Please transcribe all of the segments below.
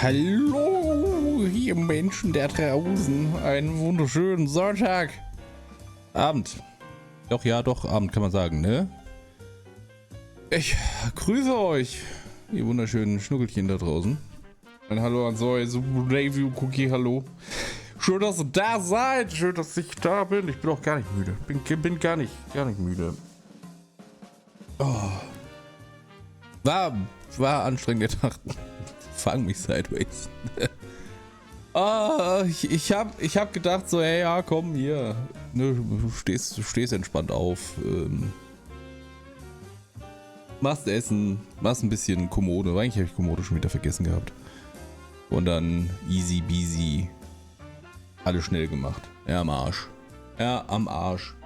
Hallo, ihr Menschen da draußen. Einen wunderschönen Sonntag. Abend. Doch, ja, doch, Abend kann man sagen, ne? Ich grüße euch, ihr wunderschönen Schnuckelchen da draußen. Ein Hallo an Zoe, so Review Cookie, hallo. Schön, dass ihr da seid. Schön, dass ich da bin. Ich bin auch gar nicht müde. Bin gar nicht müde. Oh. War anstrengender Tag. Fang mich sideways. Ich hab gedacht so, hey, ja, komm hier. Ne, du stehst entspannt auf. Machst Essen, machst ein bisschen Kommode. Eigentlich habe ich Kommode schon wieder vergessen gehabt. Und dann easy peasy. Alles schnell gemacht. Ja, am Arsch. Ja, am Arsch.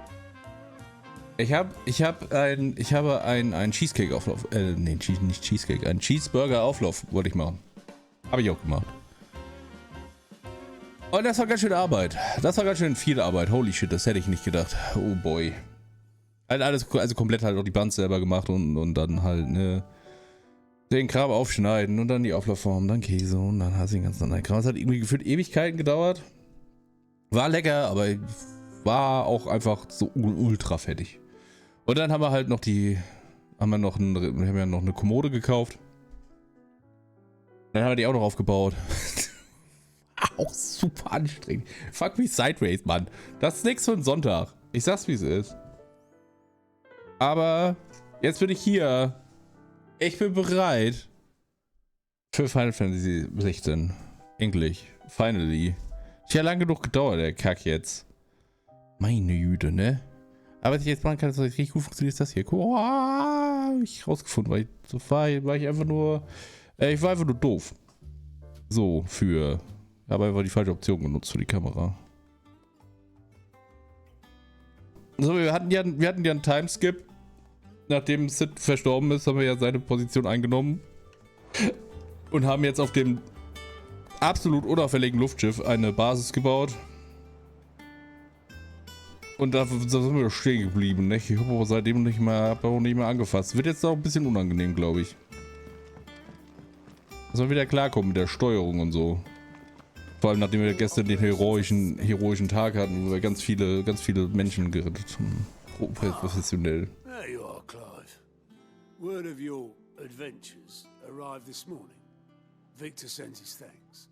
Ich habe einen Cheesecake-Auflauf. Nee, nicht Cheesecake. Einen Cheeseburger-Auflauf wollte ich machen. Habe ich auch gemacht. Und das war ganz schön Arbeit. Das war ganz schön viel Arbeit. Holy shit, das hätte ich nicht gedacht. Oh boy. Halt alles, also komplett halt auch die Buns selber gemacht und dann halt, ne, den Kram aufschneiden und dann die Auflaufform, dann Käse und dann hast du den ganzen anderen Kram. Es hat irgendwie gefühlt Ewigkeiten gedauert. War lecker, aber war auch einfach so ultra fettig. Und dann haben wir halt noch wir haben ja noch eine Kommode gekauft. Dann haben wir die auch noch aufgebaut. Auch super anstrengend. Fuck me sideways, Mann. Das ist nichts für einen Sonntag. Ich sag's, wie es ist. Aber jetzt bin ich hier. Ich bin bereit für Final Fantasy 16. Endlich. Finally. Ist ja lang genug gedauert, der Kack jetzt. Meine Güte, ne? Aber was ich jetzt machen kann, ist richtig gut funktioniert, ist das hier. Guck, hab ich rausgefunden, weil ich einfach nur. Ich war einfach nur doof. So, habe einfach die falsche Option genutzt für die Kamera. So, wir hatten ja einen Timeskip. Nachdem Sid verstorben ist, haben wir ja seine Position eingenommen. Und haben jetzt auf dem absolut unauffälligen Luftschiff eine Basis gebaut. Und da sind wir stehen geblieben, ne? Ich habe aber seitdem nicht mehr angefasst. Wird jetzt auch ein bisschen unangenehm, glaube ich. Dass wir wieder klarkommen mit der Steuerung und so. Vor allem nachdem wir gestern den heroischen Tag hatten, wo wir ganz viele Menschen gerettet haben. Professionell. There you are, Clive. Word of your adventures arrived this morning. Victor sends his thanks.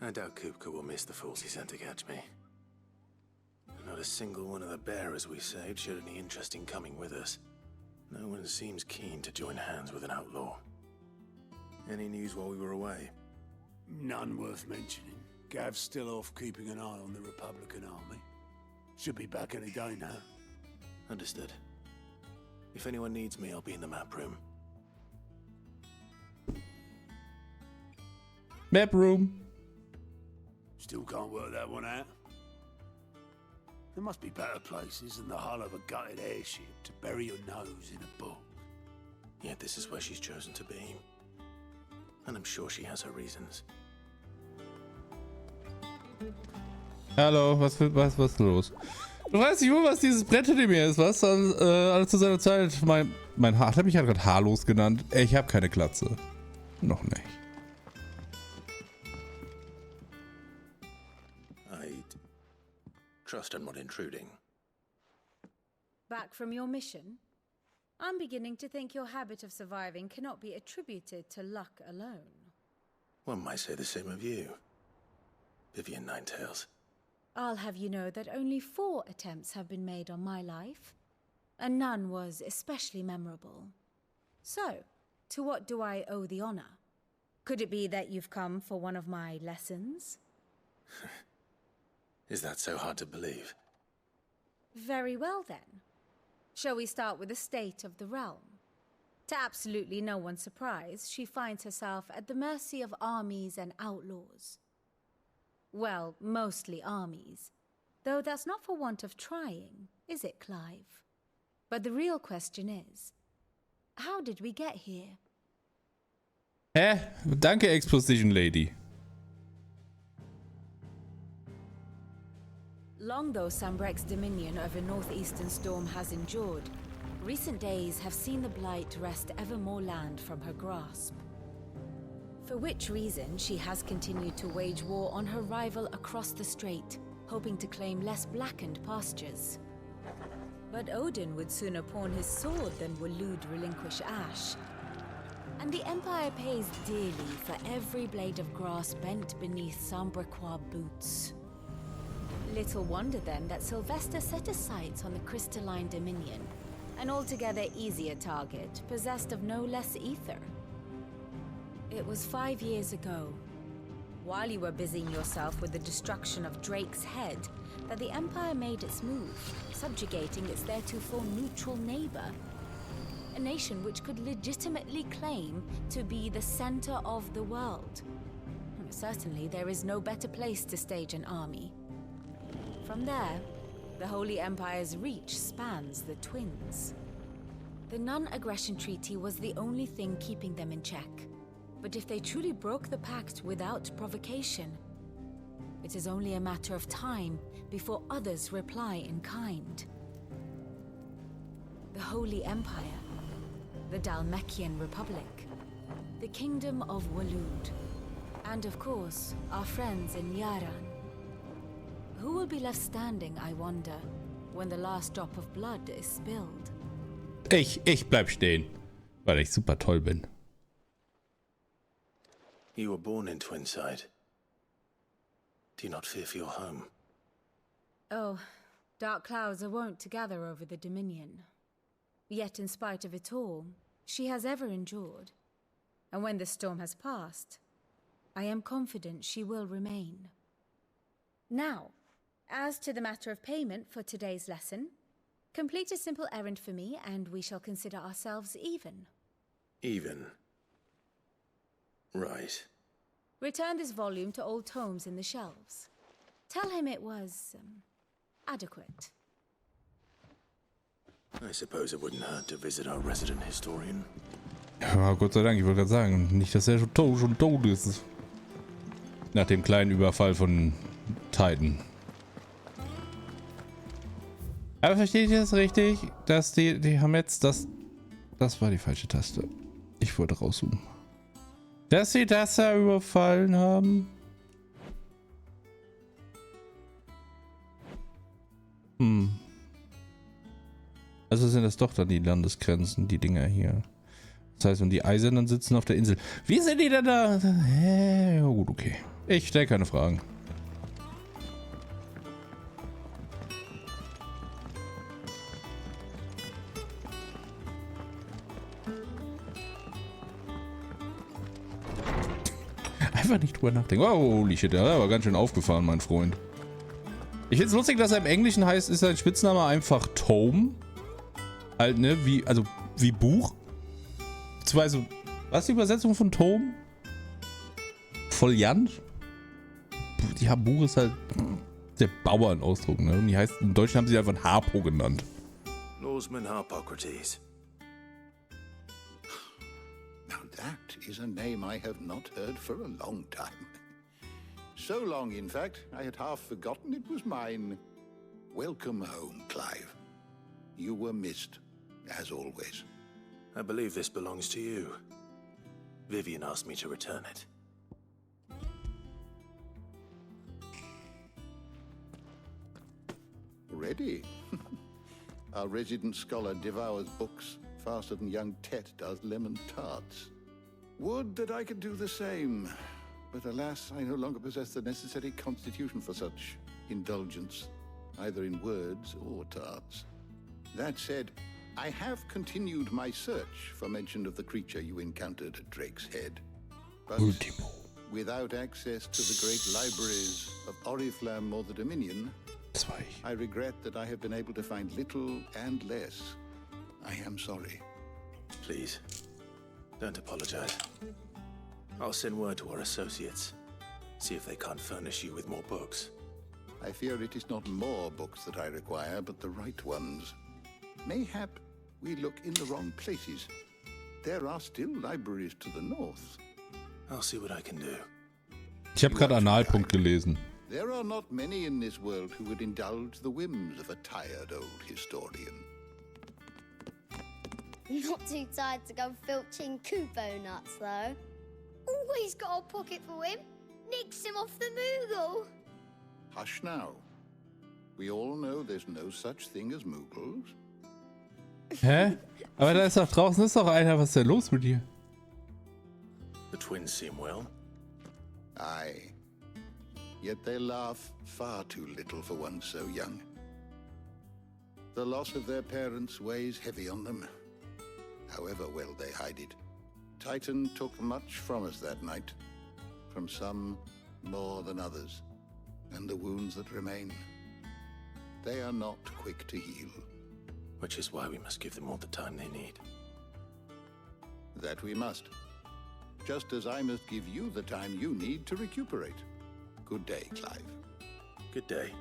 I doubt Kupka will miss the fools he sent to catch me. Not a single one of the bearers we saved showed any interest in coming with us. No one seems keen to join hands with an outlaw. Any news while we were away? None worth mentioning. Gav's still off keeping an eye on the Republican army. Should be back any day now. Understood. If anyone needs me, I'll be in the map room. Map room. Still can't work that one out. There must be better places than the hull of a gutted airship to bury your nose in a book. Yet this is where she's chosen to be. And I'm sure she has her reasons. Hallo, was ist los? Du weißt nicht, was dieses Brett hinter mir ist, was? Alles zu seiner Zeit. Mein Haar, hat mich ja gerade haarlos genannt. Ich habe keine Glatze. Noch nicht. I'd trust I'm not intruding. Back from your mission? I'm beginning to think your habit of surviving cannot be attributed to luck alone. One might say the same of you, Vivian Ninetails. I'll have you know that only 4 attempts have been made on my life, and none was especially memorable. So, to what do I owe the honor? Could it be that you've come for one of my lessons? Is that so hard to believe? Very well then. Shall we start with the state of the realm? To absolutely no one's surprise, she finds herself at the mercy of armies and outlaws. Well, mostly armies. Though that's not for want of trying, is it, Clive? But the real question is, how did we get here? Hä? Danke, Exposition Lady. Long though Sambrek's dominion over northeastern Storm has endured, recent days have seen the Blight wrest ever more land from her grasp. For which reason she has continued to wage war on her rival across the strait, hoping to claim less blackened pastures. But Odin would sooner pawn his sword than Waloed relinquish Ash. And the Empire pays dearly for every blade of grass bent beneath Sambraquois boots. Little wonder then that Sylvester set his sights on the crystalline Dominion, an altogether easier target, possessed of no less ether. It was 5 years ago, while you were busying yourself with the destruction of Drake's head, that the Empire made its move, subjugating its theretofore neutral neighbor. A nation which could legitimately claim to be the center of the world. Certainly, there is no better place to stage an army. From there, the Holy Empire's reach spans the Twins. The non-aggression treaty was the only thing keeping them in check. But if they truly broke the pact without provocation, it is only a matter of time before others reply in kind. The Holy Empire, the Dhalmekian Republic, the Kingdom of Waloed, and of course, our friends in Yaran. Who will be left standing, I wonder, when the last drop of blood is spilled? Ich bleib stehen, weil ich super toll bin. You were born in Twinside. Do you not fear for your home? Oh, dark clouds are wont to gather over the Dominion. Yet in spite of it all, she has ever endured. And when the storm has passed, I am confident she will remain. Now, as to the matter of payment for today's lesson, complete a simple errand for me and we shall consider ourselves even. Even? Right. Return this volume to old tomes in the shelves. Tell him it was, adequate. I suppose it wouldn't hurt to visit our resident historian. Ja, Gott sei Dank, ich wollte gerade sagen, nicht, dass er schon tot ist. Nach dem kleinen Überfall von Titan. Aber verstehe ich das richtig? Dass die haben jetzt das war die falsche Taste. Ich wollte rauszoomen. Dass sie das da überfallen haben? Also sind das doch dann die Landesgrenzen, die Dinger hier. Das heißt, und die Eisernen sitzen auf der Insel. Wie sind die denn da? Ja, gut, okay. Ich stelle keine Fragen. Einfach nicht drüber nachdenken. Oh, holy shit, der war ganz schön aufgefahren, mein Freund. Ich finde es lustig, dass er im Englischen heißt, ist sein Spitzname einfach Tome. Halt, ne, wie Buch. Beziehungsweise, was ist die Übersetzung von Tome? Foliant? Ja, Buch ist halt der Bauernausdruck, ne? Und die heißt, im Deutschen haben sie einfach Harpo genannt. Norseman Harpocrates. Now that is a name I have not heard for a long time. So long, in fact, I had half forgotten it was mine. Welcome home, Clive. You were missed, as always. I believe this belongs to you. Vivian asked me to return it. Ready? Our resident scholar devours books faster than young Tet does lemon tarts. Would that I could do the same. But alas, I no longer possess the necessary constitution for such indulgence, either in words or tarts. That said, I have continued my search for mention of the creature you encountered at Drake's Head. But without access to the great libraries of Oriflamme or the Dominion, I regret that I have been able to find little and less. I am sorry. Please, don't apologize. I'll send word to our associates. See if they can't furnish you with more books. I fear it is not more books that I require, but the right ones. Mayhap we look in the wrong places. There are still libraries to the north. I'll see what I can do. Ich habe gerade Analpunkt gelesen. There are not many in this world who would indulge the whims of a tired old historian. Not too tired to go filching Kupo nuts, though. always got a pocket for him. Nicks him off the Moogle. Hush now. We all know there's no such thing as Moogles. Hä? Aber da ist doch draußen ist doch einer. Was ist denn los mit dir? The twins seem well. Aye. Yet they laugh far too little for one so young. The loss of their parents weighs heavy on them, however well they hide it. Titan took much from us that night, from some more than others, and the wounds that remain, they are not quick to heal. Which is why we must give them all the time they need. That we must. Just as I must give you the time you need to recuperate. Good day, Clive. Good day.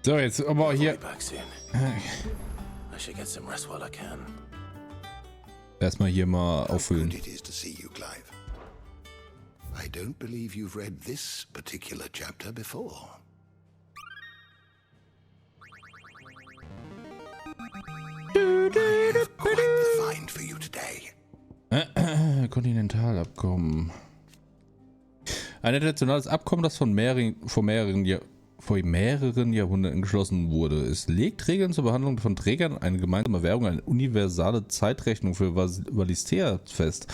So, jetzt aber I'll hier. be back soon. I should get some rest while I can. Erstmal hier mal How auffüllen. good it is to see you, Clive. I don't believe you've read this particular chapter before. I have quite the find for you today. Kontinentalabkommen. Ein internationales Abkommen, das vor mehreren Jahrhunderten geschlossen wurde. Es legt Regeln zur Behandlung von Trägern, eine gemeinsame Währung, eine universale Zeitrechnung für Valistea fest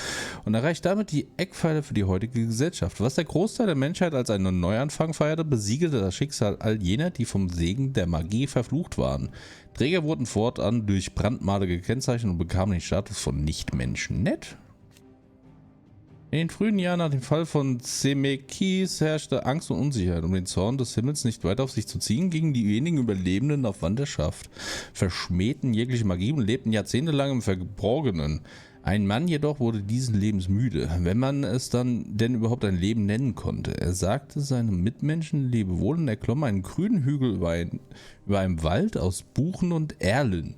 und erreicht damit die Eckpfeiler für die heutige Gesellschaft. Was der Großteil der Menschheit als einen Neuanfang feierte, besiegelte das Schicksal all jener, die vom Segen der Magie verflucht waren. Träger wurden fortan durch Brandmale gekennzeichnet und bekamen den Status von Nichtmenschen. Nett? In den frühen Jahren nach dem Fall von Zemeckis herrschte Angst und Unsicherheit. Um den Zorn des Himmels nicht weiter auf sich zu ziehen, gingen die wenigen Überlebenden auf Wanderschaft, verschmähten jegliche Magie und lebten jahrzehntelang im Verborgenen. Ein Mann jedoch wurde diesen Lebens müde, wenn man es dann denn überhaupt ein Leben nennen konnte. Er sagte seinem Mitmenschen Lebewohl und erklomm einen grünen Hügel über einem Wald aus Buchen und Erlen.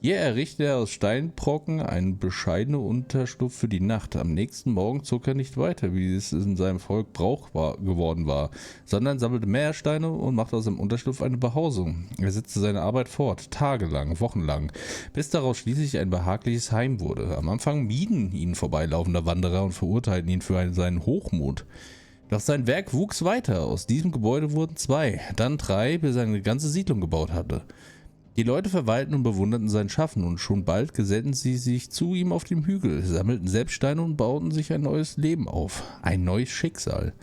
Hier errichtete er aus Steinbrocken eine bescheidene Unterschlupf für die Nacht. Am nächsten Morgen zog er nicht weiter, wie es in seinem Volk Brauch geworden war, sondern sammelte mehr Steine und machte aus dem Unterschlupf eine Behausung. Er setzte seine Arbeit fort, tagelang, wochenlang, bis daraus schließlich ein behagliches Heim wurde. Am Anfang mieden ihn vorbeilaufende Wanderer und verurteilten ihn für seinen Hochmut. Doch sein Werk wuchs weiter. Aus diesem Gebäude wurden 2, dann 3, bis er eine ganze Siedlung gebaut hatte. Die Leute verweilten und bewunderten sein Schaffen und schon bald gesellten sie sich zu ihm auf dem Hügel, sammelten selbst Steine und bauten sich ein neues Leben auf, ein neues Schicksal.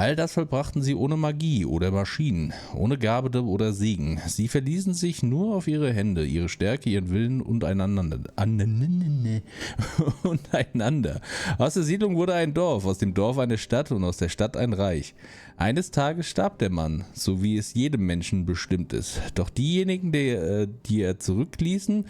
All das vollbrachten sie ohne Magie oder Maschinen, ohne Gabe oder Segen. Sie verließen sich nur auf ihre Hände, ihre Stärke, ihren Willen und einander. Aus der Siedlung wurde ein Dorf, aus dem Dorf eine Stadt und aus der Stadt ein Reich. Eines Tages starb der Mann, so wie es jedem Menschen bestimmt ist. Doch diejenigen, die er zurückließen,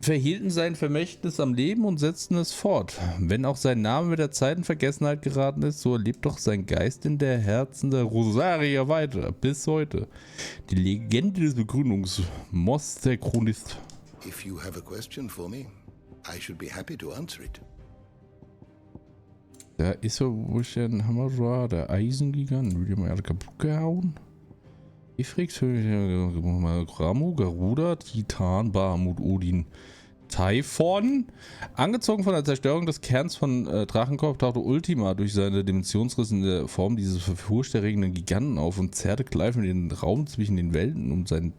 verhielten sein Vermächtnis am Leben und setzten es fort. Wenn auch sein Name mit der Zeit in Vergessenheit geraten ist, so lebt doch sein Geist in der Herzen der Rosarier weiter, bis heute. Die Legende des Begründungsmoss der Chronist. If you have a question for me, I should be happy to answer it. Da ist so, wo ist der Hammer war, der Eisengigant, will die mal alle kaputt gehauen? Ifrix, Ramu, Garuda, Titan, Bahamut, Odin, Typhon. Angezogen von der Zerstörung des Kerns von Drachenkopf tauchte Ultima durch seine Dimensionsrisse in der Form dieses furchterregenden Giganten auf und zerrte Clive in den Raum zwischen den Welten, um seine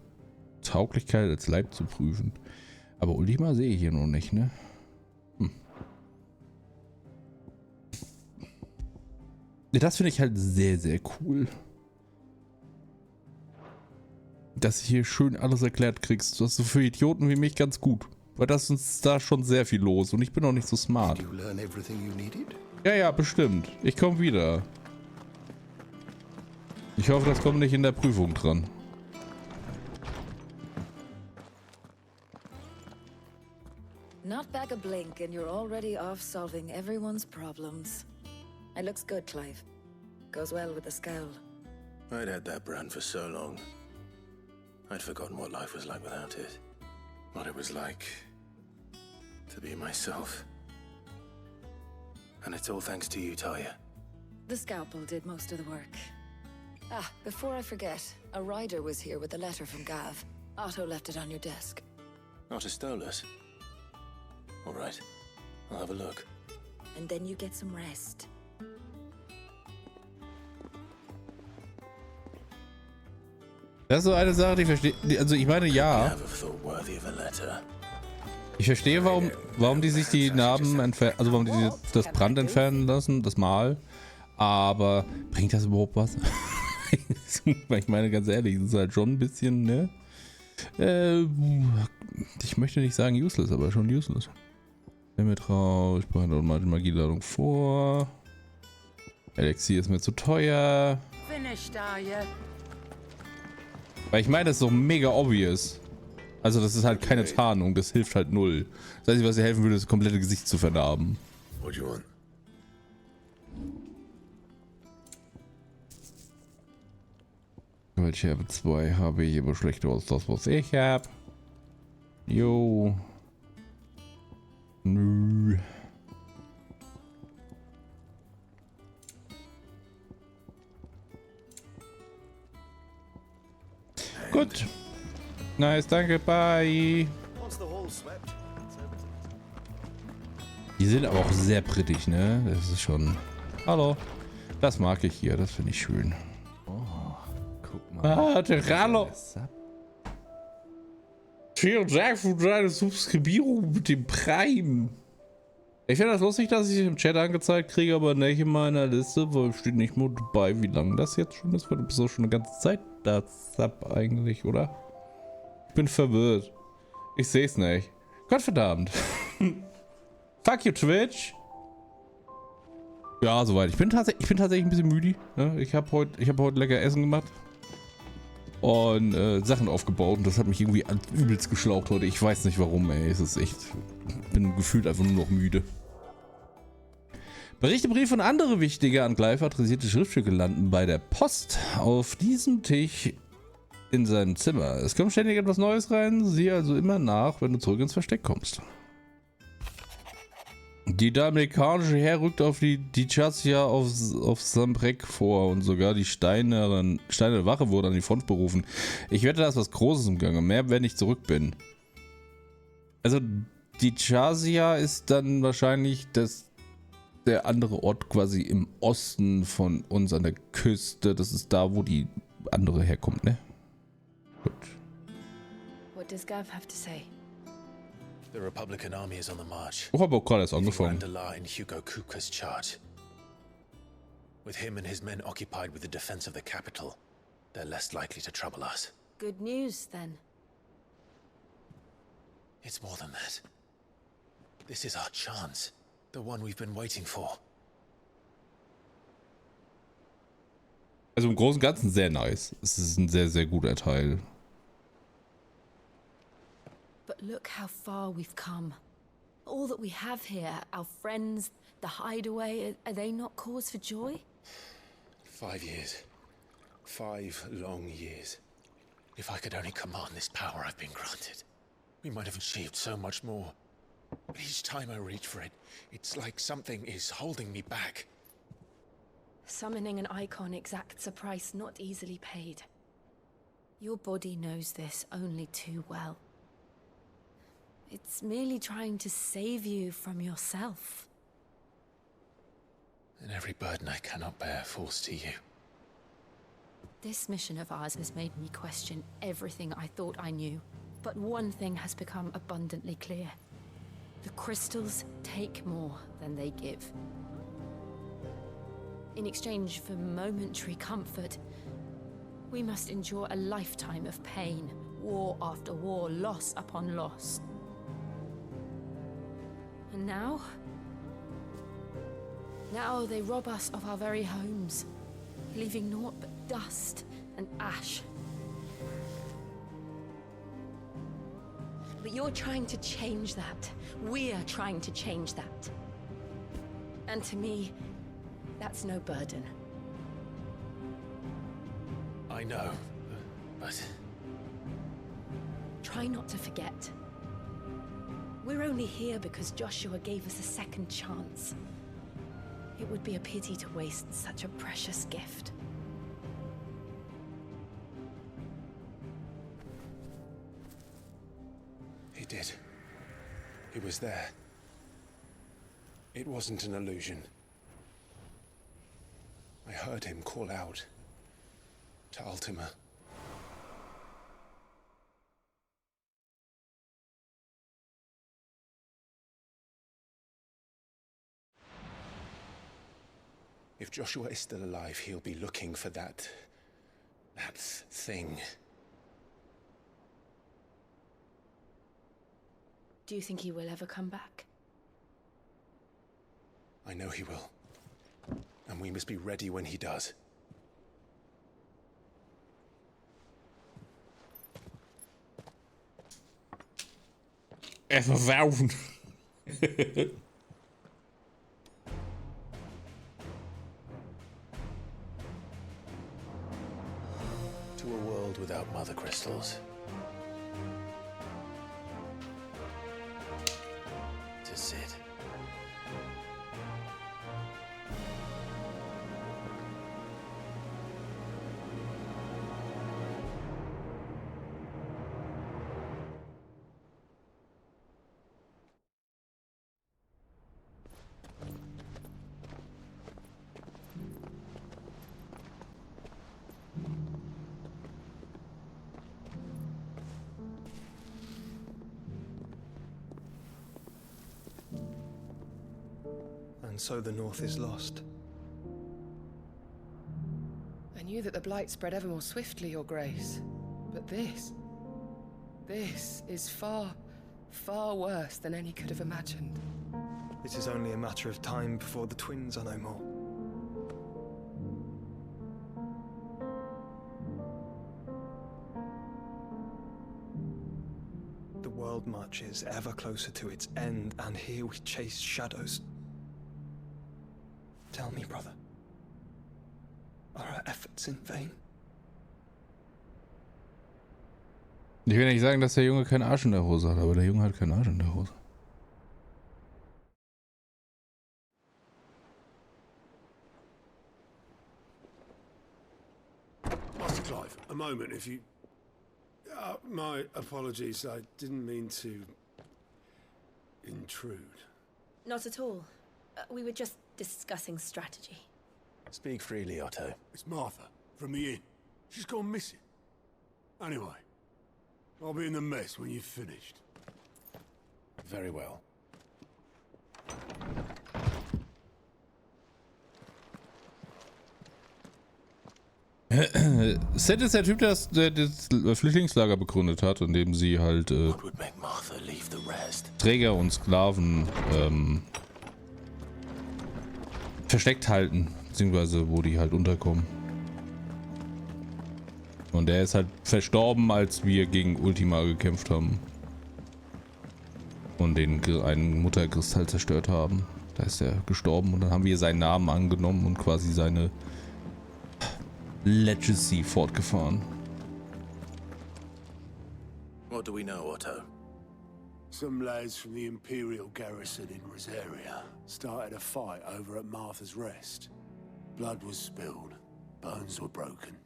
Tauglichkeit als Leib zu prüfen. Aber Ultima sehe ich hier noch nicht, ne? Das finde ich halt sehr, sehr cool. Dass du hier schön alles erklärt kriegst. Das ist so für Idioten wie mich ganz gut. Weil das ist da schon sehr viel los und ich bin auch nicht so smart. Did you learn everything you needed? Ja, bestimmt. Ich komme wieder. Ich hoffe, das kommt nicht in der Prüfung dran. Not back a blink and you're already off solving everyone's problems. It looks good, Clive. Goes well with the scowl. I'd had that brand for so long. I'd forgotten what life was like without it. What it was like to be myself. And it's all thanks to you, Talia. The scalpel did most of the work. Ah, before I forget, a rider was here with a letter from Gav. Otto left it on your desk. Not a stole us. All right, I'll have a look. and then you get some rest. Das ist so eine Sache, die verstehe. Also ich meine, ja. Never thought worthy of a letter. Ich verstehe, warum die sich die Narben entfernen, also warum die das Brand entfernen lassen, das Mal. Aber bringt das überhaupt was? Ich meine, ganz ehrlich, das ist halt schon ein bisschen, ne? Ich möchte nicht sagen useless, aber schon useless. Mit raus, ich brauche noch mal die Magieladung vor. Elixier ist mir zu teuer. Weil ich meine, das ist so mega obvious. Also das ist halt keine Tarnung, das hilft halt null. Das Einzige, was dir helfen würde, ist das komplette Gesicht zu vernarben. What do you want? Goldschärfe 2 habe ich, aber schlechter als das, was ich habe. Jo. Nö. Gut. Nice, danke, bye. Die sind aber auch sehr brittig, ne? Das ist schon... Hallo. Das mag ich hier, das finde ich schön. Guck mal. Ah, Terrano. Vielen Dank für deine Subskribierung mit dem Prime. Ich finde das lustig, dass ich im Chat angezeigt kriege, aber nicht in meiner Liste, weil steht nicht nur dabei, wie lange das jetzt schon ist, weil du bist auch schon eine ganze Zeit da Sub eigentlich, oder? Ich bin verwirrt. Ich sehe es nicht. Gottverdammt. Fuck you, Twitch. Ja, soweit. Ich bin tatsächlich ein bisschen müde. Ne? Ich habe heute lecker Essen gemacht. Und Sachen aufgebaut. Und das hat mich irgendwie übelst geschlaucht heute. Ich weiß nicht warum, ey. Es ist echt... Ich bin gefühlt einfach nur noch müde. Berichte, Briefe und andere wichtige an Clive adressierte Schriftstücke landen bei der Post auf diesem Tisch in seinem Zimmer. Es kommt ständig etwas Neues rein. Sieh also immer nach, wenn du zurück ins Versteck kommst. Die amerikanische Heer rückt auf die Chassia auf Sambrek vor und sogar die steinerne Wache wurde an die Front berufen. Ich wette, da ist was Großes im Gange. Mehr, wenn ich zurück bin. Also, die Chassia ist dann wahrscheinlich der andere Ort quasi im Osten von uns an der Küste. Das ist da, wo die andere herkommt, ne? Gut. What does Gav have to say? The Republican army is on the march. Ich habe auch gerade erst angefangen. in Hugo Kuka's charge. With him and his men occupied with the defense of the capital, they're less likely to trouble us. Good news, then. It's more than that. This is our chance. The one we've been waiting for. Also im Großen und Ganzen sehr nice. Es ist ein sehr, sehr guter Teil. But look how far we've come. All that we have here, our friends, the hideaway, are they not cause for joy? 5 years. 5 long years. If I could only command this power I've been granted, we might have achieved so much more. But each time I reach for it, it's like something is holding me back. Summoning an icon exacts a price not easily paid. Your body knows this only too well. It's merely trying to save you from yourself. And every burden I cannot bear falls to you. This mission of ours has made me question everything I thought I knew. But one thing has become abundantly clear. The crystals take more than they give. In exchange for momentary comfort, we must endure a lifetime of pain, war after war, loss upon loss. And now they rob us of our very homes, leaving naught but dust and ash. But you're trying to change that. We're trying to change that. And to me, that's no burden. I know, but... Try not to forget. We're only here because Joshua gave us a second chance. It would be a pity to waste such a precious gift. He did. He was there. It wasn't an illusion. I heard him call out to Ultima. If Joshua is still alive, he'll be looking for that thing. Do you think he will ever come back? I know he will. And we must be ready when he does. Even vouwen. To a world without mother crystals. To Sid. And so the North is lost. I knew that the Blight spread ever more swiftly, Your Grace. But this is far, far worse than any could have imagined. It is only a matter of time before the twins are no more. The world marches ever closer to its end, and here we chase shadows. Tell me, brother, are our efforts in vain? Ich will nicht sagen, dass der Junge keinen Arsch in der Hose hat, aber der Junge hat keinen Arsch in der Hose. Master Clive, a moment, if you... my apologies, I didn't mean to... intrude. Not at all. We were just discussing strategy. Speak freely, Otto. It's Martha, from the inn. She's gone missing. Anyway, I'll be in the mess when you've finished. Very well. Sid ist der Typ, der das Flüchtlingslager begründet hat, in dem sie halt Träger und Sklaven versteckt halten, beziehungsweise wo die halt unterkommen. Und der ist halt verstorben, als wir gegen Ultima gekämpft haben. Und den einen Mutterkristall zerstört haben. Da ist er gestorben und dann haben wir seinen Namen angenommen und quasi seine Legacy fortgefahren. What do we know, Otto? Some lads from the Imperial garrison in Rosaria started a fight over at Martha's Rest. Blood was spilled, bones were broken.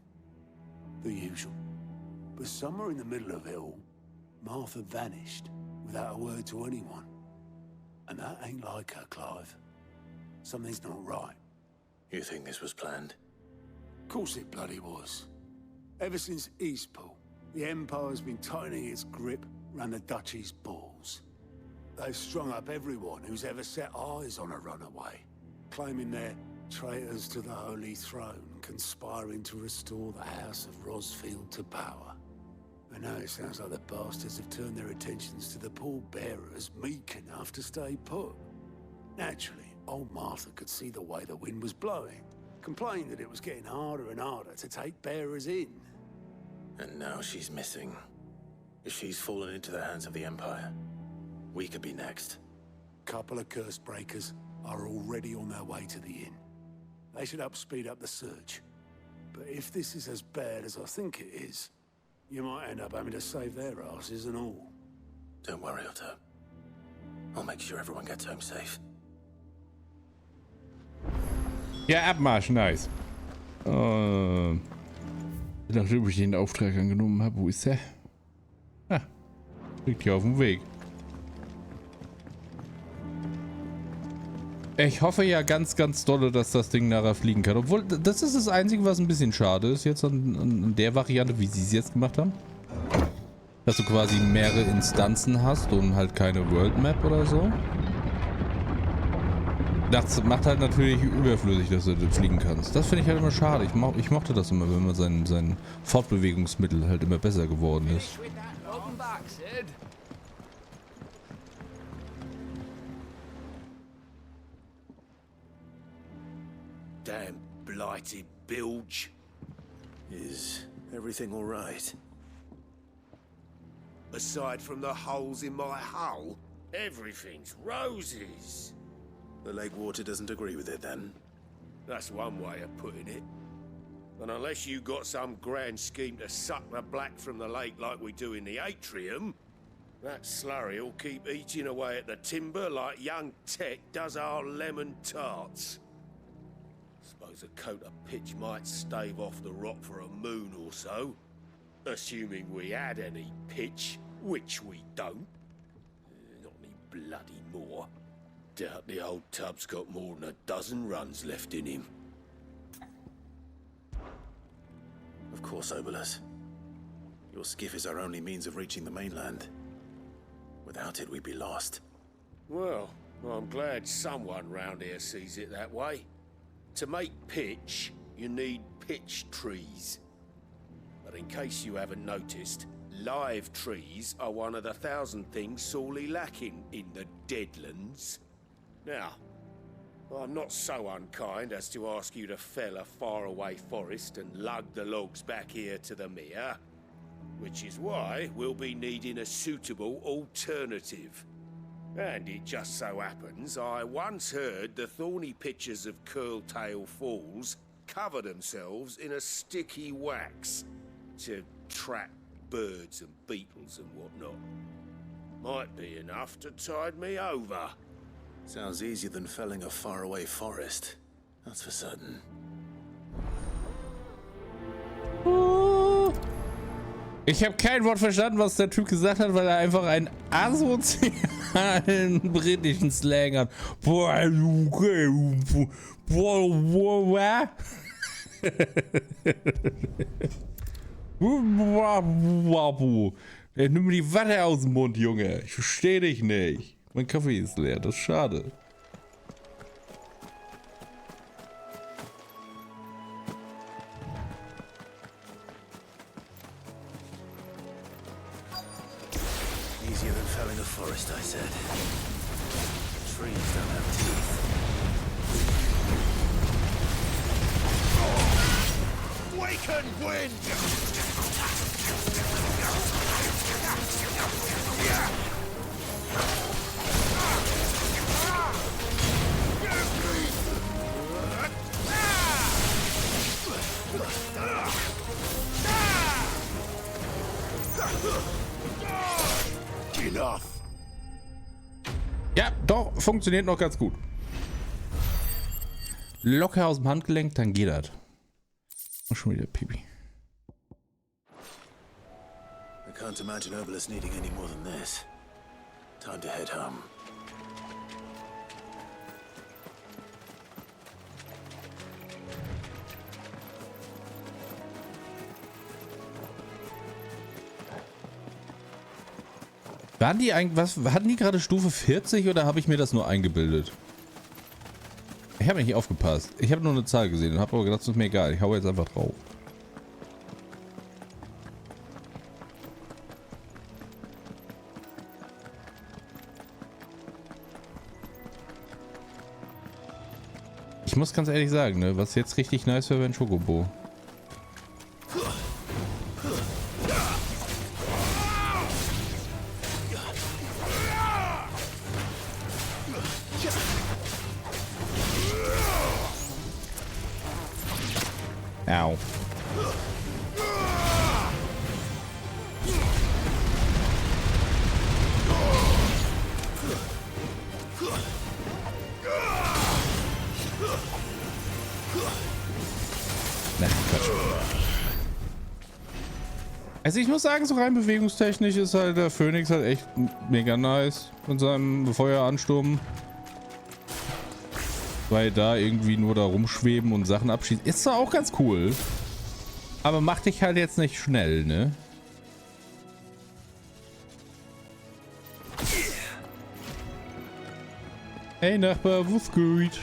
The usual. But somewhere in the middle of it all, Martha vanished without a word to anyone. And that ain't like her, Clive. Something's not right. You think this was planned? Of course it bloody was. Ever since Eastpool, the Empire's been tightening its grip round the Duchy's balls. They've strung up everyone who's ever set eyes on a runaway, claiming they're traitors to the Holy Throne, conspiring to restore the House of Rosfield to power. And now it sounds like the bastards have turned their attentions to the pallbearers meek enough to stay put. Naturally, old Martha could see the way the wind was blowing, complained that it was getting harder and harder to take bearers in. And now she's missing. If she's fallen into the hands of the Empire, we could be next. Couple of curse breakers are already on their way to the inn. They should help speed up the search. But if this is as bad as I think it is, you might end up having to save their asses and all. Don't worry, Otto. I'll make sure everyone gets home safe. Ja, Abmarsch, nice. Nachdem ich den Auftrag angenommen habe, wo ist er? Ah, liegt hier auf dem Weg. Ich hoffe ja ganz, ganz dolle, dass das Ding nachher fliegen kann. Obwohl, das ist das Einzige, was ein bisschen schade ist jetzt an der Variante, wie sie es jetzt gemacht haben. Dass du quasi mehrere Instanzen hast und halt keine World Map oder so. Das macht halt natürlich überflüssig, dass du fliegen kannst. Das finde ich halt immer schade. Ich mochte das immer, wenn man sein Fortbewegungsmittel halt immer besser geworden ist. Damn blighted bilge. Is everything all right? Aside from the holes in my hull, everything's roses. The lake water doesn't agree with it then? That's one way of putting it. And unless you got some grand scheme to suck the black from the lake like we do in the atrium, that slurry'll keep eating away at the timber like young Tet does our lemon tarts. Suppose a coat of pitch might stave off the rot for a moon or so. Assuming we had any pitch, which we don't. Not any bloody more. Doubt the old tub's got more than a dozen runs left in him. Of course, Obolus. Your skiff is our only means of reaching the mainland. Without it, we'd be lost. Well, I'm glad someone round here sees it that way. To make pitch, you need pitch trees. But in case you haven't noticed, live trees are one of the 1,000 things sorely lacking in the Deadlands. Now, I'm not so unkind as to ask you to fell a faraway forest and lug the logs back here to the mere, which is why we'll be needing a suitable alternative. And it just so happens I once heard the thorny pitchers of Teil Falls cover themselves in a sticky wax to trap birds and beetles and whatnot. Might be enough to tide me over. Sounds easier than felling a faraway forest. That's for certain. Ich habe kein Wort verstanden, was der Typ gesagt hat, weil er einfach einen asozialen britischen Slang hat. Nimm mir die Watte aus dem Mund, Junge. Ich verstehe dich nicht. Mein Kaffee ist leer, das ist schade. Easier than felling a forest, I said. Trees don't have teeth. Waken wind! Enough. Ja, doch, funktioniert noch ganz gut. Locker aus dem Handgelenk, dann geht das. Oh, schon wieder Pipi. I can't imagine Obolus needing any more than this. Time to head home. Waren die eigentlich, hatten die gerade Stufe 40 oder habe ich mir das nur eingebildet? Ich habe nicht aufgepasst. Ich habe nur eine Zahl gesehen und habe aber gedacht, das ist mir egal. Ich hau jetzt einfach drauf. Ich muss ganz ehrlich sagen, ne, was jetzt richtig nice wäre, wäre ein Schokobo. Au. Na, Quatsch. Also ich muss sagen, so rein bewegungstechnisch ist halt der Phoenix halt echt mega nice mit seinem Feueransturm. Weil da irgendwie nur da rumschweben und Sachen abschießen. Ist zwar auch ganz cool. Aber mach dich halt jetzt nicht schnell, ne? Hey Nachbar, wo's gut?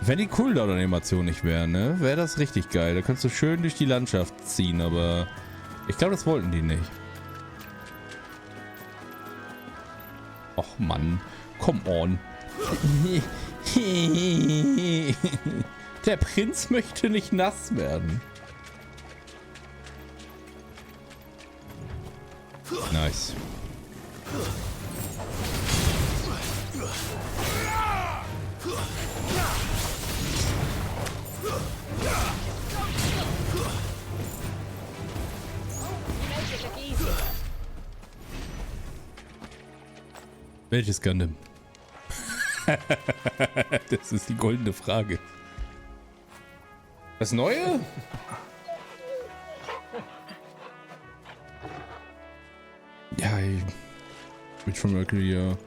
Wenn die Cooldown-Animation nicht wäre, ne? Wäre das richtig geil. Da kannst du schön durch die Landschaft ziehen, aber ich glaube, das wollten die nicht. Och Mann, come on. Der Prinz möchte nicht nass werden. Nice. Welches Gundam? Das ist die goldene Frage. Das Neue? Ja, mit schon Mercury, ja.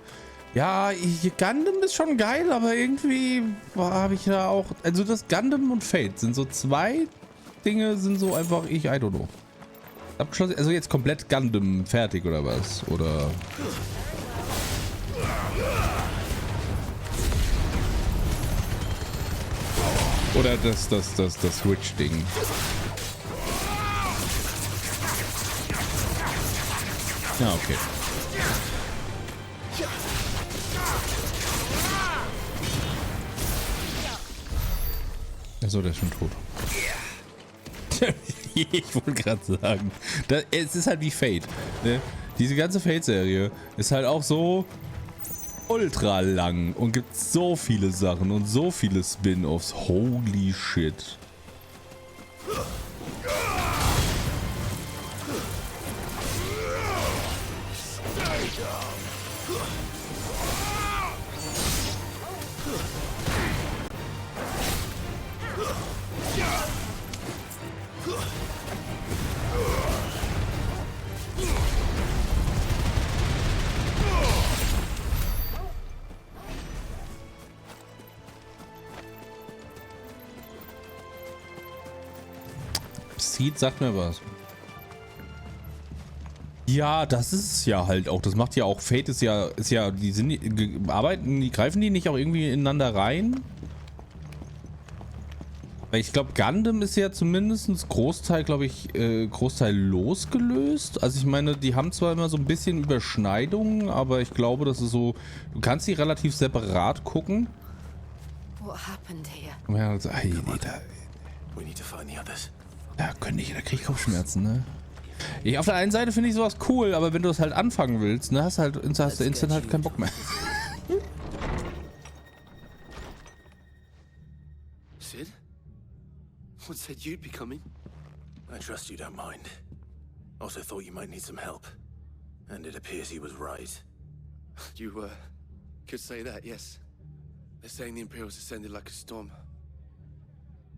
Ja, Gundam ist schon geil, aber irgendwie habe ich da auch... Also das Gundam und Fate sind so zwei Dinge, sind so einfach I don't know. Abgeschlossen, also jetzt komplett Gundam fertig oder was? Oder... Oder das Switch-Ding. Ja, okay. Achso, der ist schon tot. Ich wollte gerade sagen. Es ist halt wie Fate. Ne? Diese ganze Fate-Serie ist halt auch so ultra lang und gibt so viele Sachen und so viele Spin-offs. Holy shit. Seed sagt mir was. Ja, das ist es ja halt auch. Das macht ja auch Fate ist ja, die sind greifen die nicht auch irgendwie ineinander rein? Weil ich glaube, Gundam ist ja zumindest Großteil, glaube ich, Großteil losgelöst. Also ich meine, die haben zwar immer so ein bisschen Überschneidungen, aber ich glaube, das ist so, du kannst die relativ separat gucken. What happened here? Ja, also, ey, We need to find the others. Ja, da krieg ich Kopfschmerzen, ne? Auf der einen Seite finde ich sowas cool, aber wenn du es halt anfangen willst, ne, hast du instant halt keinen Bock mehr. Sid? What said you'd be coming? I trust you don't mind. Also thought you might need some help. And it appears he was right. You, could say that, yes. They're saying the Imperials descended like a storm.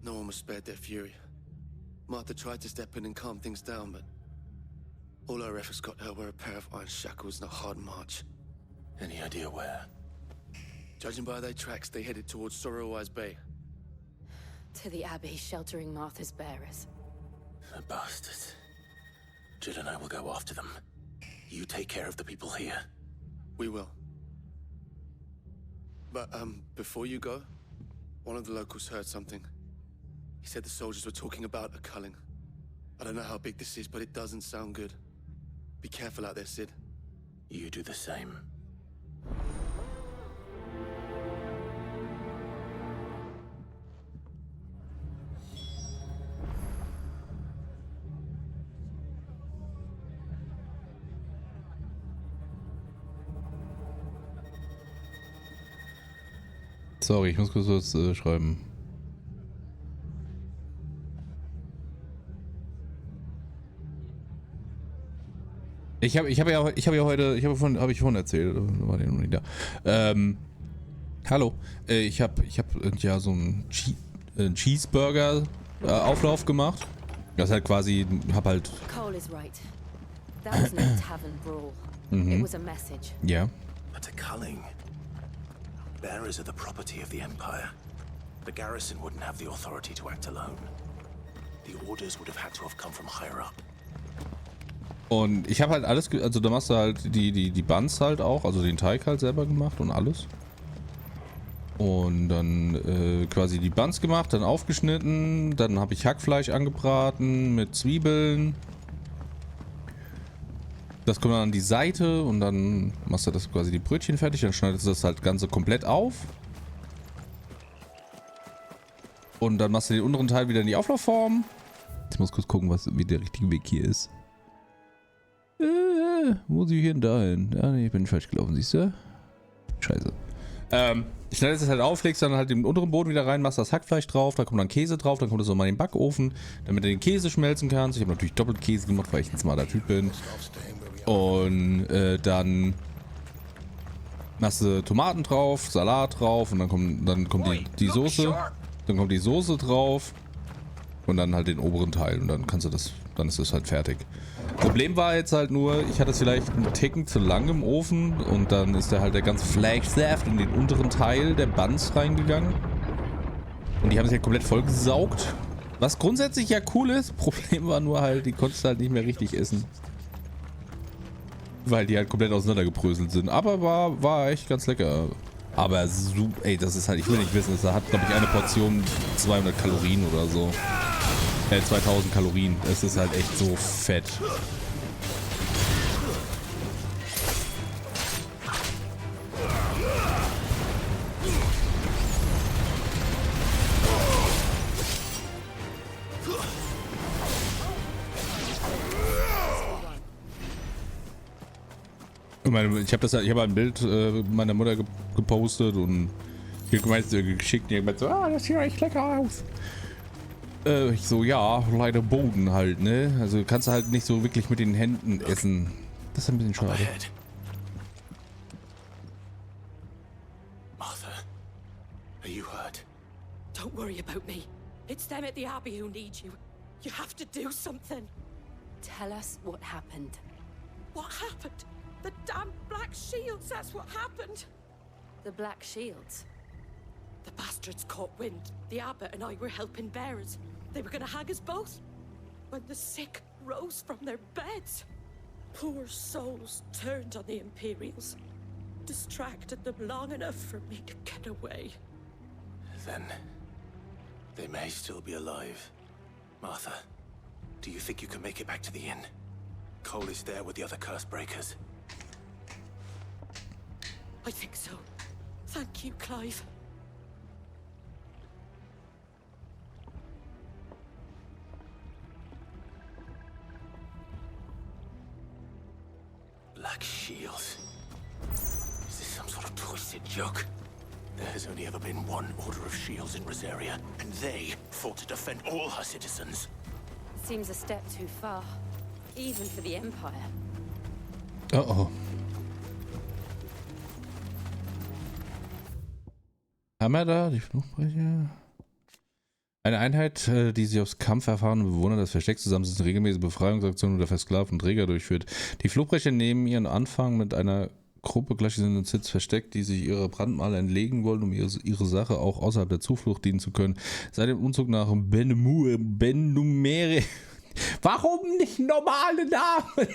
No one was spared their fury. Martha tried to step in and calm things down, but all our efforts got her were a pair of iron shackles and a hard march. Any idea where? Judging by their tracks, they headed towards Sorrowwise Bay. To the Abbey sheltering Martha's bearers. The bastards. Jill and I will go after them. You take care of the people here. We will. But, before you go, one of the locals heard something. He said the soldiers were talking about a culling. I don't know how big this is, but it doesn't sound good. Be careful out there, Sid. You do the same. Sorry, ich muss kurz was schreiben. Ich habe vorhin erzählt, war der noch nicht da. Hallo, ich habe ja so einen Cheeseburger Auflauf gemacht. Das halt quasi, hab halt. Cole is right. That was no tavern brawl. It was a message. Ja. But a culling. Bearers are the property of the Empire. The garrison wouldn't have the authority to act alone. The orders would have had to have come from higher up. Und ich habe halt alles, also da machst du halt die Buns halt auch, also den Teig halt selber gemacht und alles. Und dann quasi die Buns gemacht, dann aufgeschnitten, dann habe ich Hackfleisch angebraten mit Zwiebeln. Das kommt dann an die Seite und dann machst du das quasi die Brötchen fertig, dann schneidest du das halt Ganze komplett auf. Und dann machst du den unteren Teil wieder in die Auflaufform. Ich muss kurz gucken, wie der richtige Weg hier ist. Wo sie hier denn dahin? Ja, nee, ich bin falsch gelaufen, siehst du? Scheiße. Ich schneide das halt auf, legst dann halt den unteren Boden wieder rein, machst das Hackfleisch drauf, da kommt dann Käse drauf, dann kommt das nochmal in den Backofen, damit du den Käse schmelzen kannst. Ich habe natürlich doppelt Käse gemacht, weil ich ein smarter Typ bin. Und dann machst du Tomaten drauf, Salat drauf und dann kommt die Soße. Dann kommt die Soße drauf und dann halt den oberen Teil und dann kannst du das, dann ist das halt fertig. Problem war jetzt halt nur, ich hatte es vielleicht einen Ticken zu lang im Ofen und dann ist da halt der ganze Fleischsaft in den unteren Teil der Buns reingegangen. Und die haben sich ja komplett vollgesaugt. Was grundsätzlich ja cool ist. Problem war nur halt, die konntest du halt nicht mehr richtig essen. Weil die halt komplett auseinandergebröselt sind. Aber war echt ganz lecker. Aber so, ey, das ist halt, ich will nicht wissen, das hat, glaube ich, eine Portion 200 Kalorien oder so. 2000 Kalorien. Es ist halt echt so fett. Ich habe ein Bild meiner Mutter gepostet und geschickt und die hat gemeint so, das sieht echt lecker aus. Ich so, ja, leider Boden halt, ne? Also kannst du halt nicht so wirklich mit den Händen essen. Das ist ein bisschen schade. Martha, are you hurt? Don't worry about me. It's them at the Abbey who need you. You have to do something. Tell us what happened. What happened? The damn Black Shields, that's what happened. The Black Shields? The bastards caught wind. The abbot and I were helping bearers. They were gonna hang us both. When the sick rose from their beds. Poor souls turned on the Imperials. Distracted them long enough for me to get away. Then they may still be alive. Martha, do you think you can make it back to the inn? Cole is there with the other curse breakers. I think so. Thank you, Clive. Black Shields. Is this some sort of twisted joke? There has only ever been one Order of Shields in Rosaria, and they fought to defend all her citizens. Seems a step too far, even for the Empire. Oh. Haben wir da die Fluchbrecher? Eine Einheit, die sich aufs Kampf erfahrene Bewohner des Verstecks zusammensetzt, regelmäßige Befreiungsaktionen oder versklavten Träger durchführt. Die Flugbrecher nehmen ihren Anfang mit einer Gruppe gleichgesinnter Sitz versteckt, die sich ihrer Brandmale entlegen wollen, um ihre Sache auch außerhalb der Zuflucht dienen zu können. Seit dem Umzug nach Benumere. Warum nicht normale Namen?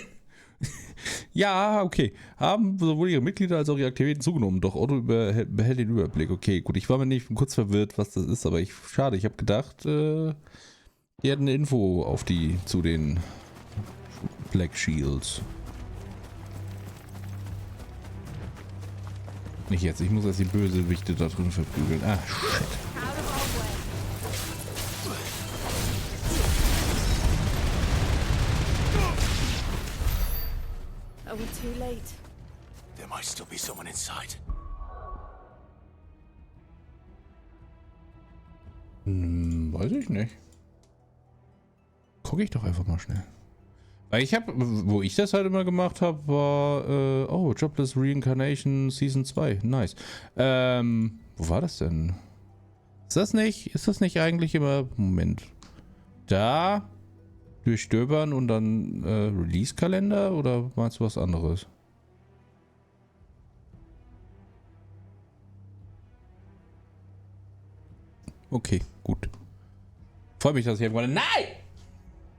Ja, okay. Haben sowohl ihre Mitglieder als auch ihre Aktivitäten zugenommen. Doch Otto behält den Überblick. Okay, gut. Ich war mir nicht kurz verwirrt, was das ist, aber schade. Ich habe gedacht, die hätten eine Info auf zu den Black Shields. Nicht jetzt. Ich muss erst die Bösewichte da drin verprügeln. Ah, shit. Are we too late? There might still be someone inside. Weiß ich nicht. Gucke ich doch einfach mal schnell. Weil wo ich das halt immer gemacht habe, war, Jobless Reincarnation Season 2. Nice. Wo war das denn? Ist das nicht eigentlich immer, Moment. Da durchstöbern und dann Release-Kalender oder meinst du was anderes? Okay, gut. Freue mich, dass ich irgendwann... Nein!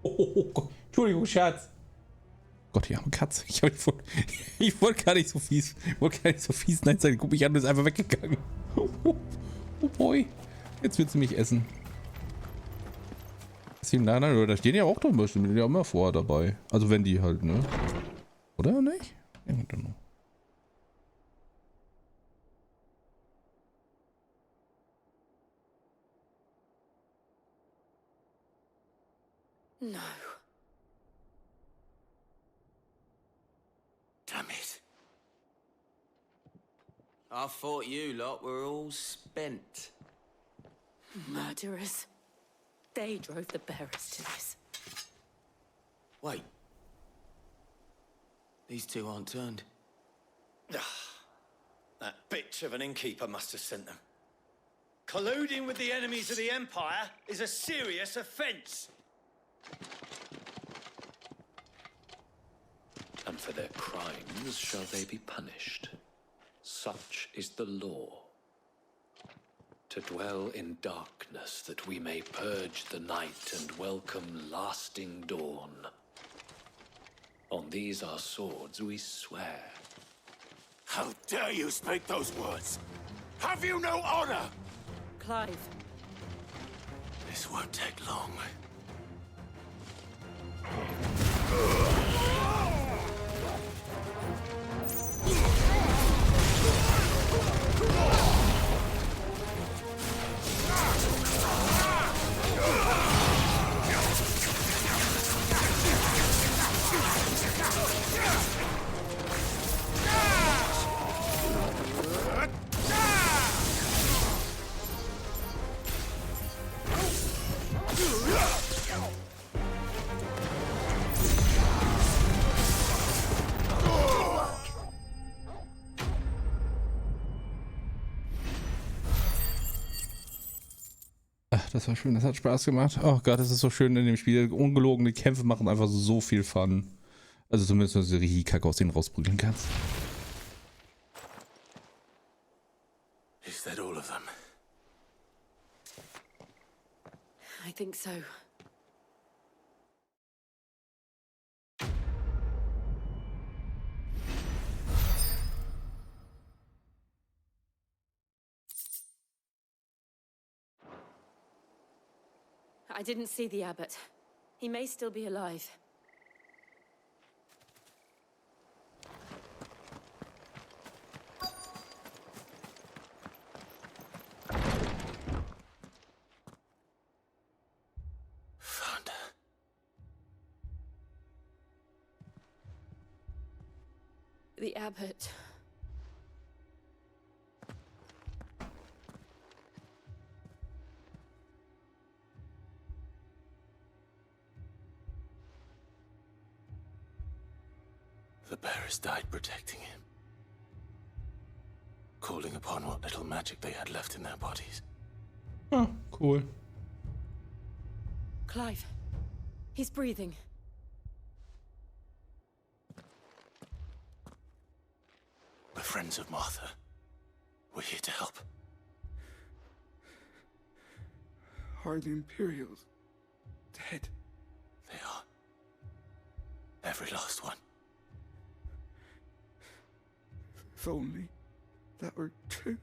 Oh Gott. Entschuldigung, Schatz. Gott, die arme Katze. Ich wollte gar nicht so fies. Nein sein. Guck mich an, du bist einfach weggegangen. Oh boy. Jetzt wird sie mich essen. Nein, da stehen ja auch drin bestimmt. Die sind ja immer vorher dabei. Also wenn die halt, ne? Oder nicht? I don't know. No. Damn it. I thought you lot were all spent. Murderers. They drove the bearers to this. Wait. These two aren't turned. That bitch of an innkeeper must have sent them. Colluding with the enemies of the Empire is a serious offense. And for their crimes shall they be punished. Such is the law. To dwell in darkness that we may purge the night and welcome lasting dawn. On these our swords we swear. How dare you speak those words? Have you no honor? Clive. This won't take long. Das war schön, das hat Spaß gemacht. Oh Gott, das ist so schön in dem Spiel. Ungelogene Kämpfe machen einfach so viel Fun. Also zumindest, wenn du richtig Kacke aus denen rausprügeln kannst. Is that all of them? I think so. I didn't see the abbot. He may still be alive. Found her. The abbot. The bearers died protecting him. Calling upon what little magic they had left in their bodies. Oh, cool. Clive. He's breathing. We're friends of Martha. We're here to help. Are the Imperials dead? They are. Every last one. If only that were true.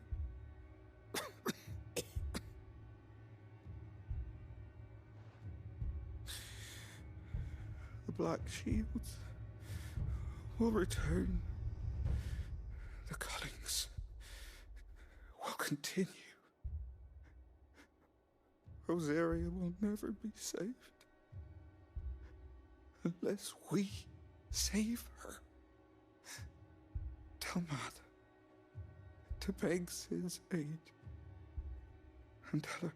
The Black Shields will return. The cullings will continue. Rosaria will never be saved unless we save her. Tell Martha to beg Sid's aid and tell her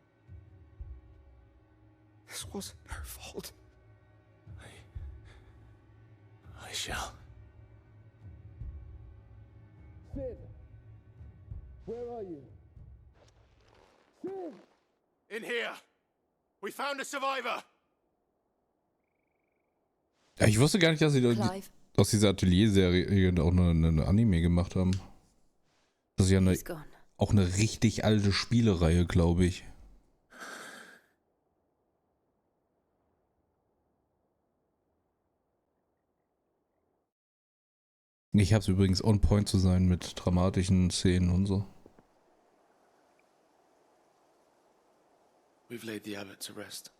this wasn't her fault. I shall. Sid, where are you? Sid! In here! We found a survivor! Ja, ich wusste gar nicht, dass sie aus dieser Atelier-Serie auch eine Anime gemacht haben. Das ist ja auch eine richtig alte Spielereihe, glaube ich. Ich hab's übrigens on point zu sein mit dramatischen Szenen und so. We've laid the abbot to rest.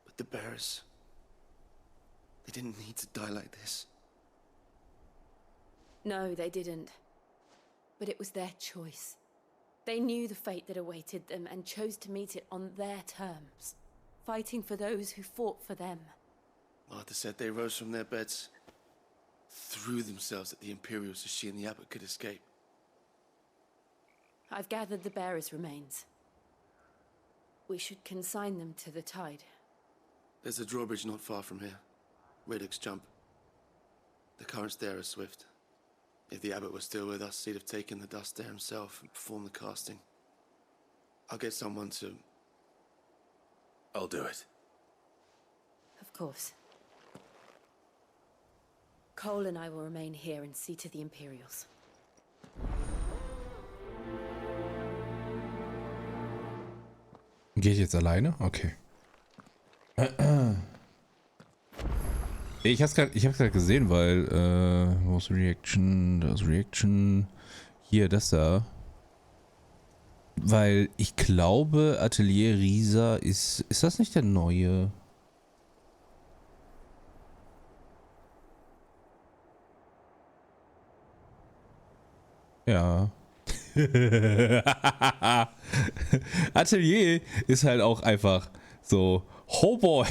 But the bearers... They didn't need to die like this. No, they didn't. But it was their choice. They knew the fate that awaited them and chose to meet it on their terms, fighting for those who fought for them. Martha said they rose from their beds, threw themselves at the Imperials so she and the abbot could escape. I've gathered the bearers' remains. We should consign them to the tide. There's a drawbridge not far from here. Reddick's jump. The currents there are swift. If the abbot was still with us, he'd have taken the dust there himself and performed the casting. I'll get someone to... I'll do it. Of course. Cole and I will remain here and see to the Imperials. Gehe ich jetzt alleine? Okay. Ich hab's gerade gesehen, weil, wo ist Reaction? Da ist Reaction. Hier, das da. Weil ich glaube, Atelier Risa ist das nicht der neue? Ja. Atelier ist halt auch einfach so, oh boy.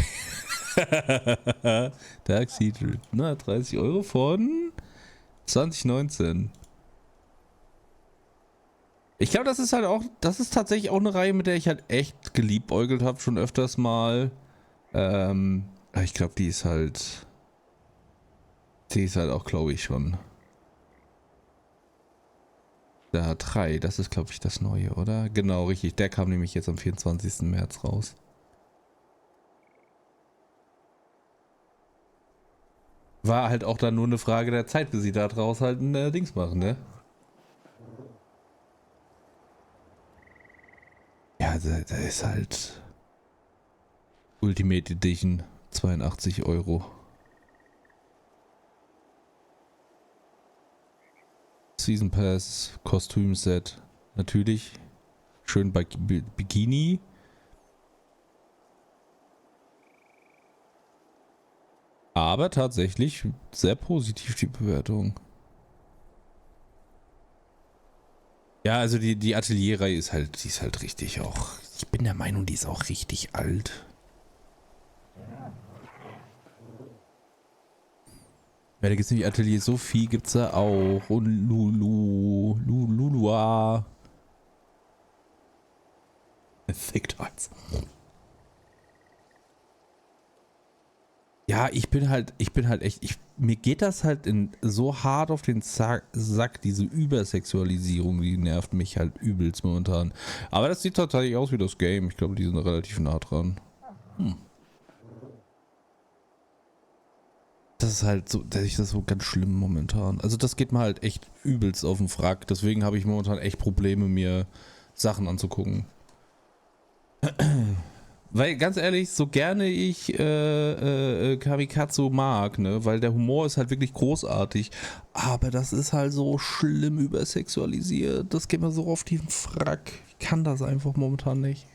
Dark Secret. Na, 30 Euro von 2019. Ich glaube, das ist halt auch, das ist tatsächlich auch eine Reihe, mit der ich halt echt geliebäugelt habe, schon öfters mal. Ich glaube, die ist halt auch, glaube ich, schon. Da 3, das ist, glaube ich, das neue, oder? Genau, richtig. Der kam nämlich jetzt am 24. März raus. War halt auch dann nur eine Frage der Zeit, bis sie da draus halt ein Dings machen, ne? Ja, da ist halt Ultimate Edition, 82 Euro. Season Pass, Kostümset, natürlich. Schön bei Bikini. Aber tatsächlich sehr positiv die Bewertung. Ja, also die Atelierreihe ist halt, die ist halt richtig auch. Ich bin der Meinung, die ist auch richtig alt. Ja, da gibt es nämlich Atelier Sophie, gibt's da auch. Und Lulua. Thick Toys. Ja, ich bin halt echt, mir geht das halt so hart auf den Sack, diese Übersexualisierung, die nervt mich halt übelst momentan. Aber das sieht tatsächlich aus wie das Game. Ich glaube, die sind relativ nah dran. Das ist halt so, das ist so ganz schlimm momentan. Also das geht mir halt echt übelst auf den Frack. Deswegen habe ich momentan echt Probleme, mir Sachen anzugucken. Weil, ganz ehrlich, so gerne ich Kamikaze mag, ne, weil der Humor ist halt wirklich großartig, aber das ist halt so schlimm übersexualisiert, das geht mir so auf den Frack. Ich kann das einfach momentan nicht.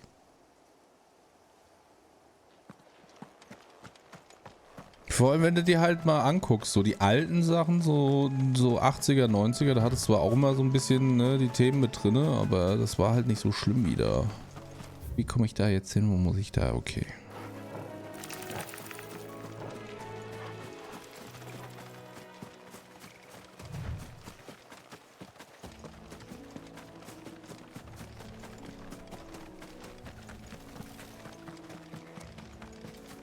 Vor allem, wenn du dir halt mal anguckst, so die alten Sachen, so 80er, 90er, da hattest du zwar auch immer so ein bisschen, ne, die Themen mit drin, aber das war halt nicht so schlimm wieder. Wie komme ich da jetzt hin? Wo muss ich da? Okay.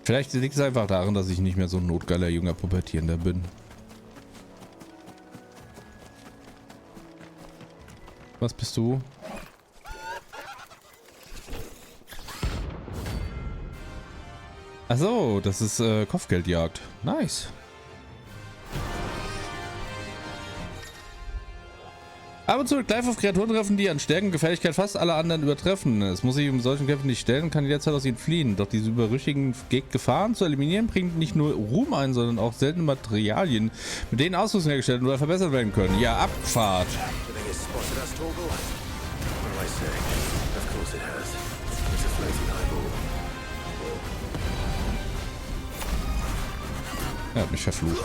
Vielleicht liegt es einfach daran, dass ich nicht mehr so ein notgeiler junger Pubertierender bin. Was bist du? Achso, das ist Kopfgeldjagd. Nice. Ab und zu live auf Kreaturen treffen, die an Stärken und Gefährlichkeit fast alle anderen übertreffen. Es muss sich um solchen Kämpfen nicht stellen und kann jederzeit aus ihnen fliehen. Doch diese überrüchigen Gefahren zu eliminieren bringt nicht nur Ruhm ein, sondern auch seltene Materialien, mit denen Ausrüstung hergestellt oder verbessert werden können. Ja, Abfahrt. Er hat mich verflucht.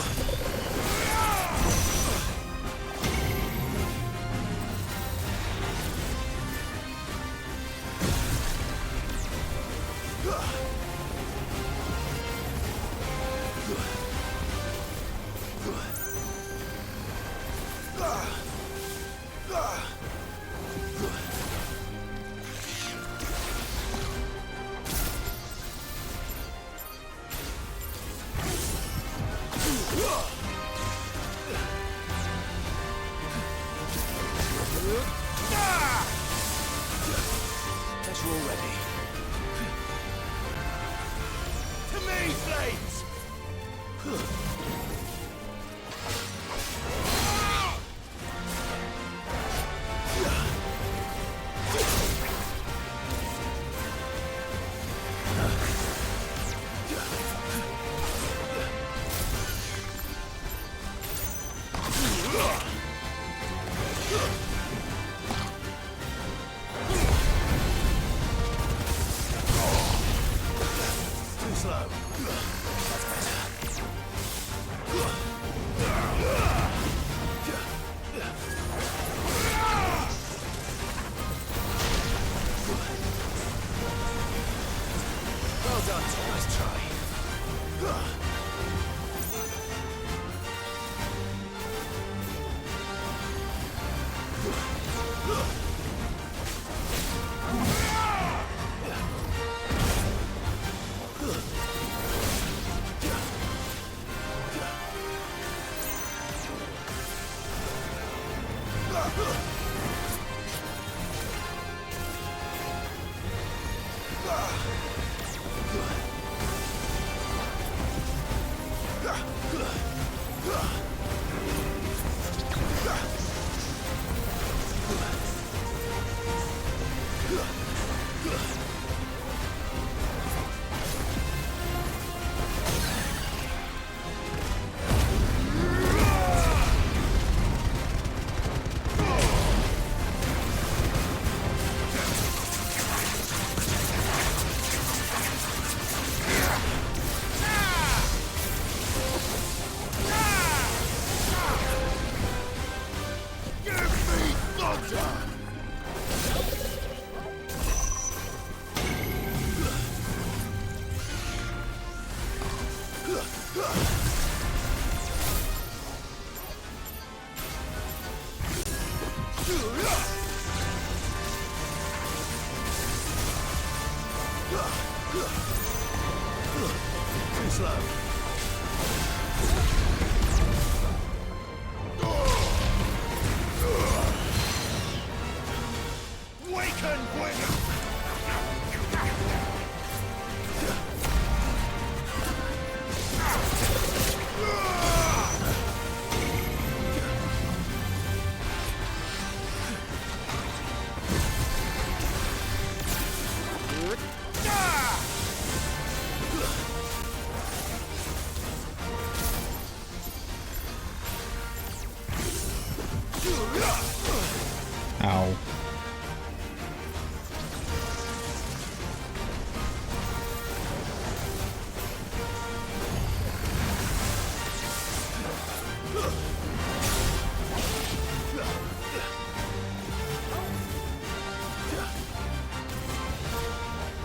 Ow.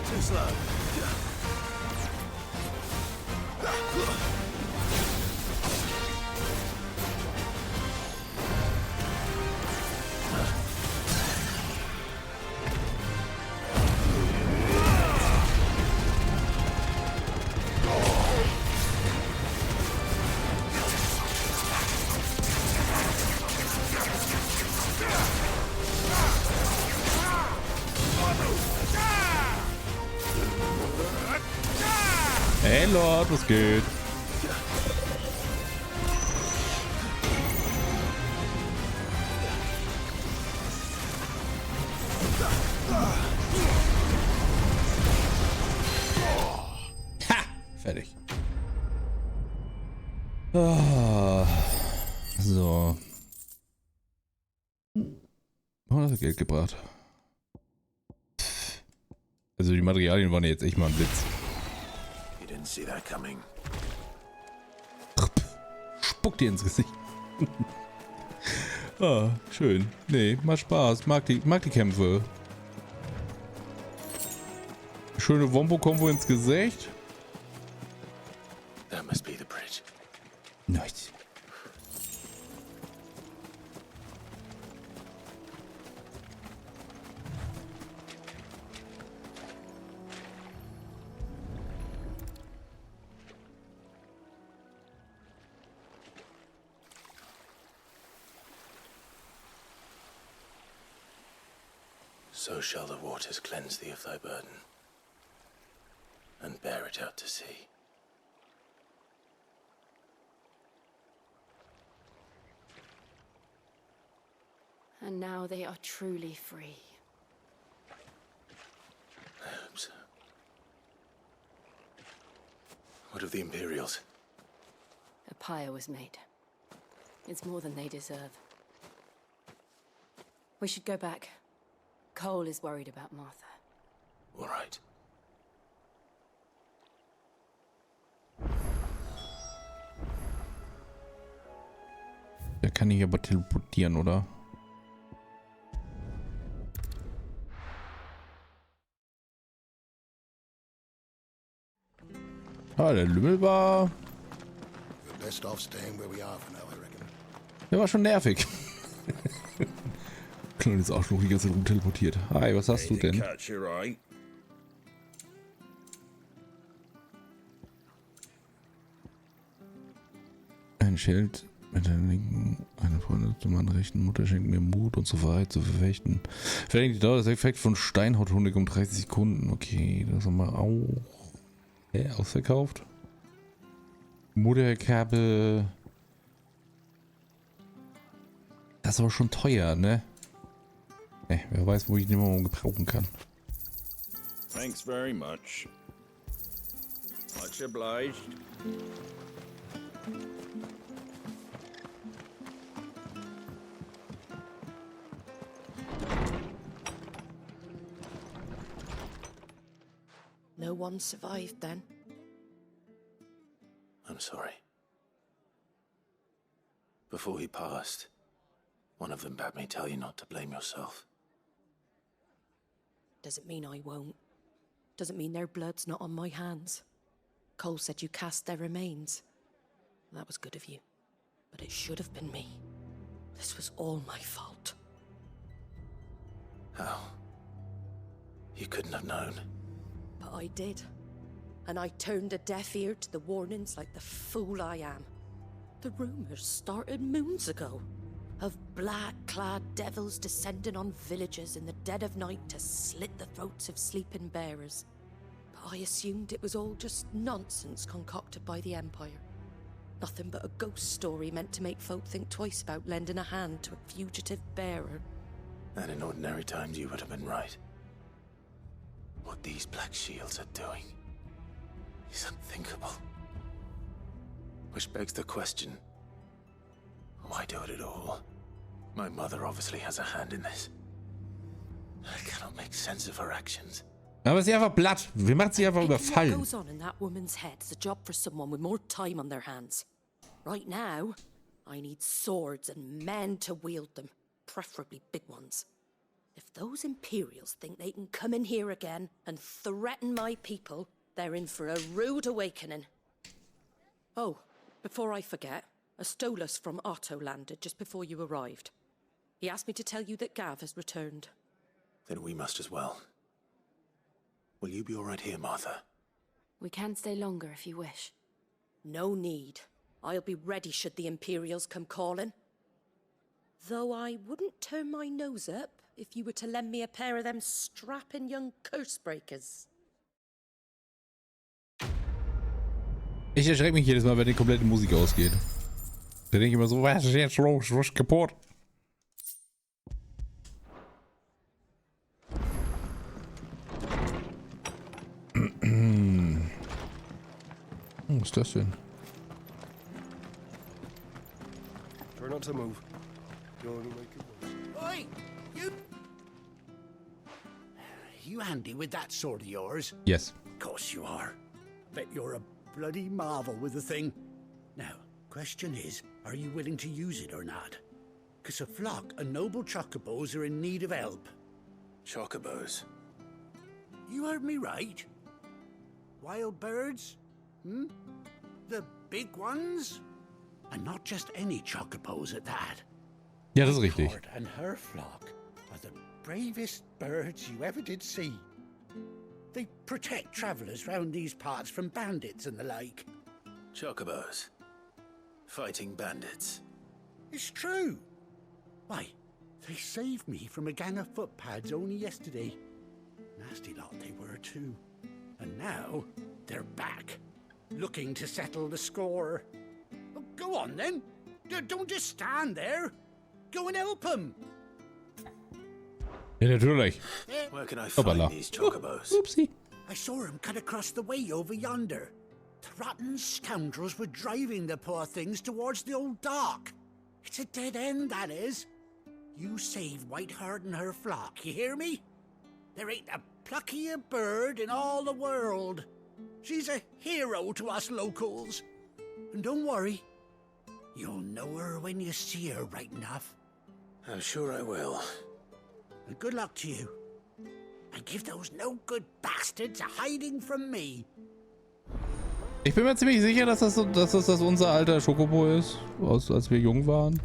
Too slow. Hey Lord, was geht? Fertig. Ah, so. Oh, das hat Geld gebracht. Also die Materialien waren jetzt echt mal ein Blitz. You didn't see that coming. Spuck dir ins Gesicht. Ah, schön. Nee, macht Spaß. Mag die Kämpfe. Schöne Wombo-Kombo ins Gesicht. That must be the bridge. Nice. So shall the waters cleanse thee of thy burden, and bear it out to sea. And now they are truly free. I hope so. What of the Imperials? A pyre was made. It's more than they deserve. We should go back. Cole is worried about Martha. All right. Der kann ich aber teleportieren, oder? Ah, der Lümmel war... Der war schon nervig. Kleines Arschloch, die ganze Zeit rumteleportiert. Hi, was hast du denn? Ein Schild mit der linken, eine Freundin zu meiner rechten Mutter schenkt mir Mut und Freiheit zu verfechten. Verlängert die Dauer des Effekts von Steinhauthonig um 30 Sekunden. Okay, das haben wir auch. Ausverkauft. Mutterkerbe. Das ist aber schon teuer, ne? Ne, wer weiß, wo ich den mal gebrauchen kann. Thanks very much. Much obliged. No one survived then? I'm sorry. Before he passed, one of them bade me tell you not to blame yourself. Doesn't mean I won't. Doesn't mean their blood's not on my hands. Cole said you cast their remains. That was good of you. But it should have been me. This was all my fault. How? You couldn't have known. But I did. And I turned a deaf ear to the warnings like the fool I am. The rumors started moons ago. Of black-clad devils descending on villages in the dead of night to slit the throats of sleeping bearers. But I assumed it was all just nonsense concocted by the Empire. Nothing but a ghost story meant to make folk think twice about lending a hand to a fugitive bearer. And in ordinary times you would have been right. What these Black Shields are doing is unthinkable. Which begs the question, why do it at all? My mother obviously has a hand in this. I cannot make sense of her actions. Aber sie ist einfach platt. Wir machen sie einfach überfallen. What goes on in that woman's head is a job for someone with more time on their hands. Right now, I need swords and men to wield them, preferably big ones. If those Imperials think they can come in here again and threaten my people, they're in for a rude awakening. Oh, before I forget, a Stolas from Otto landed just before you arrived. He asked me to tell you that Gav has returned. Then we must as well. Will you be all right here, Martha? We can stay longer if you wish. No need. I'll be ready should the Imperials come calling. Though I wouldn't turn my nose up if you were to lend me a pair of them strapping young Cursebreakers. Ich erschrecke mich jedes Mal, wenn die komplette Musik ausgeht. Da denke ich immer so, was ist jetzt los? Was ist kaputt? Was ist das denn? Try not to move. You'll only make it worse. Oi! You handy with that sword of yours? Yes. Of course you are. Bet you're a bloody marvel with the thing. Now, question is, are you willing to use it or not? 'Cause a flock of noble chocobos are in need of help. Chocobos? You heard me right. Wild birds? Hmm? The big ones? And not just any chocobos at that. Ja, das ist richtig. Lord and her flock are the bravest birds you ever did see. They protect travelers round these parts from bandits and the like. Chocobos. Fighting bandits. It's true. Why, they saved me from a gang of footpads only yesterday. Nasty lot they were too. And now they're back, looking to settle the score. Oh, go on then. Don't just stand there. Go and help them. Ja, natürlich. Where can I Hoppala. find these chocobos? Oopsie. I saw him cut across the way over yonder. The rotten scoundrels were driving the poor things towards the old dock. It's a dead end, that is. You save Whiteheart and her flock, you hear me? There ain't a pluckier bird in all the world. She's a hero to us locals. And don't worry, you'll know her when you see her right enough. I'm sure I will. And good luck to you. And give those no-good bastards a hiding from me. Ich bin mir ziemlich sicher, dass das unser alter Schokobo ist, als wir jung waren.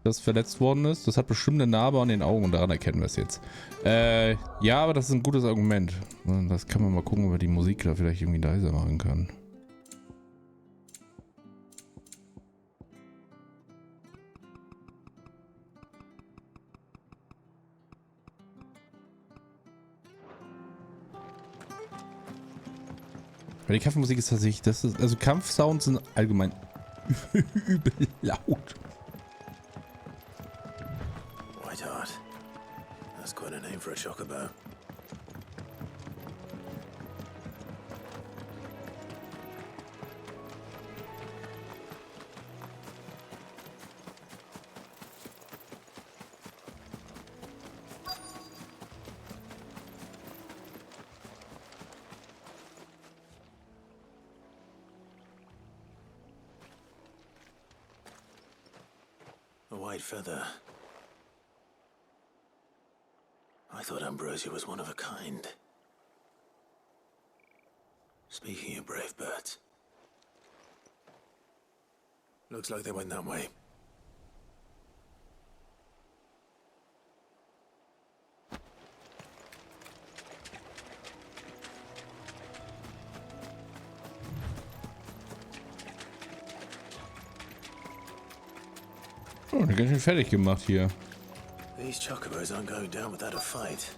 Das verletzt worden ist. Das hat bestimmt eine Narbe an den Augen und daran erkennen wir es jetzt. Ja, aber das ist ein gutes Argument. Das kann man mal gucken, ob wir die Musik da vielleicht irgendwie leiser machen können. Weil die Kampfmusik ist tatsächlich, also Kampfsounds sind allgemein übel laut. Whiteheart. That's quite a name for a chocobo. A white feather. I thought Ambrosia was one of a kind. Speaking of brave birds. Looks like they went that way. Oh, ganz schön fertig gemacht hier. These chocobos aren't going down without a fight.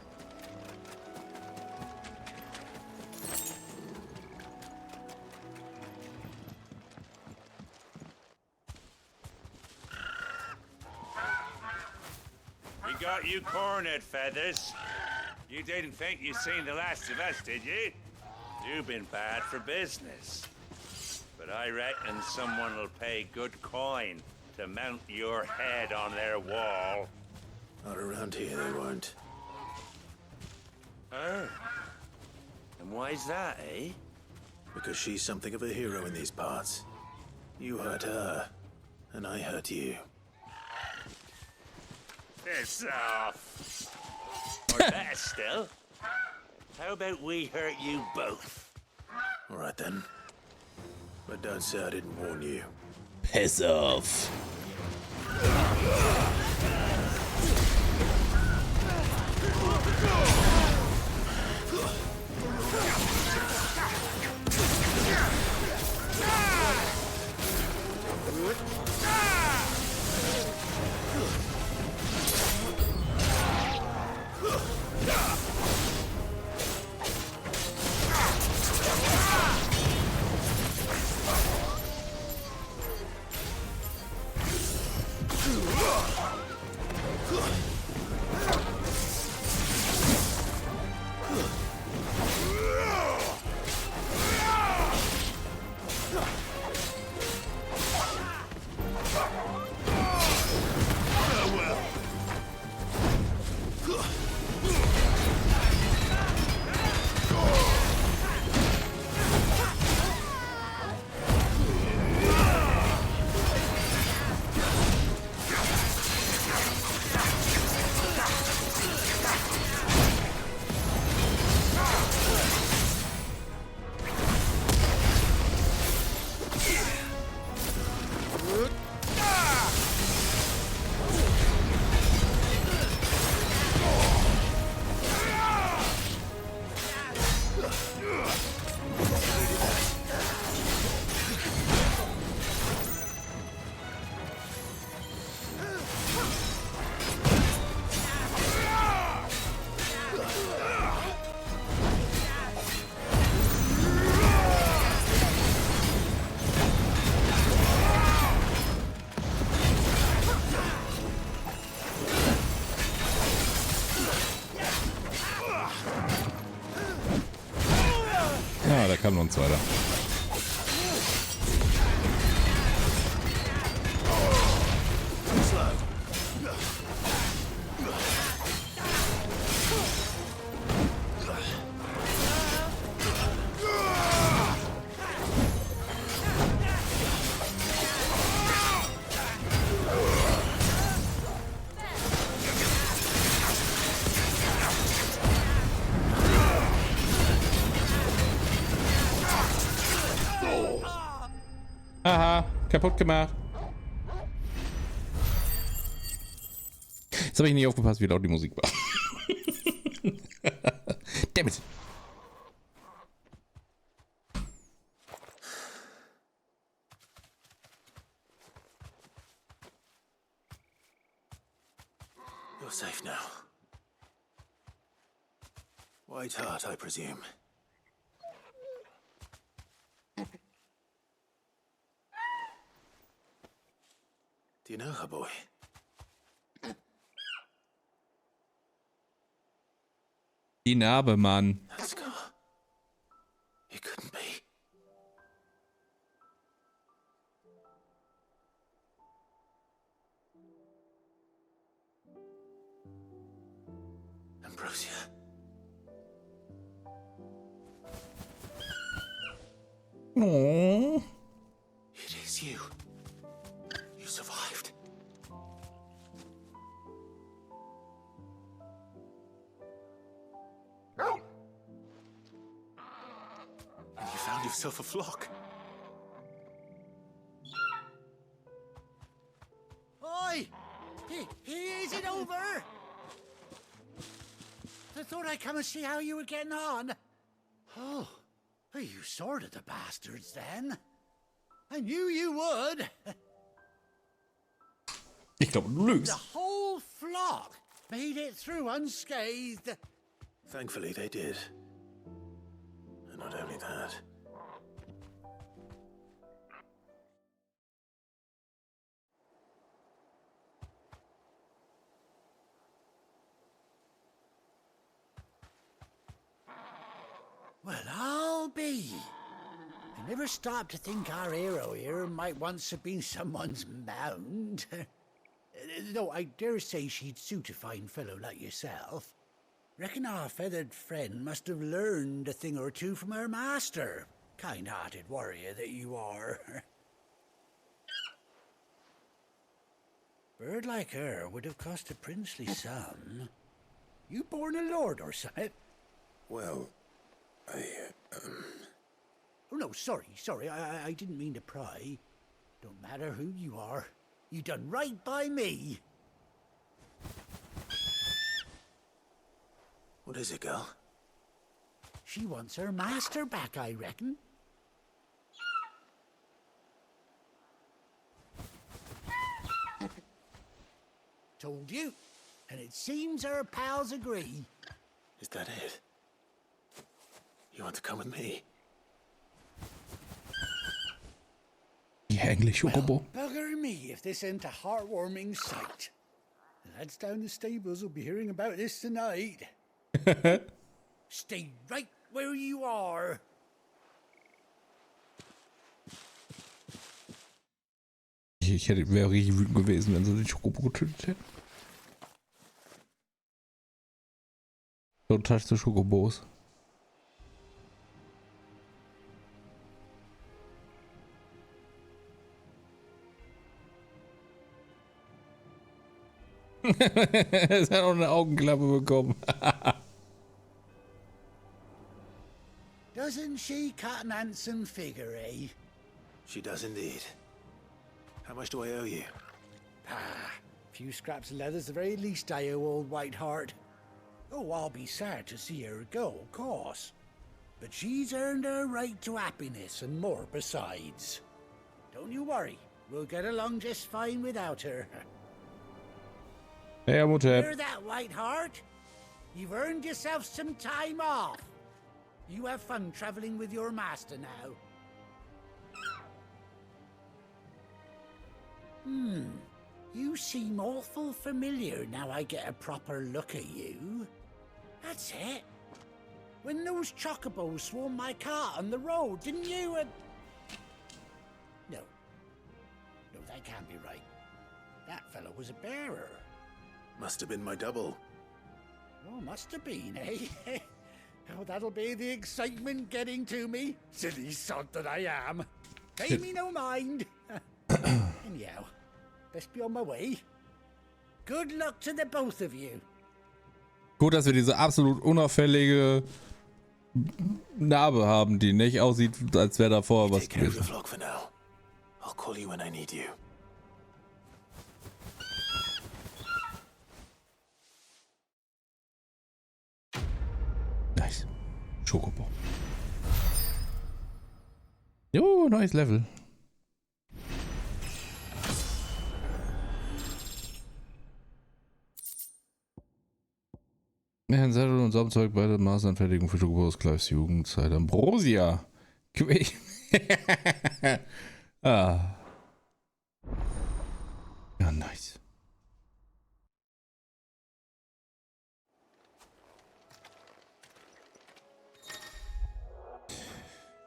We got you cornered, Feathers. You didn't think you'd seen the last of us, did you? You've been bad for business. But I reckon someone will pay good coin to mount your head on their wall. Not around here, they won't. Oh. And why's that, eh? Because she's something of a hero in these parts. You hurt her, and I hurt you. Piss off. Or better still, how about we hurt you both? All right then. But don't say I didn't warn you. Piss off. da kam noch ein zweiter. Aha, kaputt gemacht. Jetzt habe ich nicht aufgepasst, wie laut die Musik war. Damn it. You're safe now. White Hart, I presume. Do you know her, boy? Die Narbe, Mann. That scar. It couldn't be. Ambrosia. Aww. It is you. You survived. And you found yourself a flock. Oi! Is it over? I thought I'd come and see how you were getting on. Oh, you sorted the bastards then. I knew you would. Ich glaube, du lügst. The whole flock made it through unscathed. Thankfully, they did. And not only that. Well, I'll be. I never stopped to think our hero here might once have been someone's mound. Though I dare say she'd suit a fine fellow like yourself. Reckon our feathered friend must have learned a thing or two from her master. Kind-hearted warrior that you are. Bird like her would have cost a princely sum. You born a lord or something? Well, Oh, no, sorry. I didn't mean to pry. Don't matter who you are. You done right by me. What is it, girl? She wants her master back, I reckon. Told you. And it seems her pals agree. Is that it? You want to come with me? Yeah, English Chocobo. Bugger me if this ain't a heartwarming sight. The lads down the stables will be hearing about this tonight. Stay right where you are. Wäre richtig wütend gewesen, wenn sie den Chocobo getötet hätten. Don't touch the Chocobos. Es hat auch eine Augenklappe bekommen. Doesn't she cut an handsome figure, eh? She does indeed. How much do I owe you? Ah, few scraps of leather's the very least I owe old Whiteheart. Oh, I'll be sad to see her go, of course. But she's earned her right to happiness and more besides. Don't you worry, we'll get along just fine without her. Hey, Mutter. Hear that, Whiteheart? You've earned yourself some time off. You have fun traveling with your master now. You seem awful familiar now I get a proper look at you. That's it. when those chocobos swarmed my car on the road, didn't you? No. No, that can't be right. That fellow was a bearer. Must have been my double. Oh, must have been, eh? Oh, that'll be the excitement getting to me. Silly sod that I am. Pay me no mind. Anyhow, best be on my way. Good luck to the both of you. Gut, dass wir diese absolut unauffällige Narbe haben, die nicht aussieht, als wäre davor was gewesen. Nice. Schokobo. Jo, neues Level. Herrn Sattel und Saumzeug bei der Maßanfertigung für Schokobos Clives Jugendzeit. Ambrosia. Ah. Ja, nice.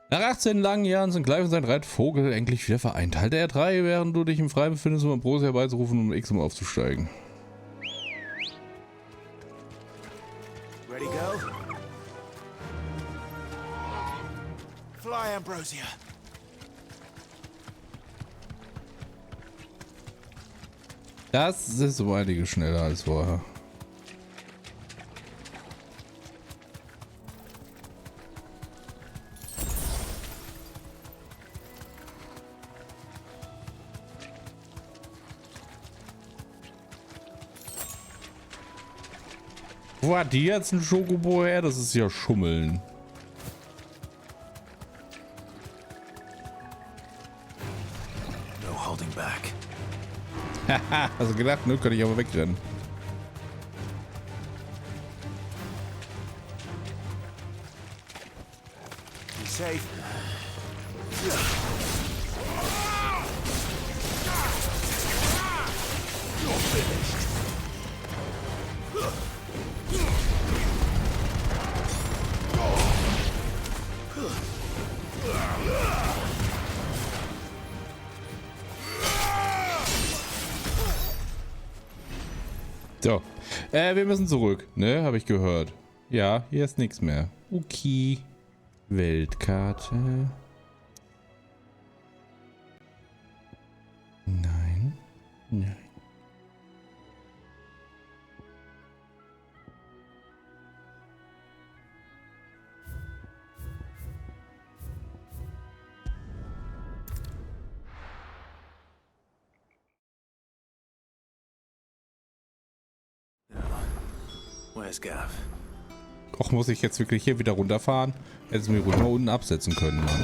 Nach 18 langen Jahren sind Clive und sein Reitvogel endlich wieder vereint. Halte R3, während du dich im Freien befindest, um Ambrosia herbeizurufen, um X aufzusteigen. Ready, go? Fly, Ambrosia. Das ist um einiges schneller als vorher. Wo hat die jetzt ein Schokobo her? Das ist ja Schummeln. No holding back. Haha, also gedacht, ne, könnte ich aber wegrennen. Be safe. You're finished. So, wir müssen zurück, ne, habe ich gehört. Ja, hier ist nichts mehr. Okay. Weltkarte. Nein. Nein. Where's Gav? Och, muss ich jetzt wirklich hier wieder runterfahren? Hättest du mir ruhig mal unten absetzen können, Mann.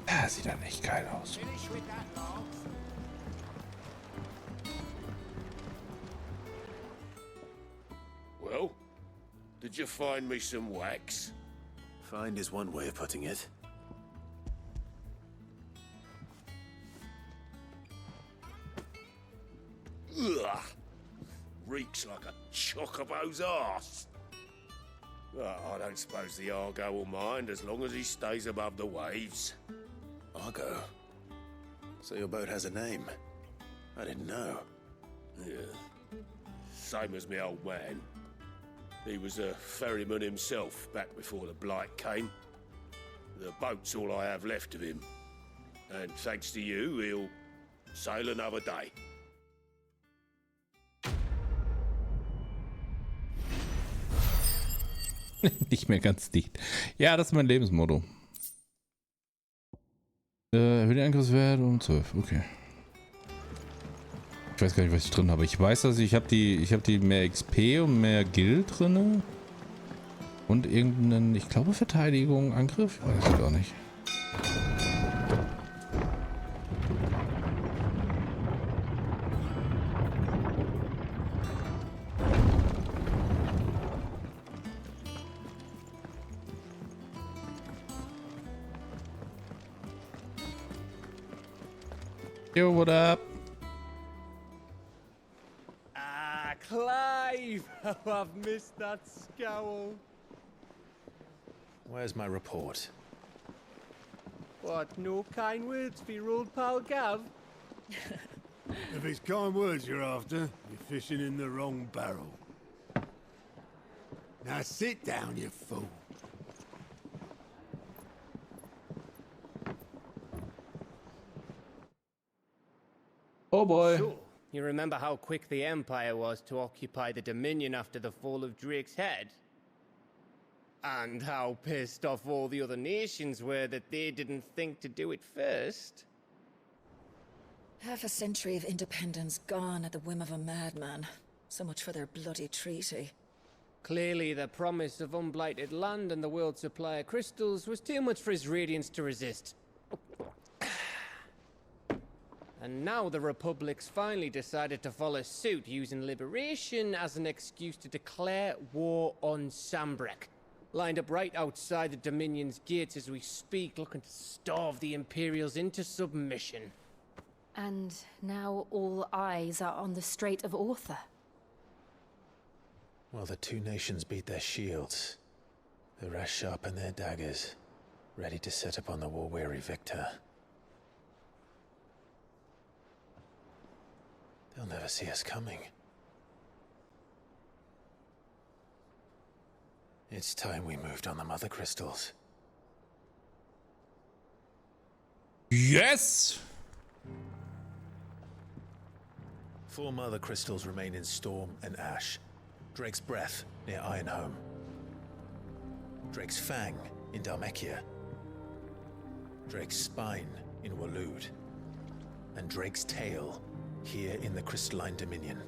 Das sieht dann echt geil aus. Well, did you find me some wax? Find is one way of putting it. Ugh! Reeks like a chocobo's arse. I don't suppose the Argo will mind as long as he stays above the waves. Argo? So your boat has a name? I didn't know. Yeah. Same as me old man. He was a ferryman himself back before the Blight came. The boat's all I have left of him. And thanks to you, he'll sail another day. Nicht mehr ganz dicht. Ja, das ist mein Lebensmotto. Für den Angriffswert um 12. Okay. Ich weiß gar nicht, was ich drin habe. Ich weiß, dass ich habe die mehr XP und mehr Guild drin. Und irgendeinen, ich glaube, Verteidigung, Angriff. Weiß ich gar nicht. Yo, what up? Ah, Clive! Oh, I've missed that scowl. Where's my report? What, no kind words for your old pal Gav? If it's kind words you're after, you're fishing in the wrong barrel. Now sit down, you fool. Oh boy. So, you remember how quick the Empire was to occupy the Dominion after the fall of Drake's Head? And how pissed off all the other nations were that they didn't think to do it first? Half a century of independence gone at the whim of a madman. So much for their bloody treaty. Clearly, the promise of unblighted land and the world's supply of crystals was too much for his radiance to resist. And now the Republic's finally decided to follow suit, using liberation as an excuse to declare war on Sambrek. Lined up right outside the Dominion's gates as we speak, looking to starve the Imperials into submission. And now all eyes are on the Strait of Author. Well, the two nations beat their shields. The rest sharpen their daggers, ready to set upon the war-weary victor. They'll never see us coming. It's time we moved on the Mother Crystals. Yes! 4 Mother Crystals remain in Storm and Ash. Drake's Breath near Ironhome. Drake's Fang in Dhalmekia. Drake's Spine in Waloed. And Drake's Tail here in the Crystalline Dominion.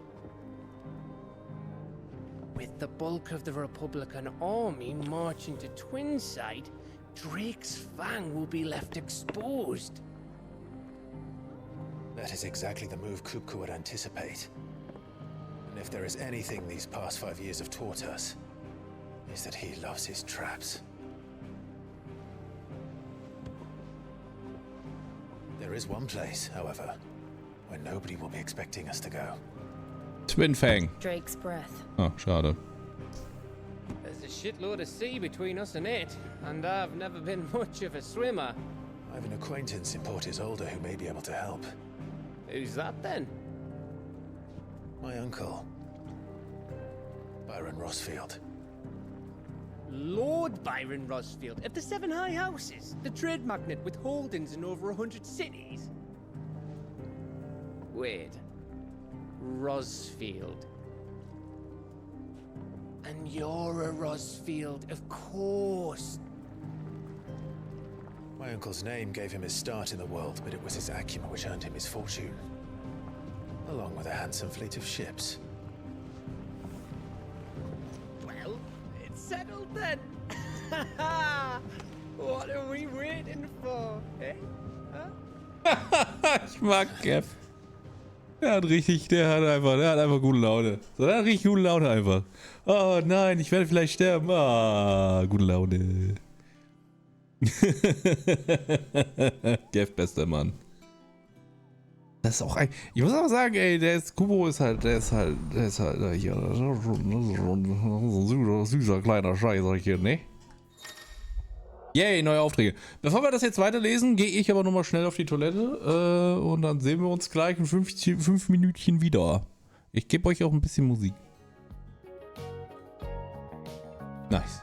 With the bulk of the Republican army marching to Twinside, Drake's Fang will be left exposed. That is exactly the move Kupka would anticipate. And if there is anything these past 5 years have taught us, is that he loves his traps. There is one place, however, where nobody will be expecting us to go. Twin Fang. Drake's Breath. Oh, schade. There's a shitload of sea between us and it, and I've never been much of a swimmer. I have an acquaintance in Port Isolde who may be able to help. Who's that then? My uncle, Byron Rosfield. Lord Byron Rosfield of the 7 High Houses, the trade magnate with holdings in over 100 cities. Wait, Rosfield. And you're a Rosfield, of course. My uncle's name gave him his start in the world, but it was his acumen which earned him his fortune. Along with a handsome fleet of ships. Well, it's settled then. What are we waiting for, eh? Huh? Ich mag Kev. Der hat einfach gute Laune. So, der hat richtig gute Laune einfach. Oh nein, ich werde vielleicht sterben. Ah, gute Laune. Kev, bester Mann. Das ist auch ein. Ich muss aber sagen, ey, Kubo ist halt hier so ein süßer kleiner Scheißerchen, ne? Yay, neue Aufträge. Bevor wir das jetzt weiterlesen, gehe ich aber nochmal schnell auf die Toilette und dann sehen wir uns gleich in 5 Minütchen wieder. Ich gebe euch auch ein bisschen Musik. Nice.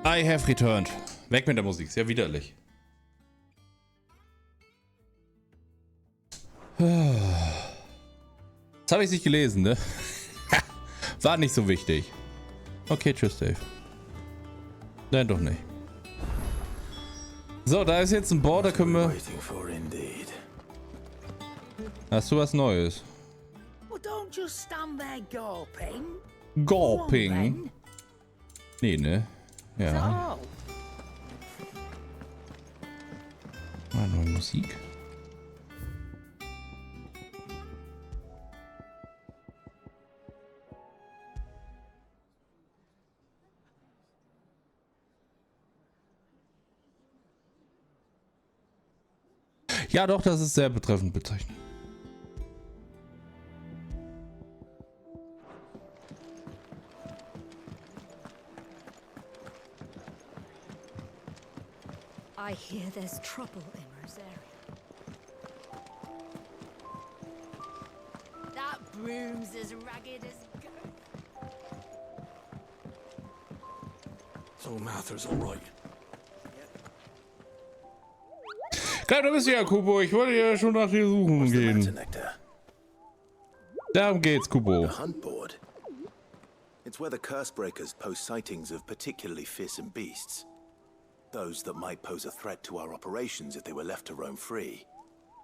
I have returned. Weg mit der Musik, sehr widerlich. Das habe ich nicht gelesen, ne? War nicht so wichtig. Okay, tschüss, Dave. Nein, doch nicht. So, da ist jetzt ein Board, da können wir... Hast du was Neues? Well, don't just stand there gawping. Gawping? Nee, ne? Ja. Mal neue Musik. Ja, doch, das ist sehr betreffend bezeichnet. I hear there's trouble in Rosaria. That broom's as ragged as a goat. So Martha's all right. Klar, du bist ja, Kubo. Ich wollte ja schon nach dir suchen gehen. Darum geht's, Kubo. The hunt board. It's where the Cursebreakers post sightings of particularly fearsome beasts. Those that might pose a threat to our operations if they were left to roam free.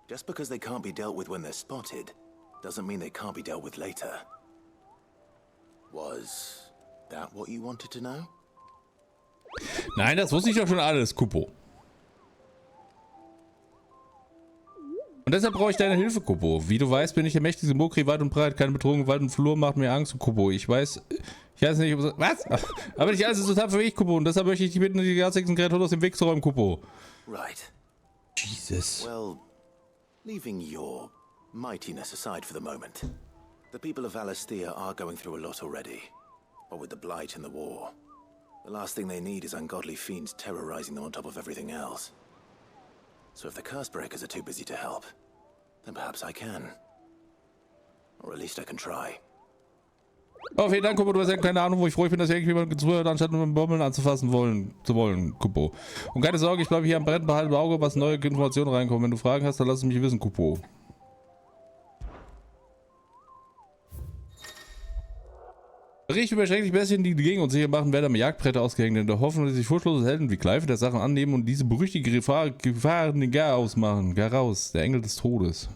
Just because they can't be dealt with when they're spotted, doesn't mean they can't be dealt with later. Was that what you wanted to know? Nein, das wusste ich doch schon alles, Kubo. Und deshalb brauche ich deine Hilfe, Kubo. Wie du weißt, bin ich der mächtigste Mokri weit und breit. Keine Bedrohung, Wald und Flur macht mir Angst, Kubo. Ich weiß nicht, was? Aber nicht alles ist so tapfer wie ich, Kubo. Und deshalb möchte ich dich bitten, die garstigsten Kreaturen aus dem Weg zu räumen, Kubo. Right. Jesus. Well, leaving your mightiness aside for the moment, the people of Valisthea are going through a lot already. What with the Blight and the war, the last thing they need is ungodly fiends terrorizing them on top of everything else. So if the Cursebreakers are too busy to help, then perhaps I can. Or at least I can try. Oh, vielen Dank, Kubo. Du hast ja keine Ahnung, wo ich froh bin, dass irgendjemand zuhört, anstatt nur mit Bommeln anzufassen zu wollen, Kubo. Und keine Sorge, ich bleibe hier am Brett, behalte im Auge, was neue Informationen reinkommen. Wenn du Fragen hast, dann lass es mich wissen, Kubo. Bericht über schreckliche Bestien, die gegen uns sicher machen, werden am Jagdbretter ausgehängt, in der Hoffnung, dass sich furchtlose Helden wie Clive der Sachen annehmen und diese berüchtigte Gefahren gar ausmachen. Gar raus, der Engel des Todes.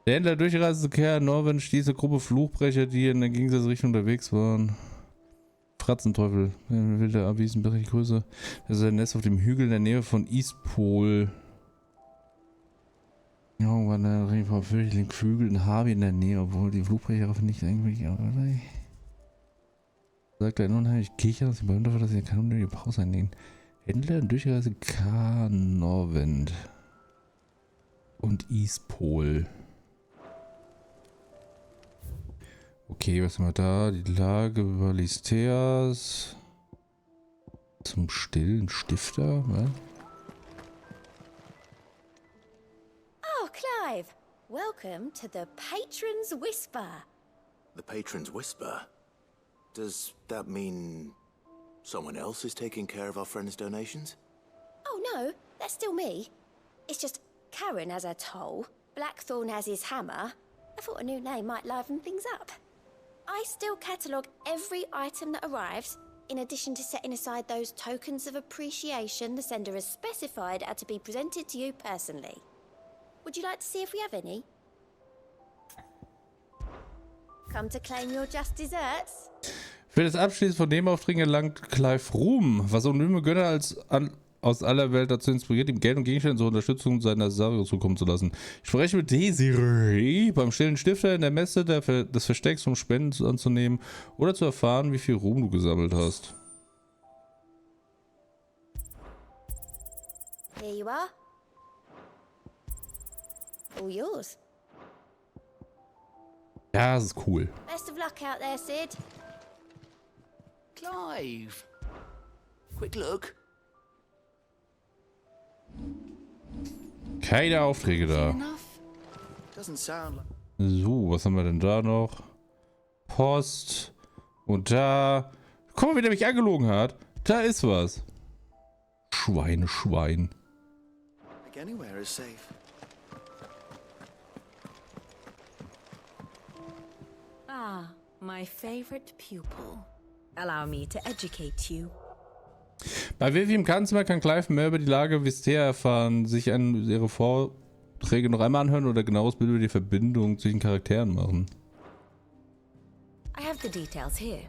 Der Händler durchreisende Kerl Norwin stieß eine Gruppe Fluchbrecher, die in der Gegensatzrichtung unterwegs waren. Fratzenteufel, wilde Abwiesen, berechtigt Größe. Das ist ein Nest auf dem Hügel in der Nähe von Eastpol. Ja, war der Ring von fürchterlichen Vögeln Harvey in der Nähe, obwohl die Flugbrecher nicht eigentlich. Sagt er unheimlich kichern, dass sie beim dafür, dass sie keine unnötige Pause einlegen. Händler und Durchreise Norwin und Eastpol. Okay, was haben wir da? Die Lage Valistheas. Zum stillen Stifter, was? Oh, Clive. Welcome to the Patron's Whisper. The Patron's Whisper? Does that mean someone else is taking care of our friend's donations? Oh, no. That's still me. It's just Karen has her toll, Blackthorn has his hammer. I thought a new name might liven things up. I still catalogue every item that arrives, in addition to setting aside those tokens of appreciation the sender has specified are to be presented to you personally. Would you like to see if we have any? Come to claim your just desserts? Für das Abschließen von dem Auftrag erlangt Clive Ruhm, was anonyme Gönner aus aller Welt dazu inspiriert, ihm Geld und Gegenstände zur Unterstützung seiner Sache zukommen zu lassen. Ich spreche mit Desiree beim stillen Stifter in der Messe des Verstecks, um Spenden anzunehmen oder zu erfahren, wie viel Ruhm du gesammelt hast. Here you are. All yours. Ja, das ist cool. Best of luck out there, Sid. Clive. Quick look. Keine Aufträge da. So, was haben wir denn da noch? Post. Und da. Guck mal, wie der mich angelogen hat. Da ist was. Schwein. Like anywhere is safe. Ah, my favorite pupil. Allow me to educate you. Bei Vivi im Kanzler kann Clive mehr über die Lage Vistea erfahren, sich an ihre Vorträge noch einmal anhören oder genaues Bild über die Verbindung zwischen Charakteren machen. I have the details here.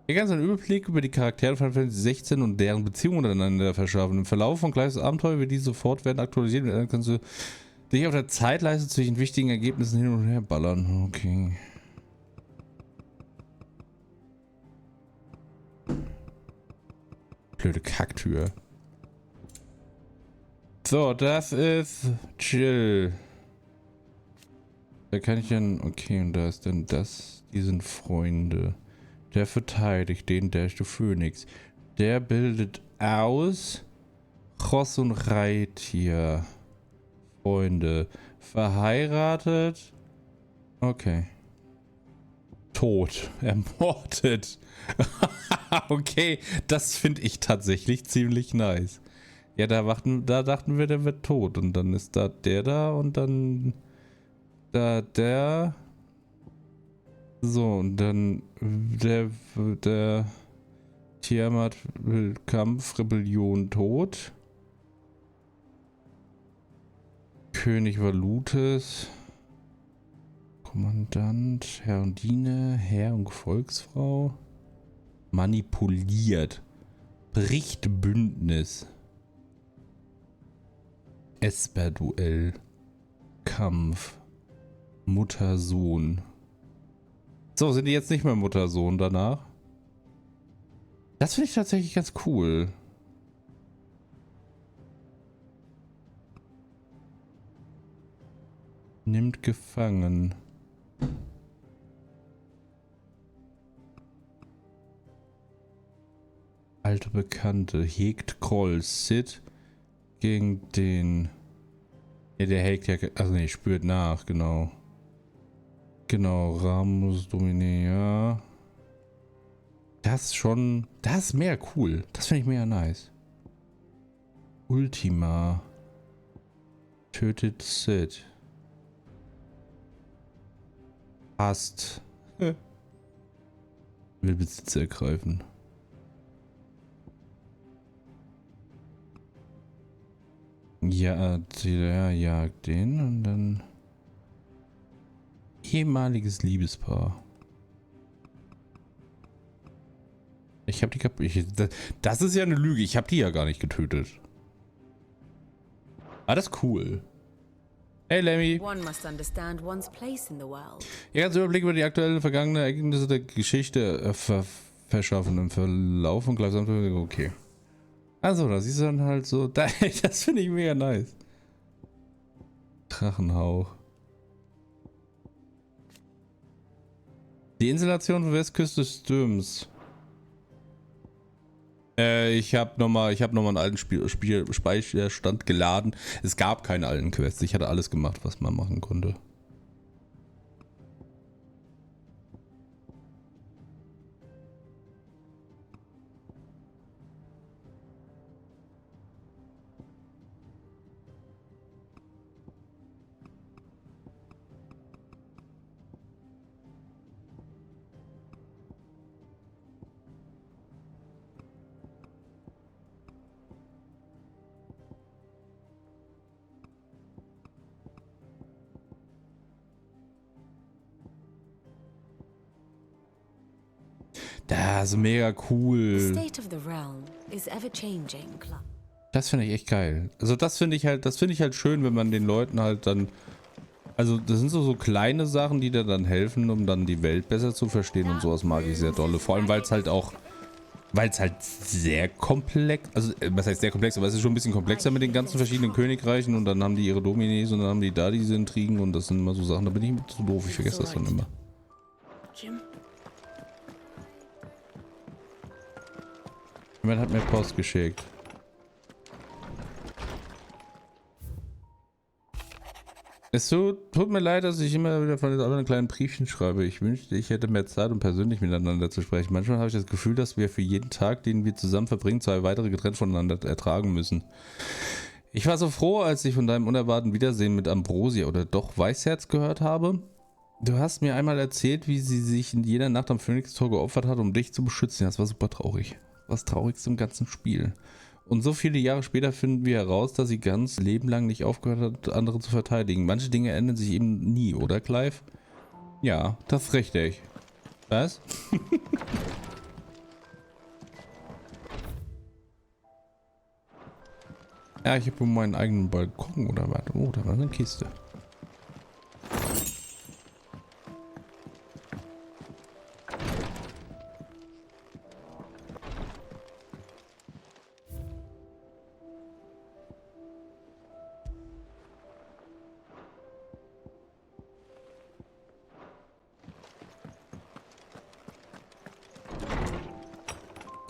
Hier kannst du einen Überblick über die Charaktere von Final Fantasy 16 und deren Beziehungen untereinander verschaffen. Im Verlauf von Clives Abenteuer wird diese sofort werden aktualisiert und dann kannst du dich auf der Zeitleiste zwischen wichtigen Ergebnissen hin und her ballern. Okay. Blöde Kacktür. So, das ist Chill. Da kann ich dann... Okay, und da ist dann das. Die sind Freunde. Der verteidigt den Dash the Phoenix. Der bildet aus Ross und Reittier. Freunde. Verheiratet. Okay. Tot. Ermordet. Okay, das finde ich tatsächlich ziemlich nice. Ja, da dachten wir, der wird tot. Und dann ist da der da und dann da der. So, und dann der Tiamat will Kampf, Rebellion, tot. König Valutes. Kommandant, Herr und Diener, Herr und Volksfrau. Manipuliert. Bricht Bündnis. Esper-Duell. Kampf. Mutter-Sohn. So, sind die jetzt nicht mehr Mutter-Sohn danach? Das finde ich tatsächlich ganz cool. Nimmt gefangen. Alte Bekannte. Hegt Groll. Sid gegen den... Ja, der hegt ja... Also ne, spürt nach, genau. Genau, Ramus, Domine, ja. Das ist schon... Das ist mehr cool. Das finde ich mega nice. Ultima. Tötet Sid. Passt. Will Besitz ergreifen. Ja, der jagt den und dann... Ehemaliges Liebespaar. Ich habe die das ist ja eine Lüge. Ich habe die ja gar nicht getötet. Ah, das ist cool. Hey, Lemmy. One must understand one's place in the world. Ihr kannst Überblick über die aktuellen vergangenen Ereignisse der Geschichte verschaffen im Verlauf von gleichsam. Okay. Also, da siehst du dann halt so. Das finde ich mega nice. Drachenhauch. Die Installation von Westküste Stürms. Ich habe nochmal einen alten Speicherstand geladen. Es gab keine alten Quests. Ich hatte alles gemacht, was man machen konnte. Das ist mega cool. Das finde ich echt geil. Also das finde ich halt schön, wenn man den Leuten halt dann, also das sind so kleine Sachen, die dir dann helfen, um dann die Welt besser zu verstehen und sowas mag ich sehr dolle. Vor allem, weil es halt sehr komplex, also was heißt sehr komplex, aber es ist schon ein bisschen komplexer mit den ganzen verschiedenen Königreichen und dann haben die ihre Dominés und dann haben die da diese Intrigen und das sind immer so Sachen, da bin ich mit zu doof, ich vergesse das dann immer. Jemand hat mir Post geschickt. Es tut mir leid, dass ich immer wieder von den anderen kleinen Briefchen schreibe. Ich wünschte, ich hätte mehr Zeit, um persönlich miteinander zu sprechen. Manchmal habe ich das Gefühl, dass wir für jeden Tag, den wir zusammen verbringen, 2 weitere getrennt voneinander ertragen müssen. Ich war so froh, als ich von deinem unerwarteten Wiedersehen mit Ambrosia oder doch Weißherz gehört habe. Du hast mir einmal erzählt, wie sie sich in jeder Nacht am Phönix-Tor geopfert hat, um dich zu beschützen. Das war super traurig. Das Traurigste im ganzen Spiel. Und so viele Jahre später finden wir heraus, dass sie ganz Leben lang nicht aufgehört hat, andere zu verteidigen. Manche Dinge ändern sich eben nie, oder Clive? Ja, das ist richtig. Was? Ja, ich habe meinen eigenen Balkon oder was? Oh, da war eine Kiste.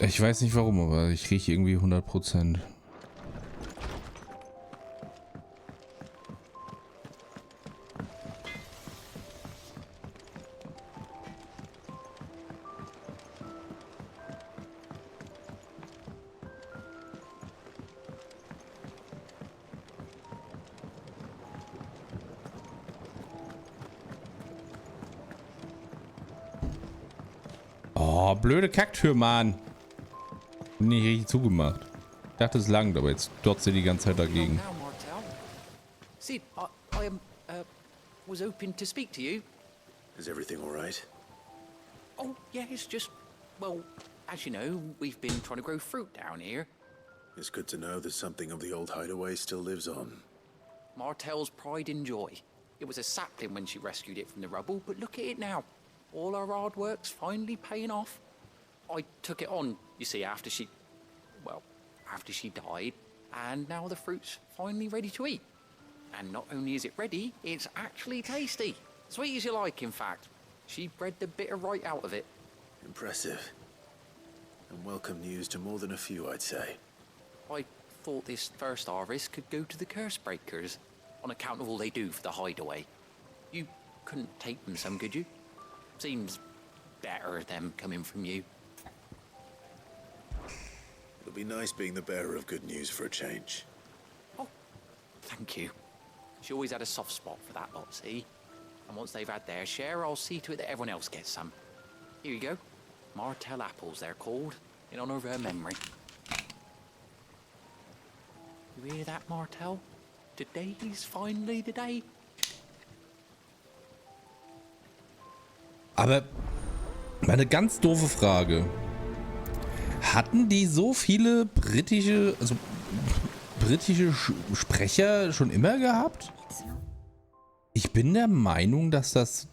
Ich weiß nicht warum, aber ich rieche irgendwie 100%. Oh, blöde Kacktür, Mann. Nicht richtig zugemacht. Ich dachte, es langt, aber jetzt dotzt sie die ganze Zeit dagegen. Sid, I was hoping to speak to you. Is everything all right? Oh, yeah, it's just, well, as you know, we've been trying to grow fruit down here. It's good to know that something of the old hideaway still lives on. Martell's pride and joy. It was a sapling when she rescued it from the rubble, but look at it now. All our hard work's finally paying off. I took it on, you see, after she died, and now the fruit's finally ready to eat. And not only is it ready, it's actually tasty. Sweet as you like, in fact. She bred the bitter right out of it. Impressive. And welcome news to more than a few, I'd say. I thought this first harvest could go to the curse breakers, on account of all they do for the hideaway. You couldn't take them some, could you? Seems better them coming from you. It'll be nice being the bearer of good news for a change. Oh, thank you. She always had a soft spot for that lot, see? And once they've had their share, I'll see to it that everyone else gets some. Here you go. Martell apples, they're called, in honor of her memory. You hear that, Martell? Today's finally the day. Aber eine ganz doofe Frage. Hatten die so viele britische Sprecher schon immer gehabt? Ich bin der Meinung, dass das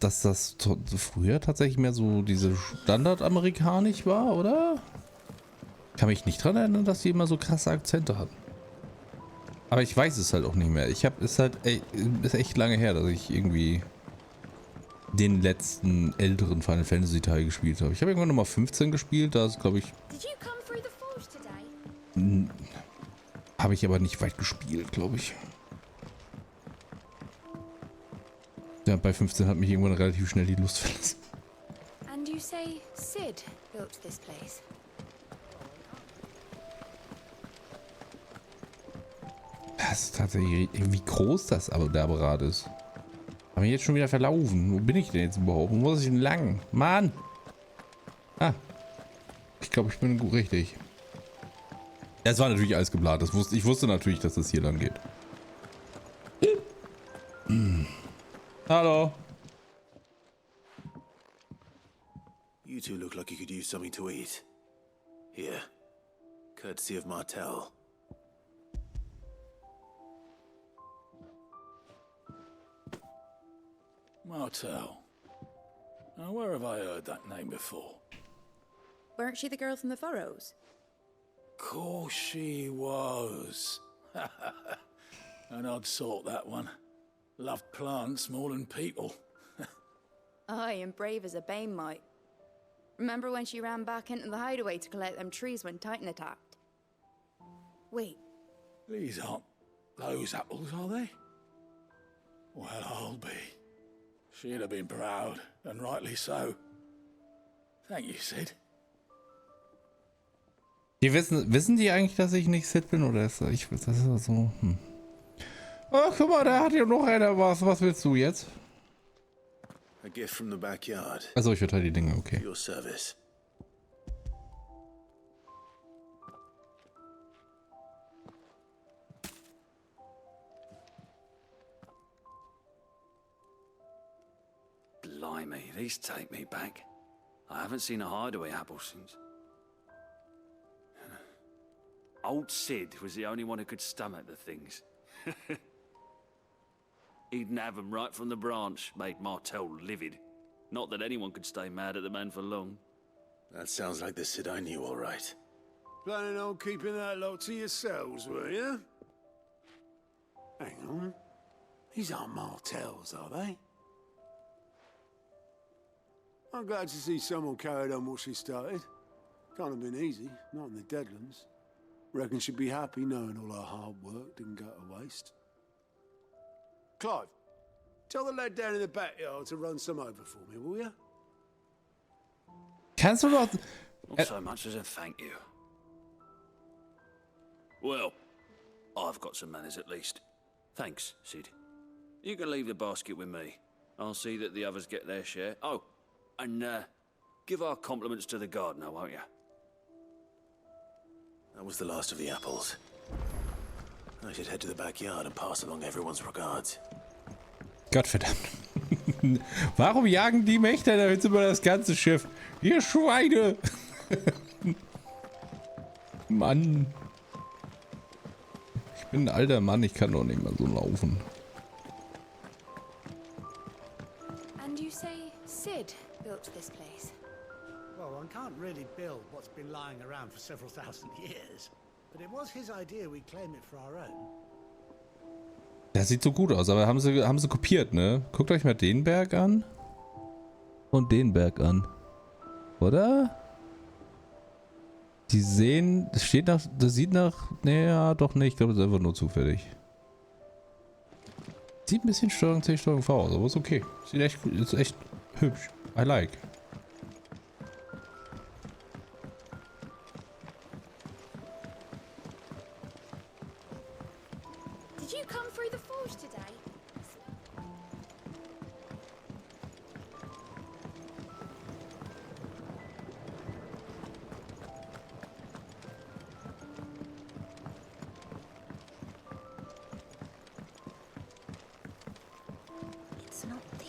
früher tatsächlich mehr so diese Standardamerikanisch war, oder? Kann mich nicht dran erinnern, dass die immer so krasse Akzente hatten. Aber ich weiß es halt auch nicht mehr. Ist echt lange her, dass ich irgendwie den letzten älteren Final Fantasy Teil gespielt habe. Ich habe irgendwann Nummer 15 gespielt, da ist, glaube ich, habe ich aber nicht weit gespielt, glaube ich. Ja, bei 15 hat mich irgendwann relativ schnell die Lust verlassen. And you say Sid built this place? Das ist tatsächlich, wie groß das aber der Apparat ist. Habe ich jetzt schon wieder verlaufen. Wo bin ich denn jetzt überhaupt? Wo muss ich denn lang? Mann! Ah. Ich glaube, ich bin gut richtig. Es war natürlich alles geplant. Ich wusste natürlich, dass das hier lang geht. Hallo. You two look like you could use something to eat. Here. Courtesy of Martell. Martell. Now, where have I heard that name before? Weren't she the girl from the Furrows? Course she was. An odd sort, that one. Loved plants more than people. Aye, and brave as a bane might. Remember when she ran back into the hideaway to collect them trees when Titan attacked? Wait. These aren't those apples, are they? Well, I'll be. She'd have been proud, and rightly so. Thank you, Sid. Die wissen die eigentlich, dass ich nicht Sid bin, oder ist das ist so? Oh, guck mal, da hat ja noch einer was. Was willst du jetzt? A gift from the backyard. Also ich verteile die Dinge, okay. Your service. Blimey, these take me back. I haven't seen a hideaway apple since. Old Sid was the only one who could stomach the things. He'd nab 'em right from the branch, made Martel livid. Not that anyone could stay mad at the man for long. That sounds like the Sid I knew, all right. Planning on keeping that lot to yourselves, were you? Hang on. These aren't Martels, are they? I'm glad to see someone carried on what she started. Can't have been easy, not in the Deadlands. Reckon she'd be happy knowing all her hard work didn't go to waste. Clive, tell the lad down in the backyard to run some over for me, will you? Kannst du doch... Not so much as a thank you. Well, I've got some manners at least. Thanks, Sid. You can leave the basket with me. I'll see that the others get their share. Oh, and give our compliments to the gardener, won't you? That was the last of the apples. I should head to the backyard and pass along everyone's regards. Gottverdammt. Warum jagen die Mächte da jetzt über das ganze Schiff? Ihr Schweine! Mann. Ich bin ein alter Mann, ich kann doch nicht mehr so laufen. And you say Sid built this place? Well, one can't really build what's been lying around for several thousand years. But it was his idea we claim it for our own. Das sieht so gut aus, aber haben sie kopiert, ne? Guckt euch mal den Berg an. Und den Berg an. Oder? Die sehen, das steht nach, das sieht nach, naja, doch nicht, ich glaube, das ist einfach nur zufällig. Sieht ein bisschen Steuerung C, Steuerung V aus, aber ist okay. Sieht echt gut, ist echt hübsch. I like. Did you come through the forge today? It's not the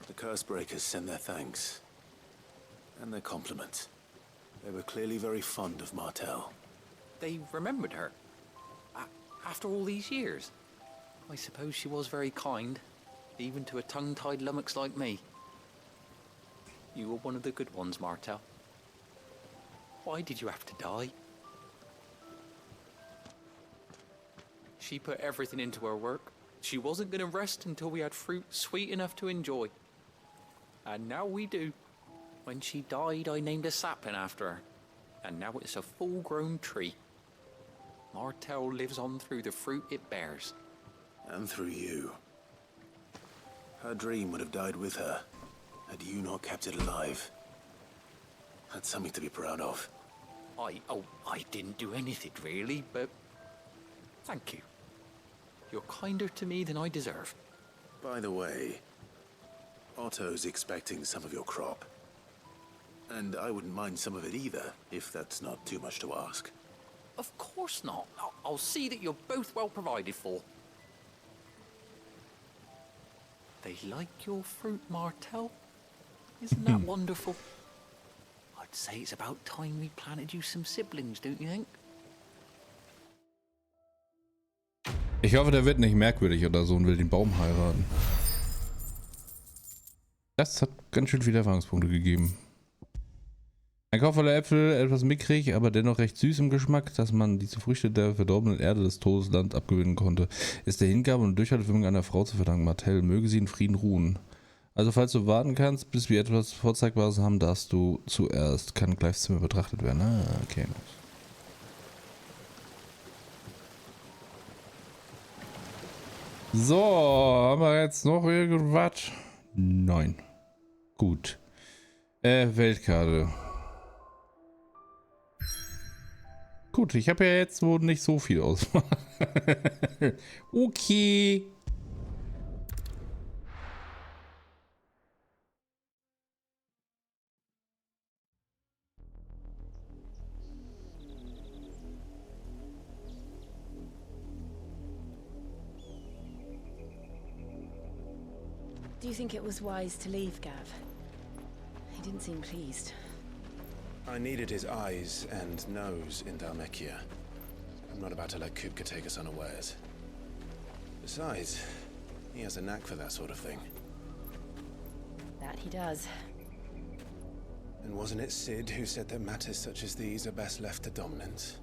The Cursebreakers send their thanks. And their compliments. They were clearly very fond of Martel. They remembered her. After all these years. I suppose she was very kind, even to a tongue-tied lummox like me. You were one of the good ones, Martel. Why did you have to die? She put everything into her work. She wasn't going to rest until we had fruit sweet enough to enjoy. And now we do. When she died, I named a sapling after her. And now it's a full-grown tree. Martel lives on through the fruit it bears. And through you. Her dream would have died with her, had you not kept it alive. That's something to be proud of. I didn't do anything really, but thank you. You're kinder to me than I deserve. By the way, Otto's expecting some of your crop. And I wouldn't mind some of it either, if that's not too much to ask. Of course not. I'll see that you're both well provided for. They like your fruit, Martel. Isn't that wonderful? I'd say it's about time we planted you some siblings, don't you think? Ich hoffe, der wird nicht merkwürdig oder so und will den Baum heiraten. Das hat ganz schön viele Erfahrungspunkte gegeben. Ein Korb voller Äpfel, etwas mickrig, aber dennoch recht süß im Geschmack, dass man diese Früchte der verdorbenen Erde des Todeslands abgewinnen konnte, ist der Hingabe und Durchhaltevermögen einer Frau zu verdanken. Martel, möge sie in Frieden ruhen. Also falls du warten kannst, bis wir etwas Vorzeigbares haben, darfst du zuerst. Kann Clives Zimmer betrachtet werden. Ah, okay. So, haben wir jetzt noch irgendwas? Nein. Gut. Weltkarte. Gut, ich habe ja jetzt wohl nicht so viel Auswahl. Okay. Do you think it was wise to leave, Gav? He didn't seem pleased. I needed his eyes and nose in Dhalmekia. I'm not about to let Kupka take us unawares. Besides, he has a knack for that sort of thing. That he does. And wasn't it Sid who said that matters such as these are best left to dominance?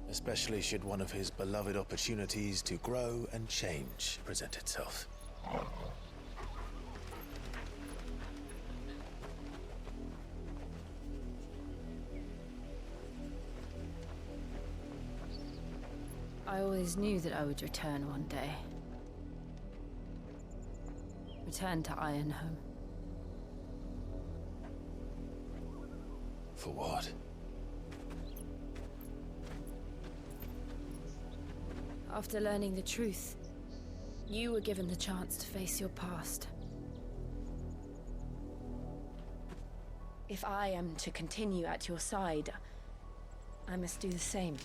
Especially should one of his beloved opportunities to grow and change present itself. I always knew that I would return one day. Return to Ironhome. For what? After learning the truth, you were given the chance to face your past. If I am to continue at your side, I must do the same.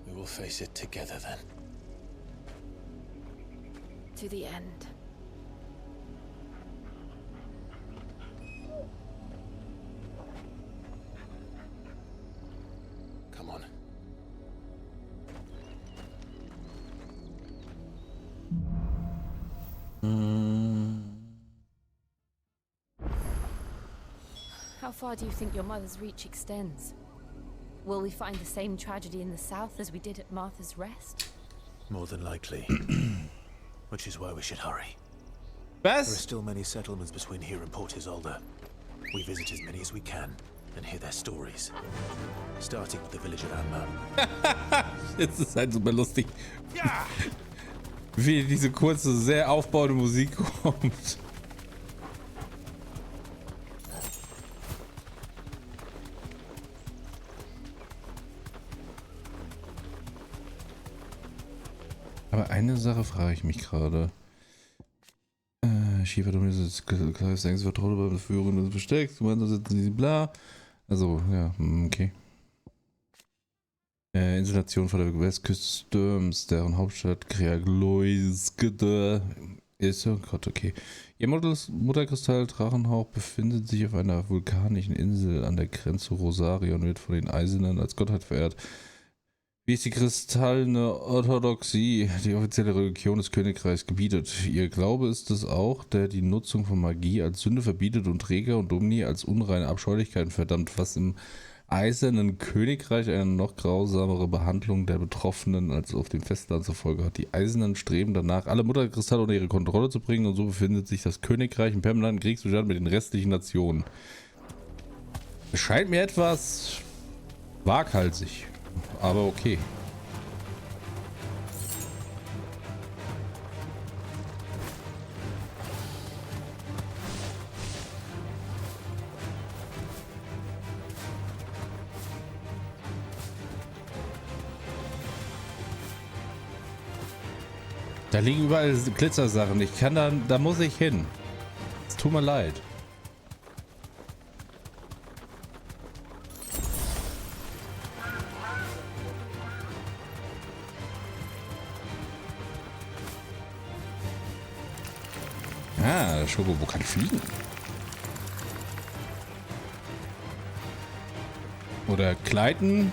We will face it together then. To the end. Come on. How far do you think your mother's reach extends? Will we find the same tragedy in the south as we did at Martha's Rest? More than likely. Which is why we should hurry. Was? There are still many settlements between here and Port Isolde. We visit as many as we can and hear their stories. Starting with the village of Anma. Jetzt ist halt super lustig. Wie diese kurze, sehr aufbauende Musik kommt. Aber eine Sache frage ich mich gerade. Schiefer ist Ängste, Vertrauen beim Führen des Verstecks, bla. Also, ja, okay. Installation von der Westküste Stürms, deren Hauptstadt Kreagloiskede ist. Oh Gott, okay. Ihr Mutterkristall Drachenhauch befindet sich auf einer vulkanischen Insel an der Grenze zu Rosario und wird von den Eisernen als Gottheit verehrt. Wie es die kristallene Orthodoxie, die offizielle Religion des Königreichs, gebietet. Ihr Glaube ist es auch, der die Nutzung von Magie als Sünde verbietet und Träger und Omni als unreine Abscheulichkeiten verdammt, was im Eisernen Königreich eine noch grausamere Behandlung der Betroffenen als auf dem Festland zur Folge hat. Die Eisernen streben danach, alle Mutterkristalle unter ihre Kontrolle zu bringen und so befindet sich das Königreich im permanenten Kriegszustand mit den restlichen Nationen. Es scheint mir etwas waghalsig. Aber okay. Da liegen überall Glitzersachen. Ich kann da muss ich hin. Es tut mir leid. Ah, der Schokobo kann fliegen. Oder gleiten.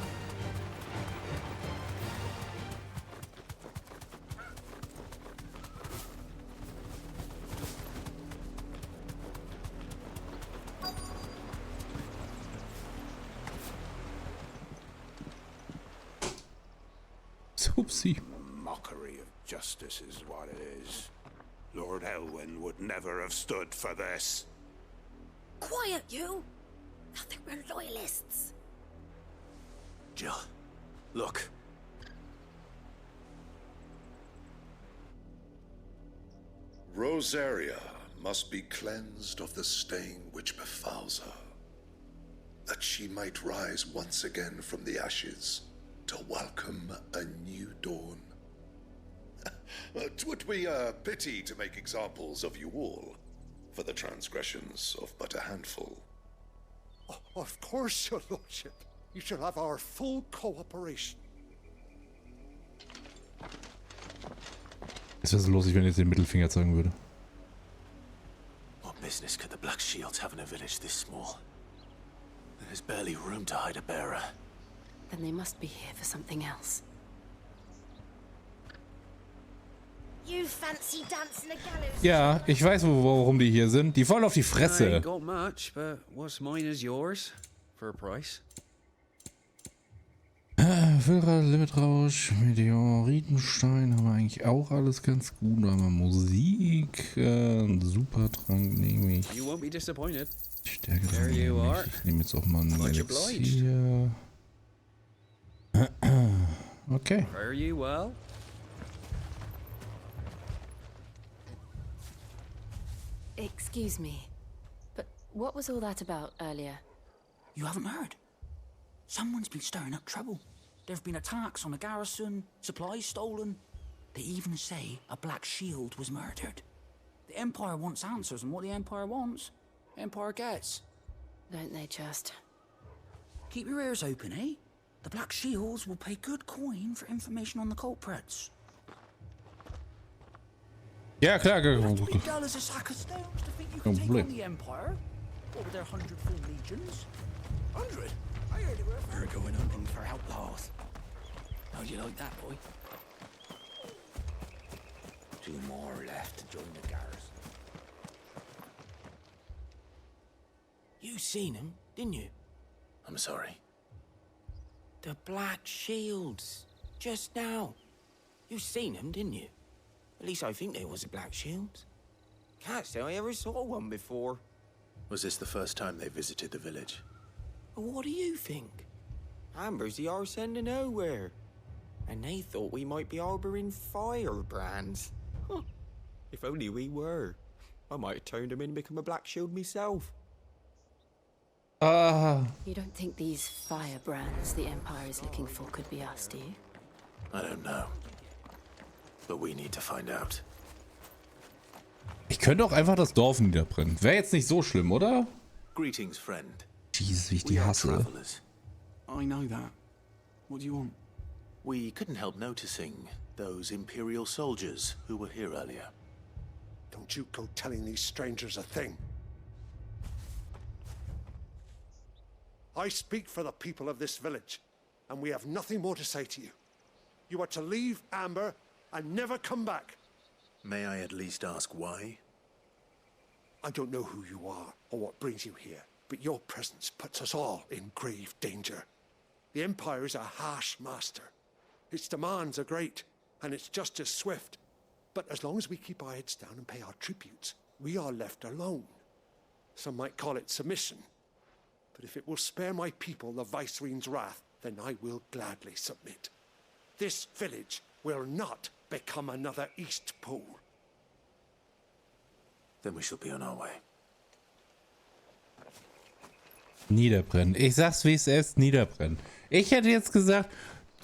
Oopsie. Mockery of justice is what it is. Lord Elwyn would never have stood for this. Quiet, you! I think we're loyalists. Jill. Look. Rosaria must be cleansed of the stain which befouls her, that she might rise once again from the ashes to welcome a new dawn. 'Twould be a pity to make examples of you all, for the transgressions of but a handful. Of course, your lordship. You shall have our full cooperation. Es wäre so lustig, wenn ich jetzt den Mittelfinger zeigen würde. What business could the Black Shields have in a village this small? There's barely room to hide a bearer. Then they must be here for something else. You fancy dancing a gallows? Ja, ich weiß, warum die hier sind. Die wollen auf die I Fresse. ain't got much, but what's mine is yours. For a price. Führer, Limitrausch, Meteoritenstein haben wir eigentlich auch alles ganz gut. Da haben wir Musik, Supertrank nehme ich. You won't be disappointed. Stärke There you nehme are. ich. Ich nehme jetzt auch mal einen Much Elixier. Okay. Fare you well? Excuse me, but what was all that about earlier? You haven't heard? Someone's been stirring up trouble. There've been attacks on the garrison, supplies stolen. They even say a Black Shield was murdered. The Empire wants answers, and what the Empire wants, Empire gets. Don't they just? Keep your ears open, eh? The Black Shields will pay good coin for information on the culprits. Ja, klar. You have to be dull as a sack of stones to think you can take on the Empire. What with their 100 full legions? 100? I heard they were We're going hunting for outlaws. How'd you like that, boy? 2 more left to join the garrison. You seen him, didn't you? I'm sorry. The Black Shields. Just now. You seen them, didn't you? At least I think they was the Black Shields. Can't say I ever saw one before. Was this the first time they visited the village? What do you think? Amber's the arse end of nowhere. And they thought we might be harboring firebrands. Huh. If only we were. I might have turned them in and become a Black Shield myself. You don't think these firebrands the Empire is looking for could be us, do you? I don't know. But we need to find out. Ich könnte auch einfach das Dorf niederbrennen. Wäre jetzt nicht so schlimm, oder? Greetings, friend. Jesus, wie ich die hasse. I know that. What do you want? We couldn't help noticing those Imperial soldiers who were here earlier. Don't you go telling these strangers a thing. I speak for the people of this village, and we have nothing more to say to you. You are to leave Amber and never come back. May I at least ask why? I don't know who you are or what brings you here, but your presence puts us all in grave danger. The Empire is a harsh master. Its demands are great, and its justice swift. But as long as we keep our heads down and pay our tributes, we are left alone. Some might call it submission. But if it will spare my people the Viceroy's wrath, then I will gladly submit. This village will not become another East Pole. Then we shall be on our way. Niederbrennen. Ich sag's wie es ist, niederbrennen. Ich hätte jetzt gesagt,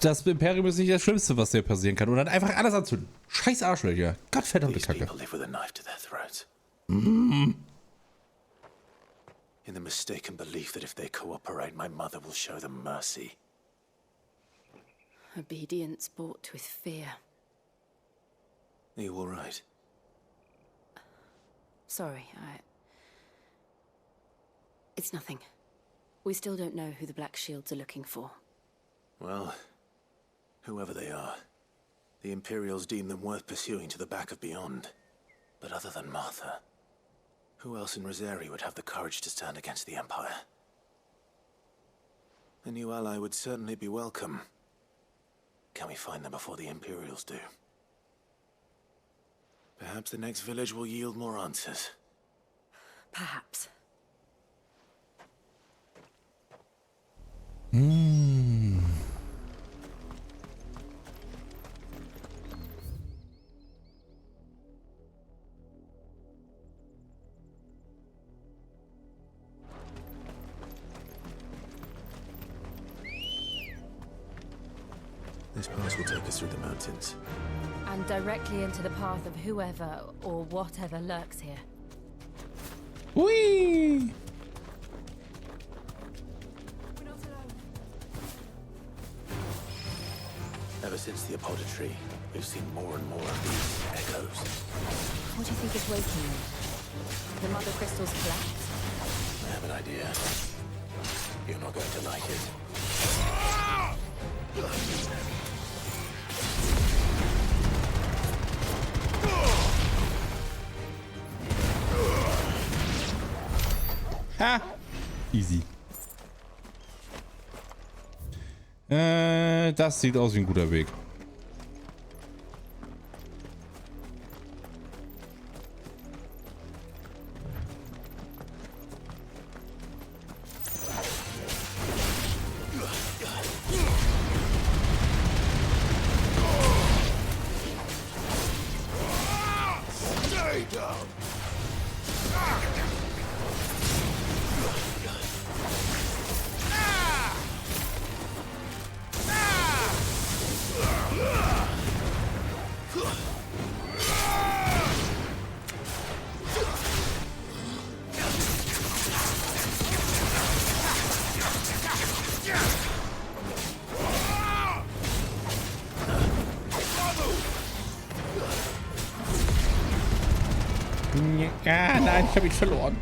das Imperium ist nicht das Schlimmste, was dir passieren kann. Und dann einfach alles anzünden. Scheiß Arschlöcher. Gottverdammte Kacke. Live with a knife to their throats. In the mistaken belief that if they cooperate, my mother will show them mercy. Obedience bought with fear. Are you all right? Sorry, It's nothing. We still don't know who the Black Shields are looking for. Well, whoever they are, the Imperials deem them worth pursuing to the back of beyond. But other than Martha, who else in Rosaria would have the courage to stand against the Empire? A new ally would certainly be welcome. Can we find them before the Imperials do? Perhaps the next village will yield more answers. Perhaps. This pass will take us through the mountains. And directly into the path of whoever or whatever lurks here. Whee! Ever since the apodatory, we've seen more and more of these echoes. What do you think is waking them? The mother crystals collapse? I have an idea. You're not going to like it. Ha! Easy. Das sieht aus wie ein guter Weg. Ah, nein, ich habe ihn verloren.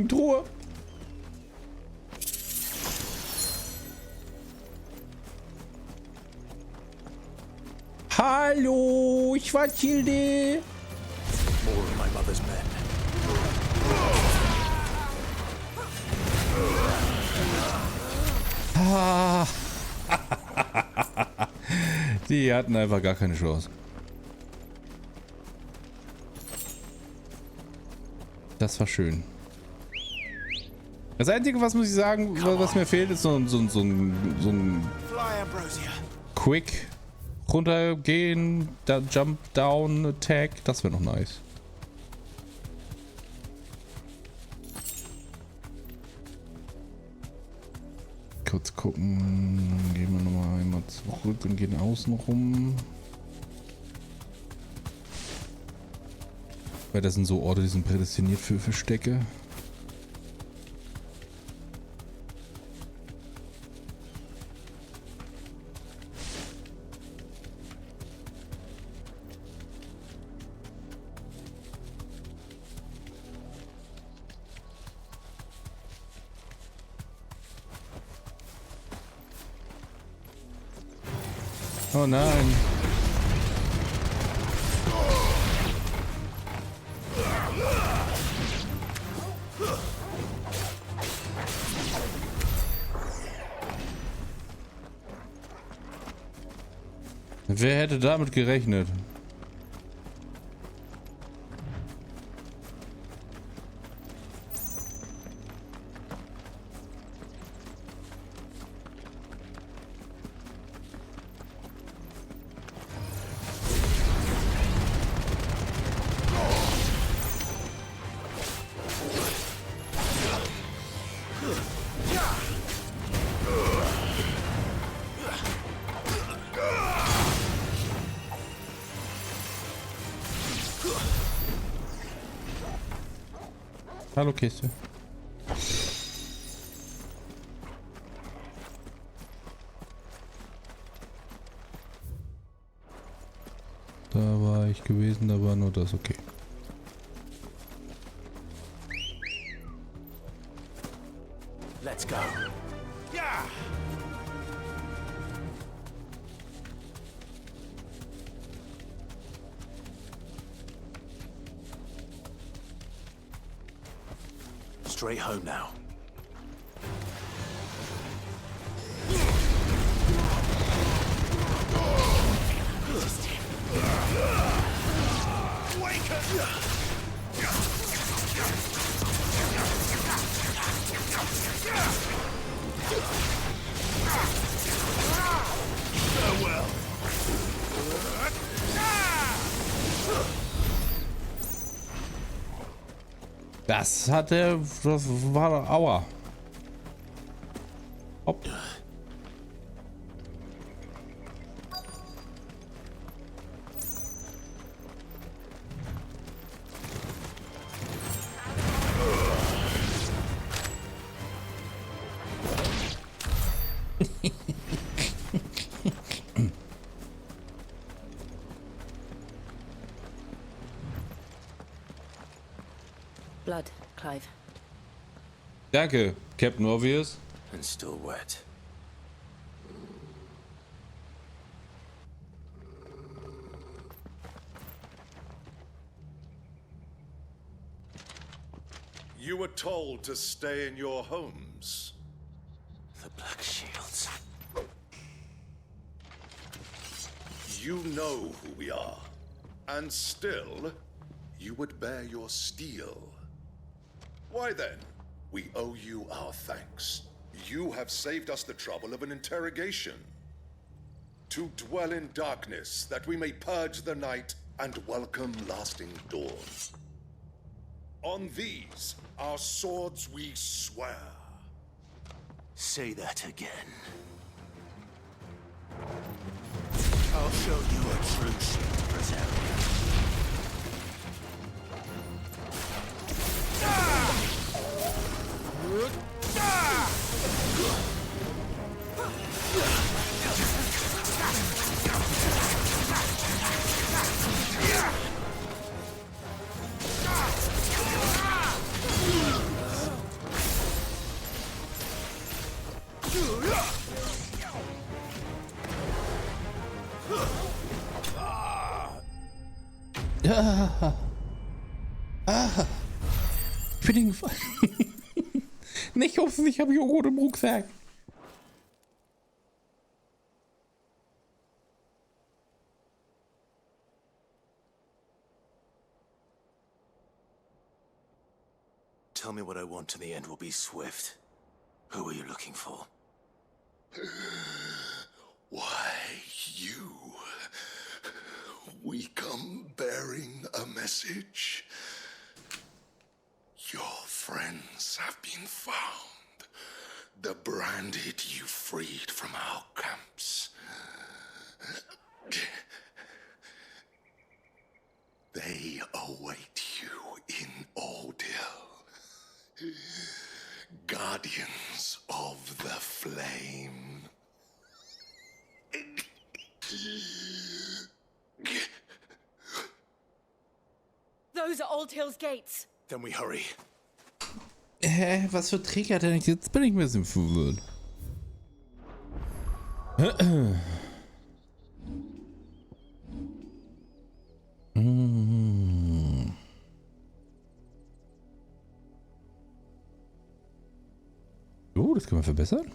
Truhe. Hallo, ich war Tilde. More of my mother's men. Ah. Die hatten einfach gar keine Chance. Das war schön. Das Einzige, was muss ich sagen, was mir fehlt, ist so ein Quick runtergehen, da Jump Down Attack. Das wäre noch nice. Kurz gucken. Gehen wir nochmal einmal zurück und gehen außen rum. Weil das sind so Orte, die sind prädestiniert für Verstecke. Oh nein. Wer hätte damit gerechnet? Hallo Kiste. Da war ich gewesen, da war nur das, okay. Let's go. Yeah. Straight home now. Wake up! Farewell. Das war aua. Hopp. Blood, Clive. Danke, Captain Obvious. And still wet. You were told to stay in your homes. The Black Shields. You know who we are. And still, you would bear your steel. Why then, we owe you our thanks. You have saved us the trouble of an interrogation. To dwell in darkness, that we may purge the night and welcome lasting dawn. On these, our swords we swear. Say that again. I'll show you a true shield Brazilian. Ich bin hingefallen. Nicht hoffen, ich habe Joghurt im Rucksack. Tell me what I want and the end will be swift. Who are you looking for? Why, you. We come bearing a message. Your friends have been found. The branded you freed from our camps. They await you in Ordeal. Guardians of the Flame. Those are Old Hill's gates. Then we hurry. Was für Träger denn? Jetzt bin ich ein bisschen verwirrt. Oh, das kann man verbessern?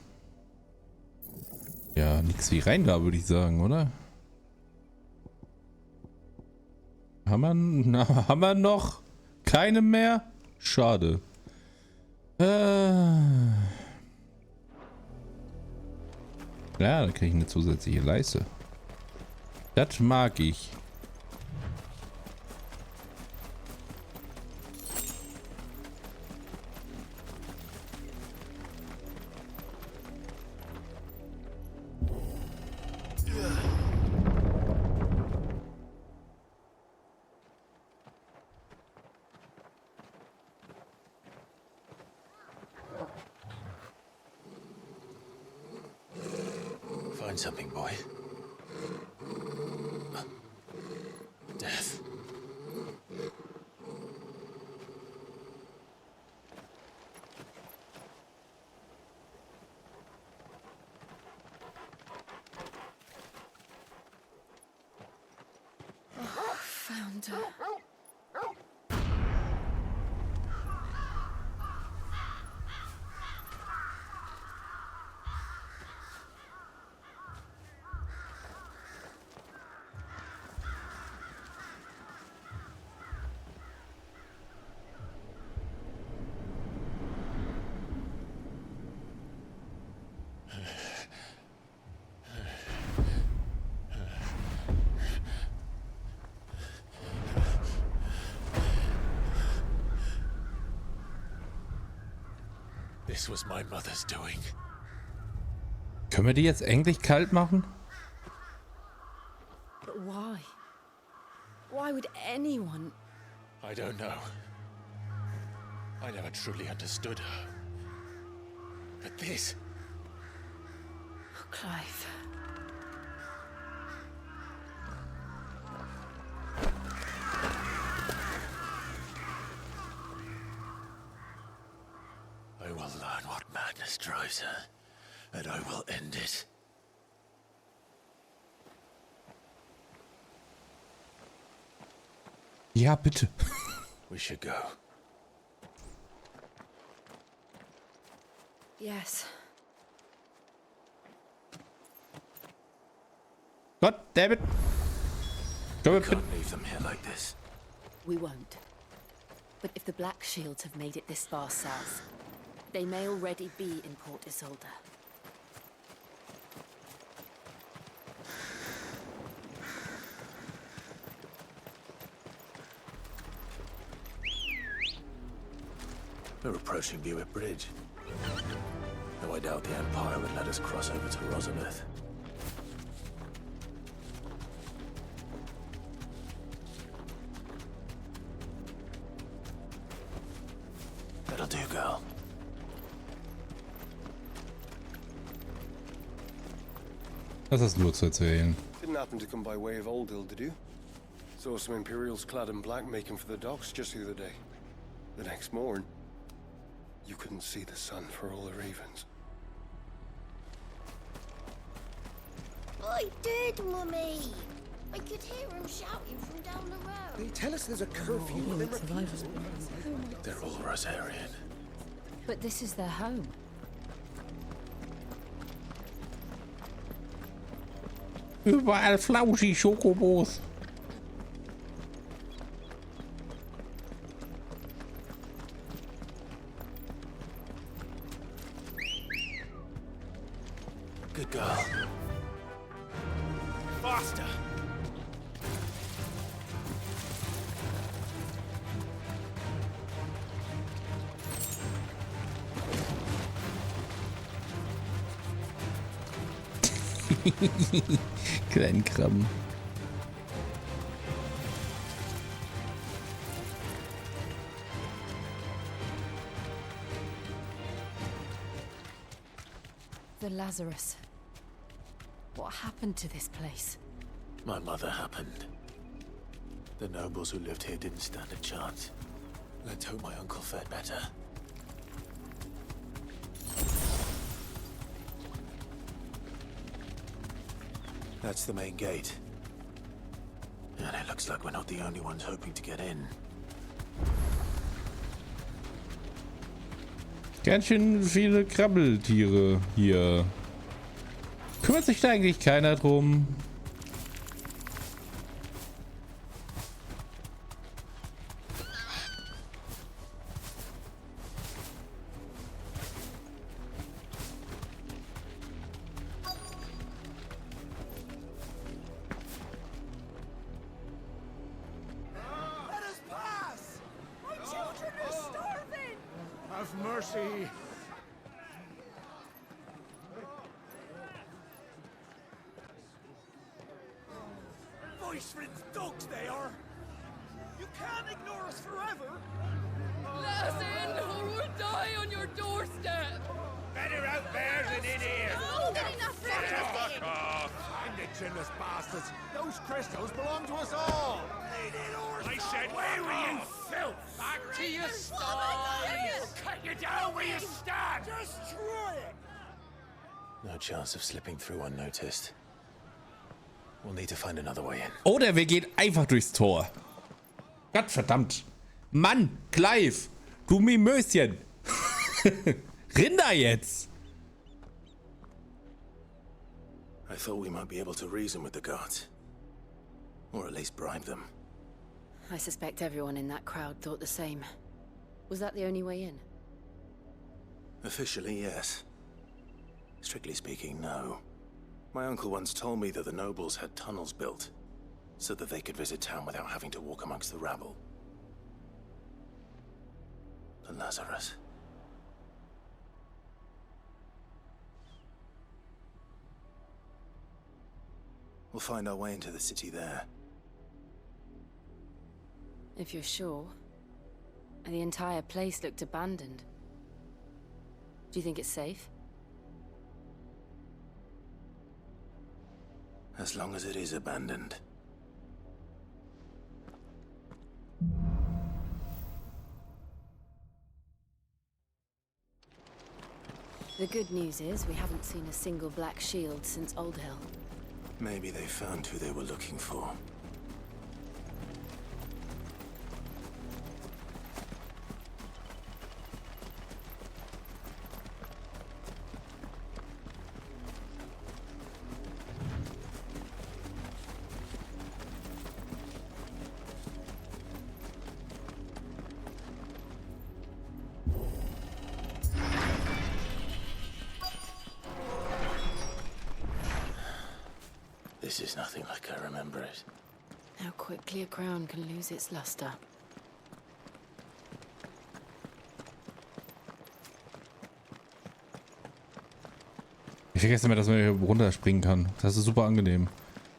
Ja, nix wie rein da, würde ich sagen, oder? Haben wir noch keine mehr? Schade. Ja, dann kriege ich eine zusätzliche Leiste. Das mag ich. Find something, boy. Death. Found her. This was my mother's doing. Können wir die jetzt endlich kalt machen? But why? Why would anyone... I don't know. I never truly understood her. But this... Oh, Clive. I will learn what madness drives her, and I will end it. Ja, bitte. We should go. Yes. God damn it. We can't leave them here like this. We won't. But if the Black Shields have made it this far south, they may already be in Port Isolde. We're approaching Buick Bridge. Though I doubt the Empire would let us cross over to Rosabeth. That'll do, girl. Was hast du zu erzählen? Didn't happen to come by way of Oldhill, did you? Saw some Imperials clad in black making for the docks just the other day. The next morn, you couldn't see the sun for all the ravens. I did, Mummy. I could hear him shouting from down the road. They tell us there's a curfew within survivors. They're all Rosarian. But this is their home. Überall Flauschi-Schokobos. Good girl. Faster! Kleinen Krabben. The Lazarus. What happened to this place? My mother happened. The nobles who lived here didn't stand a chance. Let's hope my uncle fared better. That's the main gate. And it looks like we're not the only ones hoping to get in. Ganz schön viele Krabbeltiere hier. Kümmert sich da eigentlich keiner drum? Let us pass! My children are starving! Have mercy! Voice-ridden dogs they are! You can't ignore us forever! Let us in, or we'll die on your doorstep! Better out there than in here. Oh, enough for Fuck off. Find the chinless bastards! Those crystals belong to us all! I said, where were you, filth? Back to your sties! Cut you down where you stand. Destroy it! No chance of slipping through unnoticed. We'll need to find another way in. Oder wir gehen einfach durchs Tor. Gottverdammt. Mann, Clive. Du Mimöschen. Rinder jetzt. I thought we might be able to reason with the guards. Or at least bribe them. I suspect everyone in that crowd thought the same. Was that the only way in? Officially, yes. Strictly speaking, no. My uncle once told me that the nobles had tunnels built, so that they could visit town without having to walk amongst the rabble. The Lazarus. We'll find our way into the city there. If you're sure. The entire place looked abandoned. Do you think it's safe? As long as it is abandoned. The good news is we haven't seen a single black shield since Old Hill. Maybe they found who they were looking for. This is nothing like I remember it. How quickly a crown can lose its luster. Ich vergesse immer, dass man hier runterspringen kann. Das ist super angenehm.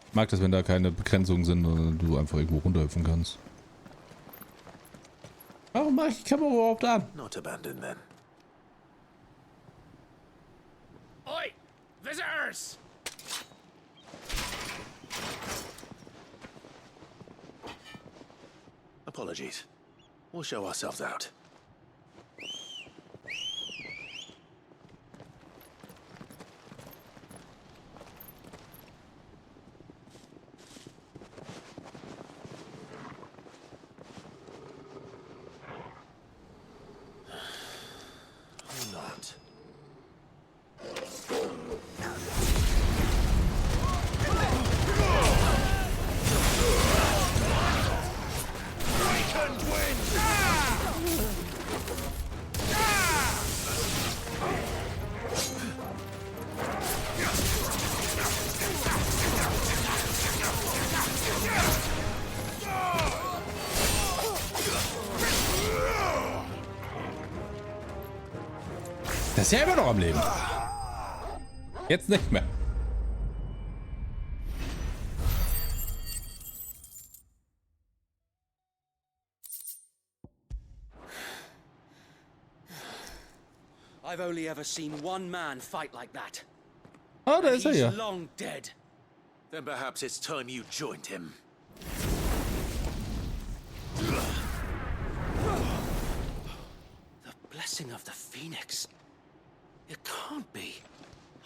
Ich mag das, wenn da keine Begrenzungen sind und du einfach irgendwo runterhüpfen kannst. Warum mache ich die Kamera überhaupt an? Not abandoned then. Oi! Visitors! Apologies. We'll show ourselves out. Or not. Das ist ja immer noch am Leben. Jetzt nicht mehr. I've only ever seen one man fight like that. Oh, da ist er He's ja. long dead. Then perhaps it's time you joined him. The blessing of the Phoenix. It can't be.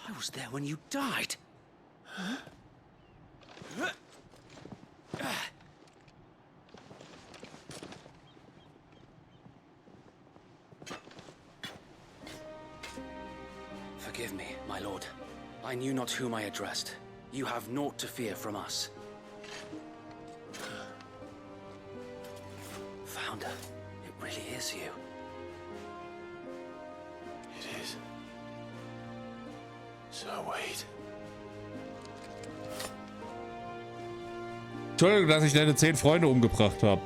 I was there when you died. Huh? Forgive me, my lord. I knew not whom I addressed. You have naught to fear from us. Founder, it really is you. It is. So wait. Entschuldigung, dass ich deine 10 Freunde umgebracht habe.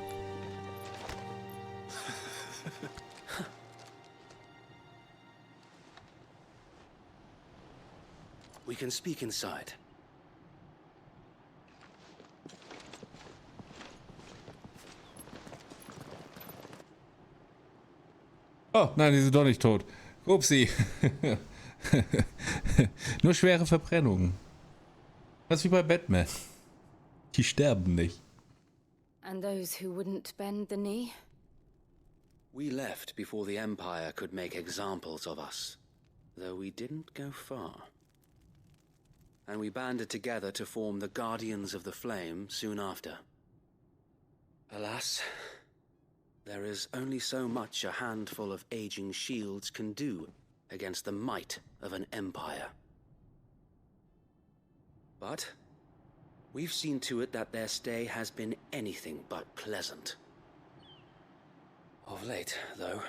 We can speak inside. Oh, nein, die sind doch nicht tot. Upsi. Nur schwere Verbrennungen. Das ist wie bei Batman. Die sterben nicht. And those who wouldn't bend the knee? We left before the Empire could make examples of us, though we didn't go far. And we banded together to form the Guardians of the Flame soon after. Alas, there is only so much a handful of aging shields can do against the might of an empire. But we've seen to it that their stay has been anything but pleasant. Of late, though,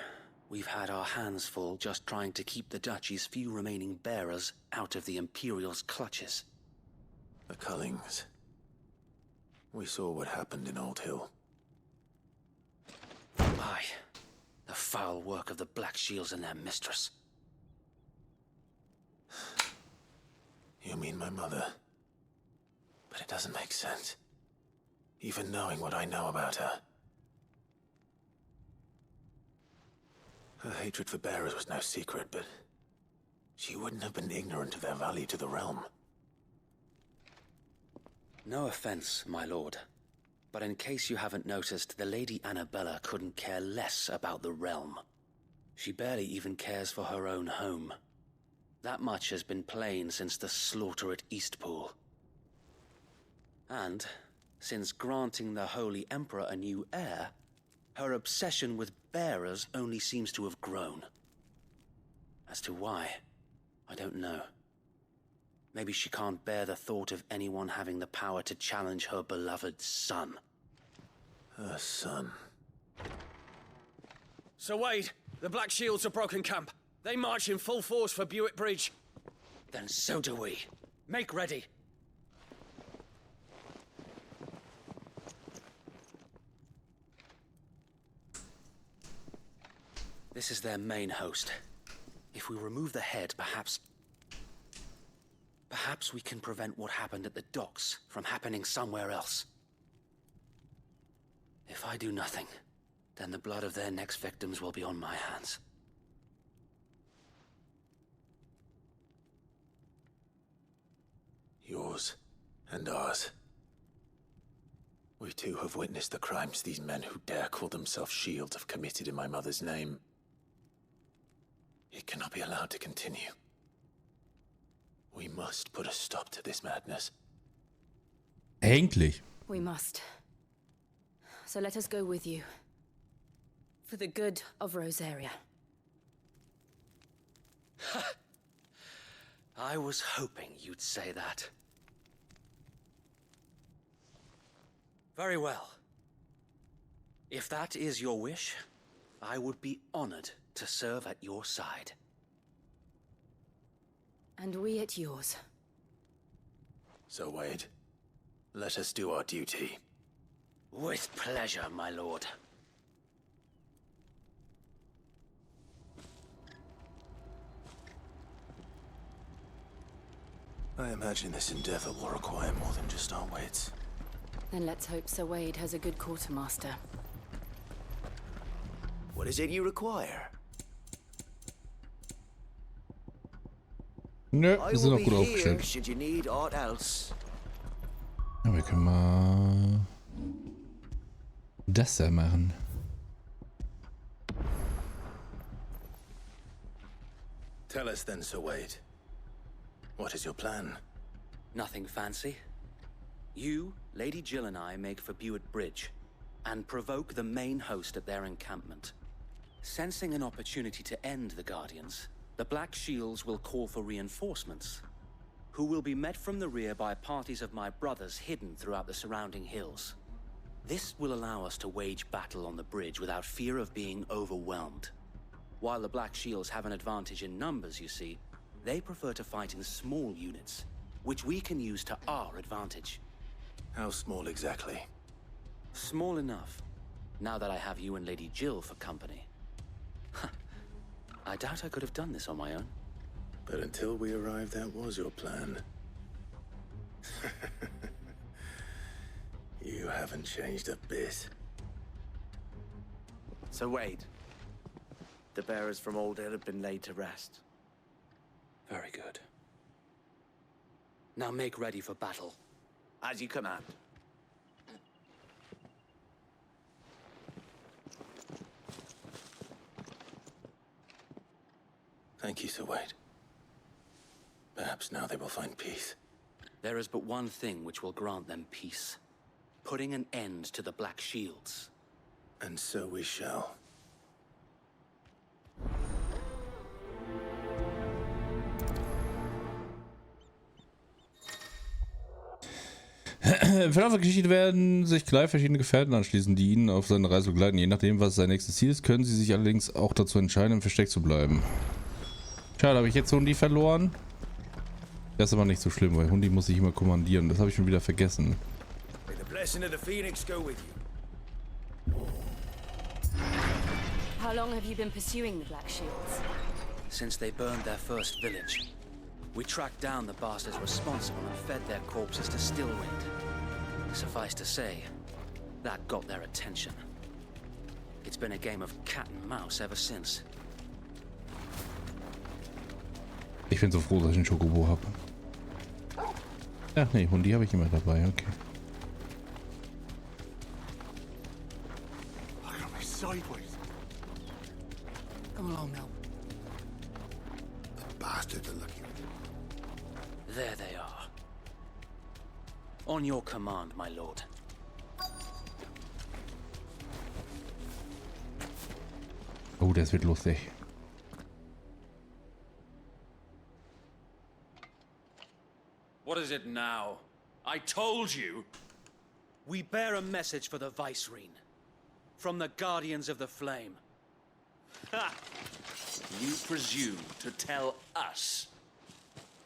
we've had our hands full just trying to keep the Duchy's few remaining bearers out of the Imperial's clutches. The Cullings. We saw what happened in Old Hill. Aye, the foul work of the Black Shields and their mistress. You mean my mother? But it doesn't make sense. Even knowing what I know about her. Her hatred for bearers was no secret, but she wouldn't have been ignorant of their value to the realm. No offense, my lord. But in case you haven't noticed, the Lady Annabella couldn't care less about the realm. She barely even cares for her own home. That much has been plain since the slaughter at Eastpool. And, since granting the Holy Emperor a new heir, her obsession with bearers only seems to have grown. As to why, I don't know. Maybe she can't bear the thought of anyone having the power to challenge her beloved son. Her son. Sir Wade, the Black Shields have broken camp. They march in full force for Buick Bridge. Then so do we. Make ready. This is their main host. If we remove the head, perhaps we can prevent what happened at the docks from happening somewhere else. If I do nothing, then the blood of their next victims will be on my hands. Yours and ours. We too have witnessed the crimes these men who dare call themselves shields have committed in my mother's name. It cannot be allowed to continue. We must put a stop to this madness. Endlich. We must. So let us go with you. For the good of Rosaria. I was hoping you'd say that. Very well. If that is your wish, I would be honored to serve at your side. And we at yours. So, Wade, let us do our duty. With pleasure, my lord. I imagine this endeavor will require more than just our wits. Then let's hope Sir Wade has a good quartermaster. What is it you require? Nö, I wir sind will noch be gut here aufgestellt. should you need aught else. Ja, wir können mal das da machen. Tell us then, Sir Wade. What is your plan? Nothing fancy. You, Lady Jill and I make for Buick Bridge and provoke the main host at their encampment. Sensing an opportunity to end the Guardians, the Black Shields will call for reinforcements, who will be met from the rear by parties of my brothers hidden throughout the surrounding hills. This will allow us to wage battle on the bridge without fear of being overwhelmed. While the Black Shields have an advantage in numbers, you see, they prefer to fight in small units, which we can use to our advantage. How small exactly? Small enough, now that I have you and Lady Jill for company. I doubt I could have done this on my own. But until we arrived, that was your plan. You haven't changed a bit. So Wade, the bearers from Oldale have been laid to rest. Very good. Now make ready for battle. As you command. Thank you, Sir Wade. Perhaps now they will find peace. There is but one thing which will grant them peace. Putting an end to the Black Shields. And so we shall. Im Verlauf der Geschichte werden sich gleich verschiedene Gefährten anschließen, die ihn auf seine Reise begleiten. Je nachdem, was sein nächstes Ziel ist, können sie sich allerdings auch dazu entscheiden, im Versteck zu bleiben. Schade, habe ich jetzt Hundi verloren? Das ist aber nicht so schlimm, weil Hundi muss sich immer kommandieren. Das habe ich schon wieder vergessen. May the blessing of the Phoenix go with you. How long have you been pursuing the Black Shields? Since they burned their first village. We tracked down the bastards responsible and fed their corpses to Stillwind. Suffice to say, that got their attention. It's been a game of cat and mouse ever since. Ich bin so froh, dass ich einen Schokobo habe. Ach nee, und die habe ich immer dabei, okay. Sideways. Come along now. The bastards are looking. There they are. On your command, my lord. Oh, das wird lustig. What is it now? I told you. We bear a message for the Vicereine. From the Guardians of the Flame. Ha! You presume to tell us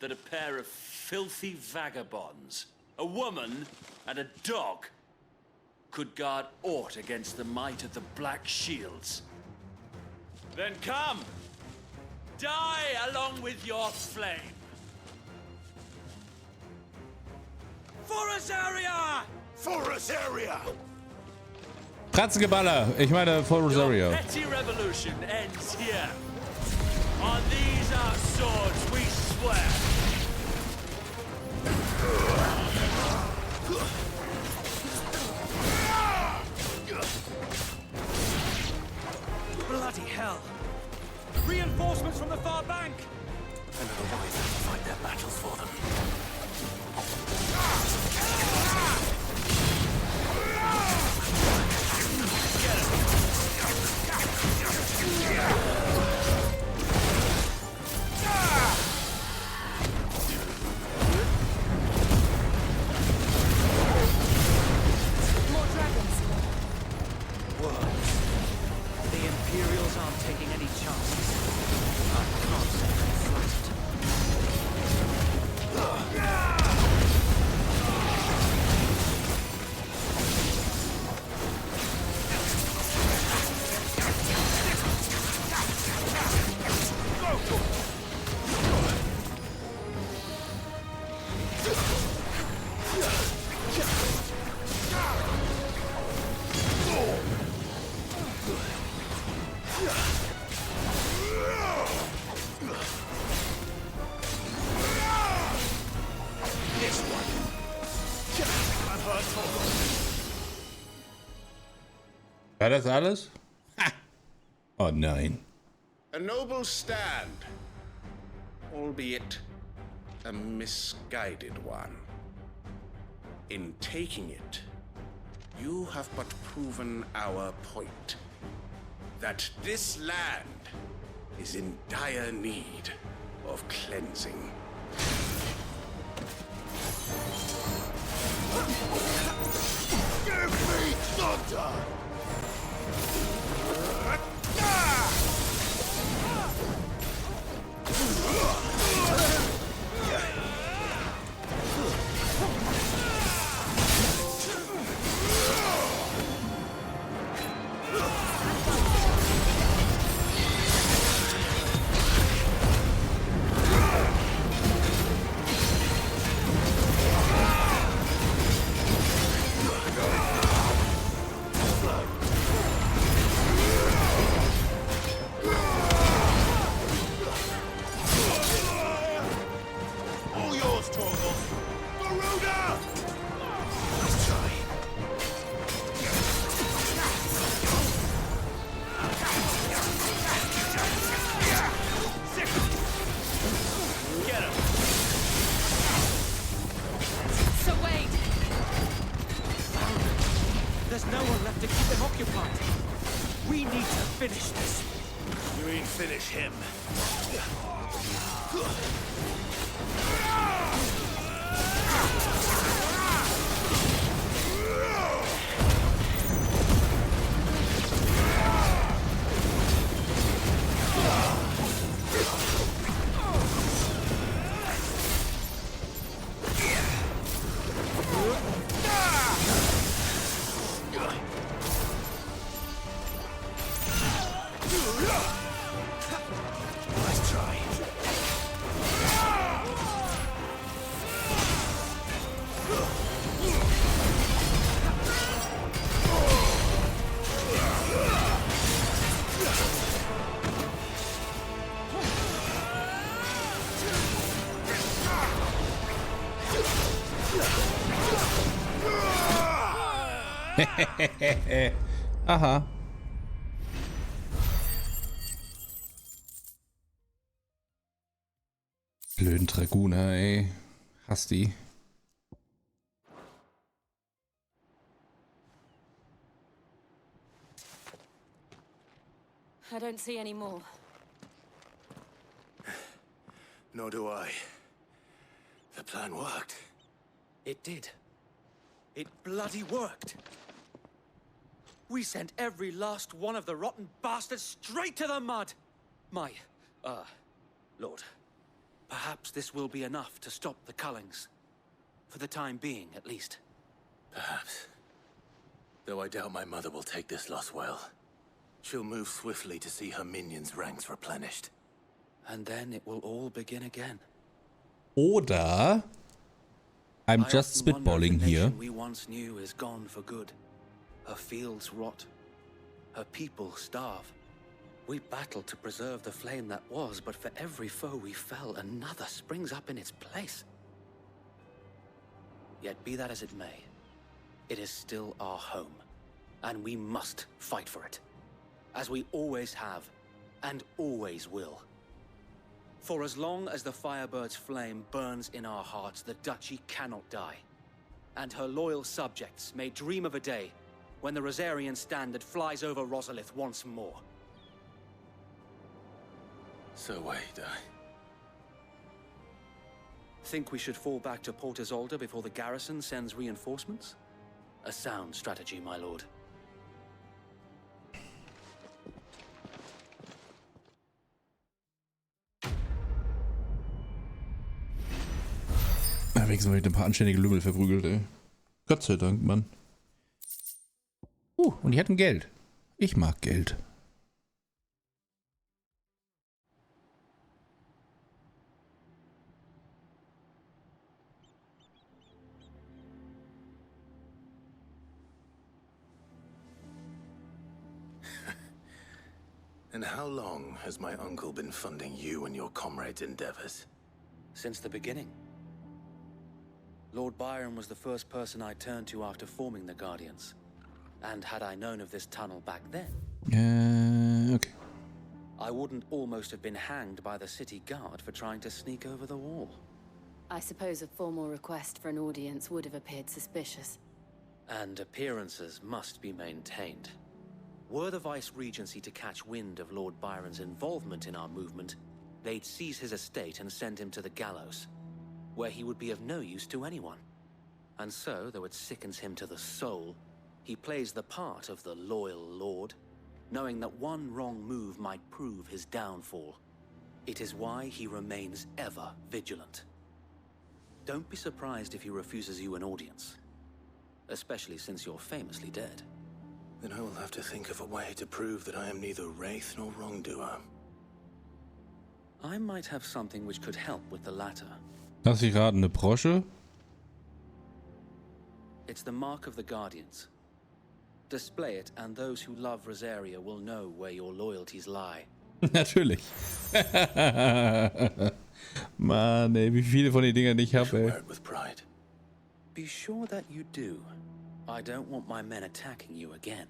that a pair of filthy vagabonds, a woman and a dog, could guard aught against the might of the Black Shields? Then come! Die along with your flame! For Rosaria! For Rosaria! Pratzengeballer! Ich meine, for Rosario. Your petty revolution ends here. On these our swords we swear. Bloody hell! Reinforcements from the far bank! Another way they fight their battles for them. More dragons. Whoa. The Imperials aren't taking any chances. I can't say I'm flattered. War das alles? Ha! Oh nein. A noble stand, albeit a misguided one. In taking it, you have but proven our point. That this land is in dire need of cleansing. Give me thunder! There's no one left to keep them occupied. We need to finish this. You mean finish him? Nice try. Aha. Blöden Dragoner, ey. Hass die. I don't see any more. Nor do I. The plan worked. It did. It bloody worked. We sent every last one of the rotten bastards straight to the mud. Lord, perhaps this will be enough to stop the Cullings. For the time being, at least. Perhaps. Though I doubt my mother will take this loss well. She'll move swiftly to see her minions' ranks replenished. And then it will all begin again. Oder I'm just spitballing here. We once knew is gone for good. Her fields rot. Her people starve. We battled to preserve the flame that was, but for every foe we fell, another springs up in its place. Yet be that as it may, it is still our home, and we must fight for it. As we always have, and always will. For as long as the Firebird's flame burns in our hearts, the Duchy cannot die. And her loyal subjects may dream of a day when the Rosarian standard flies over Rosalith once more. So wait, Think we should fall back to Port Isolde before the garrison sends reinforcements? A sound strategy, my lord. Wenigstens habe ich ein paar anständige Lümmel verprügelt, ey. Gott sei Dank, Mann. Und die hatten Geld. Ich mag Geld. And how long has my uncle been funding you and your comrades' endeavors? Since the beginning. Lord Byron was the first person I turned to after forming the Guardians. And had I known of this tunnel back then... Okay. I wouldn't almost have been hanged by the city guard for trying to sneak over the wall. I suppose a formal request for an audience would have appeared suspicious. And appearances must be maintained. Were the Vice-Regency to catch wind of Lord Byron's involvement in our movement, they'd seize his estate and send him to the gallows, where he would be of no use to anyone. And so, though it sickens him to the soul, he plays the part of the loyal lord, knowing that one wrong move might prove his downfall. It is why he remains ever vigilant. Don't be surprised if he refuses you an audience, especially since you're famously dead. Then I will have to think of a way to prove that I am neither wraith nor wrongdoer. I might have something which could help with the latter. Lass ich raten, eine Brosche? It's the mark of the Guardians. Display it, and those who love Rosaria will know where your loyalties lie. Natürlich. Mann, ey, wie viele von den Dingern ich habe, ey. Be sure that you do. I don't want my men attacking you again.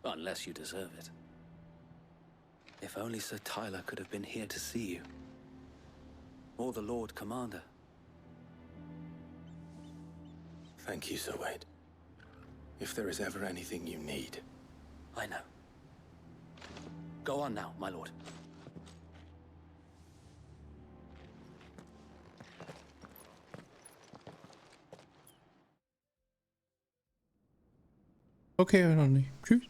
Unless you deserve it. If only Sir Tyler could have been here to see you. Or the Lord Commander. Thank you, Sir Wade. If there is ever anything you need. I know. Go on now, my lord. Okay, noch nicht. Tschüss.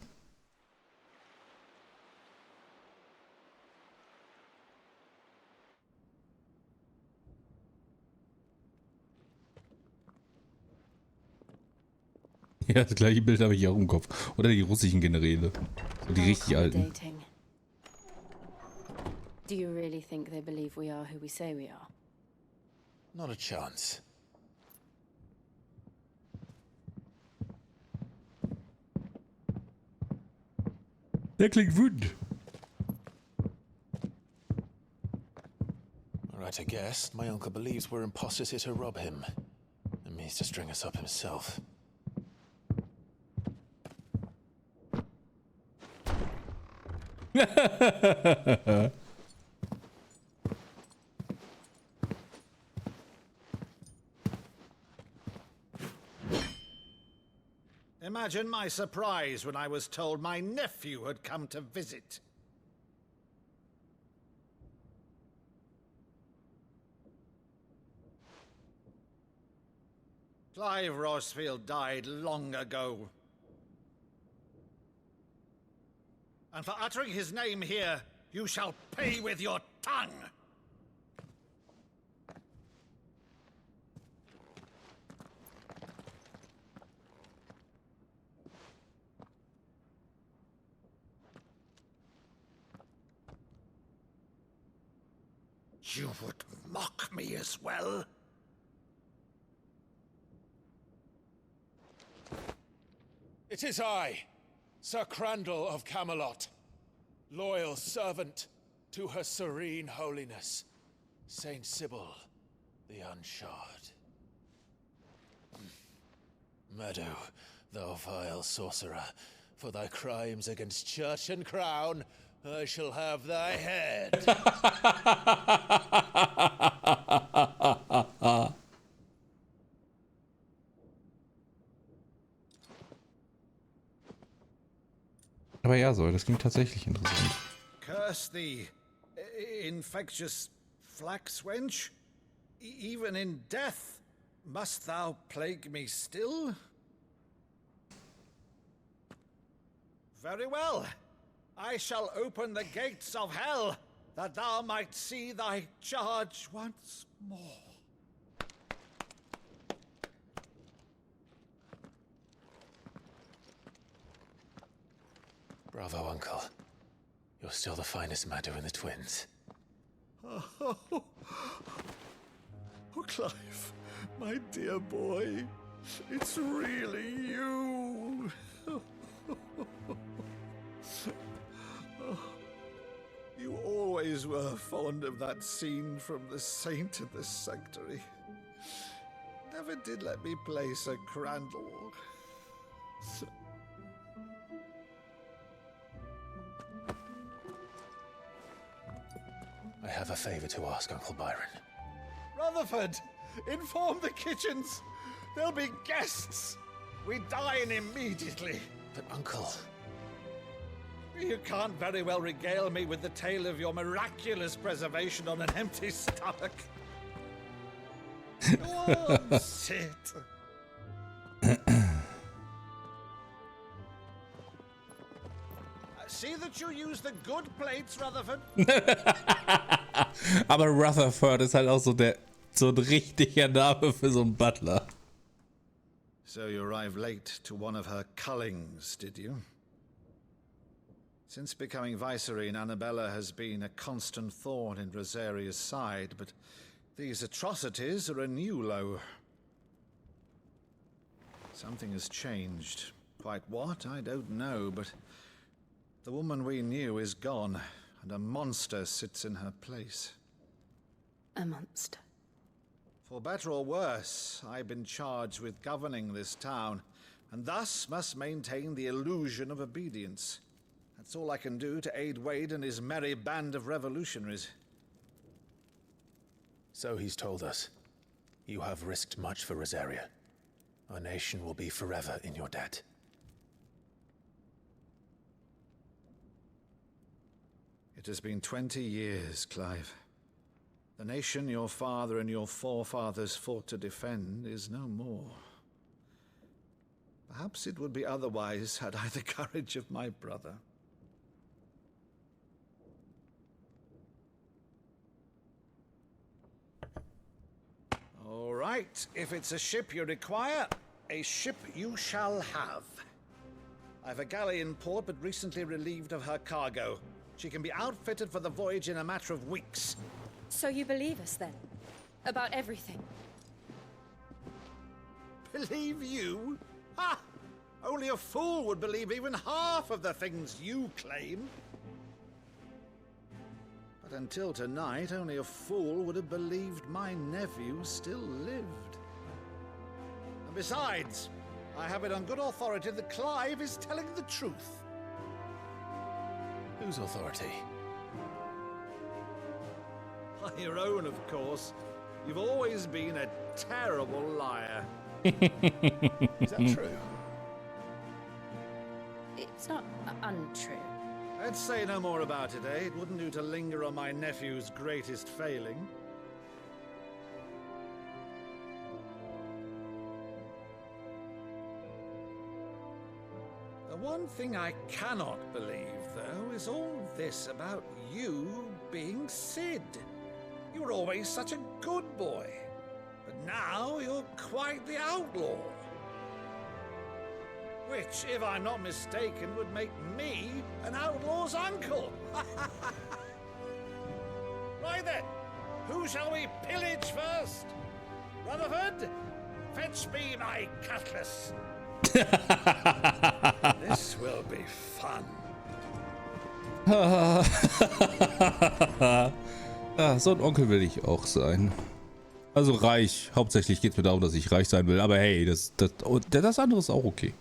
Ja, das gleiche Bild habe ich auch im Kopf. Oder die russischen Generäle. So die richtig alten. Do you really think they believe we are who we say we are? Not a chance. Der klingt wütend. Right, I guess. My uncle believes we're imposters here to rob him. And means to string us up himself. Imagine my surprise when I was told my nephew had come to visit. Clive Rosefield died long ago. And for uttering his name here, you shall pay with your tongue! You would mock me as well? It is I, Sir Crandall of Camelot, loyal servant to Her Serene Holiness, Saint Sybil the Unshod. Meadow, thou vile sorcerer, for thy crimes against church and crown, I shall have thy head. Aber ja, so, das klingt tatsächlich interessant. Curse thee, infectious flax wench. Even in death, must thou plague me still? Very well. I shall open the gates of hell, that thou might see thy charge once more. Bravo, Uncle. You're still the finest Meadow in the twins. Oh, Clive, my dear boy, it's really you. You always were fond of that scene from The Saint of the Sanctuary. Never did let me play Sir Crandall. I have a favor to ask, Uncle Byron. Rutherford, inform the kitchens. There'll be guests. We dine immediately. But, Uncle... You can't very well regale me with the tale of your miraculous preservation on an empty stomach. Go on, sit. See that you use the good plates, Rutherford. Aber Rutherford ist halt auch so ein richtiger Name für so einen Butler. So you arrived late to one of her cullings, did you? Since becoming Vicereine, Annabella has been a constant thorn in Rosaria's side, but these atrocities are a new low. Something has changed. Quite what, I don't know, but the woman we knew is gone, and a monster sits in her place. A monster? For better or worse, I've been charged with governing this town, and thus must maintain the illusion of obedience. That's all I can do to aid Wade and his merry band of revolutionaries. So he's told us. You have risked much for Rosaria. Our nation will be forever in your debt. It has been 20 years, Clive. The nation your father and your forefathers fought to defend is no more. Perhaps it would be otherwise had I the courage of my brother. All right, if it's a ship you require, a ship you shall have. I've a galley in port, but recently relieved of her cargo. She can be outfitted for the voyage in a matter of weeks. So you believe us then? About everything? Believe you? Ha! Only a fool would believe even half of the things you claim. But until tonight, only a fool would have believed my nephew still lived. And besides, I have it on good authority that Clive is telling the truth. Whose authority? By your own, of course. You've always been a terrible liar. Is that true? It's not untrue. Let's say no more about it, eh? It wouldn't do to linger on my nephew's greatest failing. The one thing I cannot believe, though, is all this about you being Sid. You were always such a good boy, but now you're quite the outlaw. Which, if I'm not mistaken, would make me an outlaw's uncle. Right then, who shall we pillage first? Rutherford, fetch me my cutlass. This will be fun. So ein Onkel will ich auch sein. Also reich. Hauptsächlich geht es mir darum, dass ich reich sein will. Aber hey, das andere ist auch okay.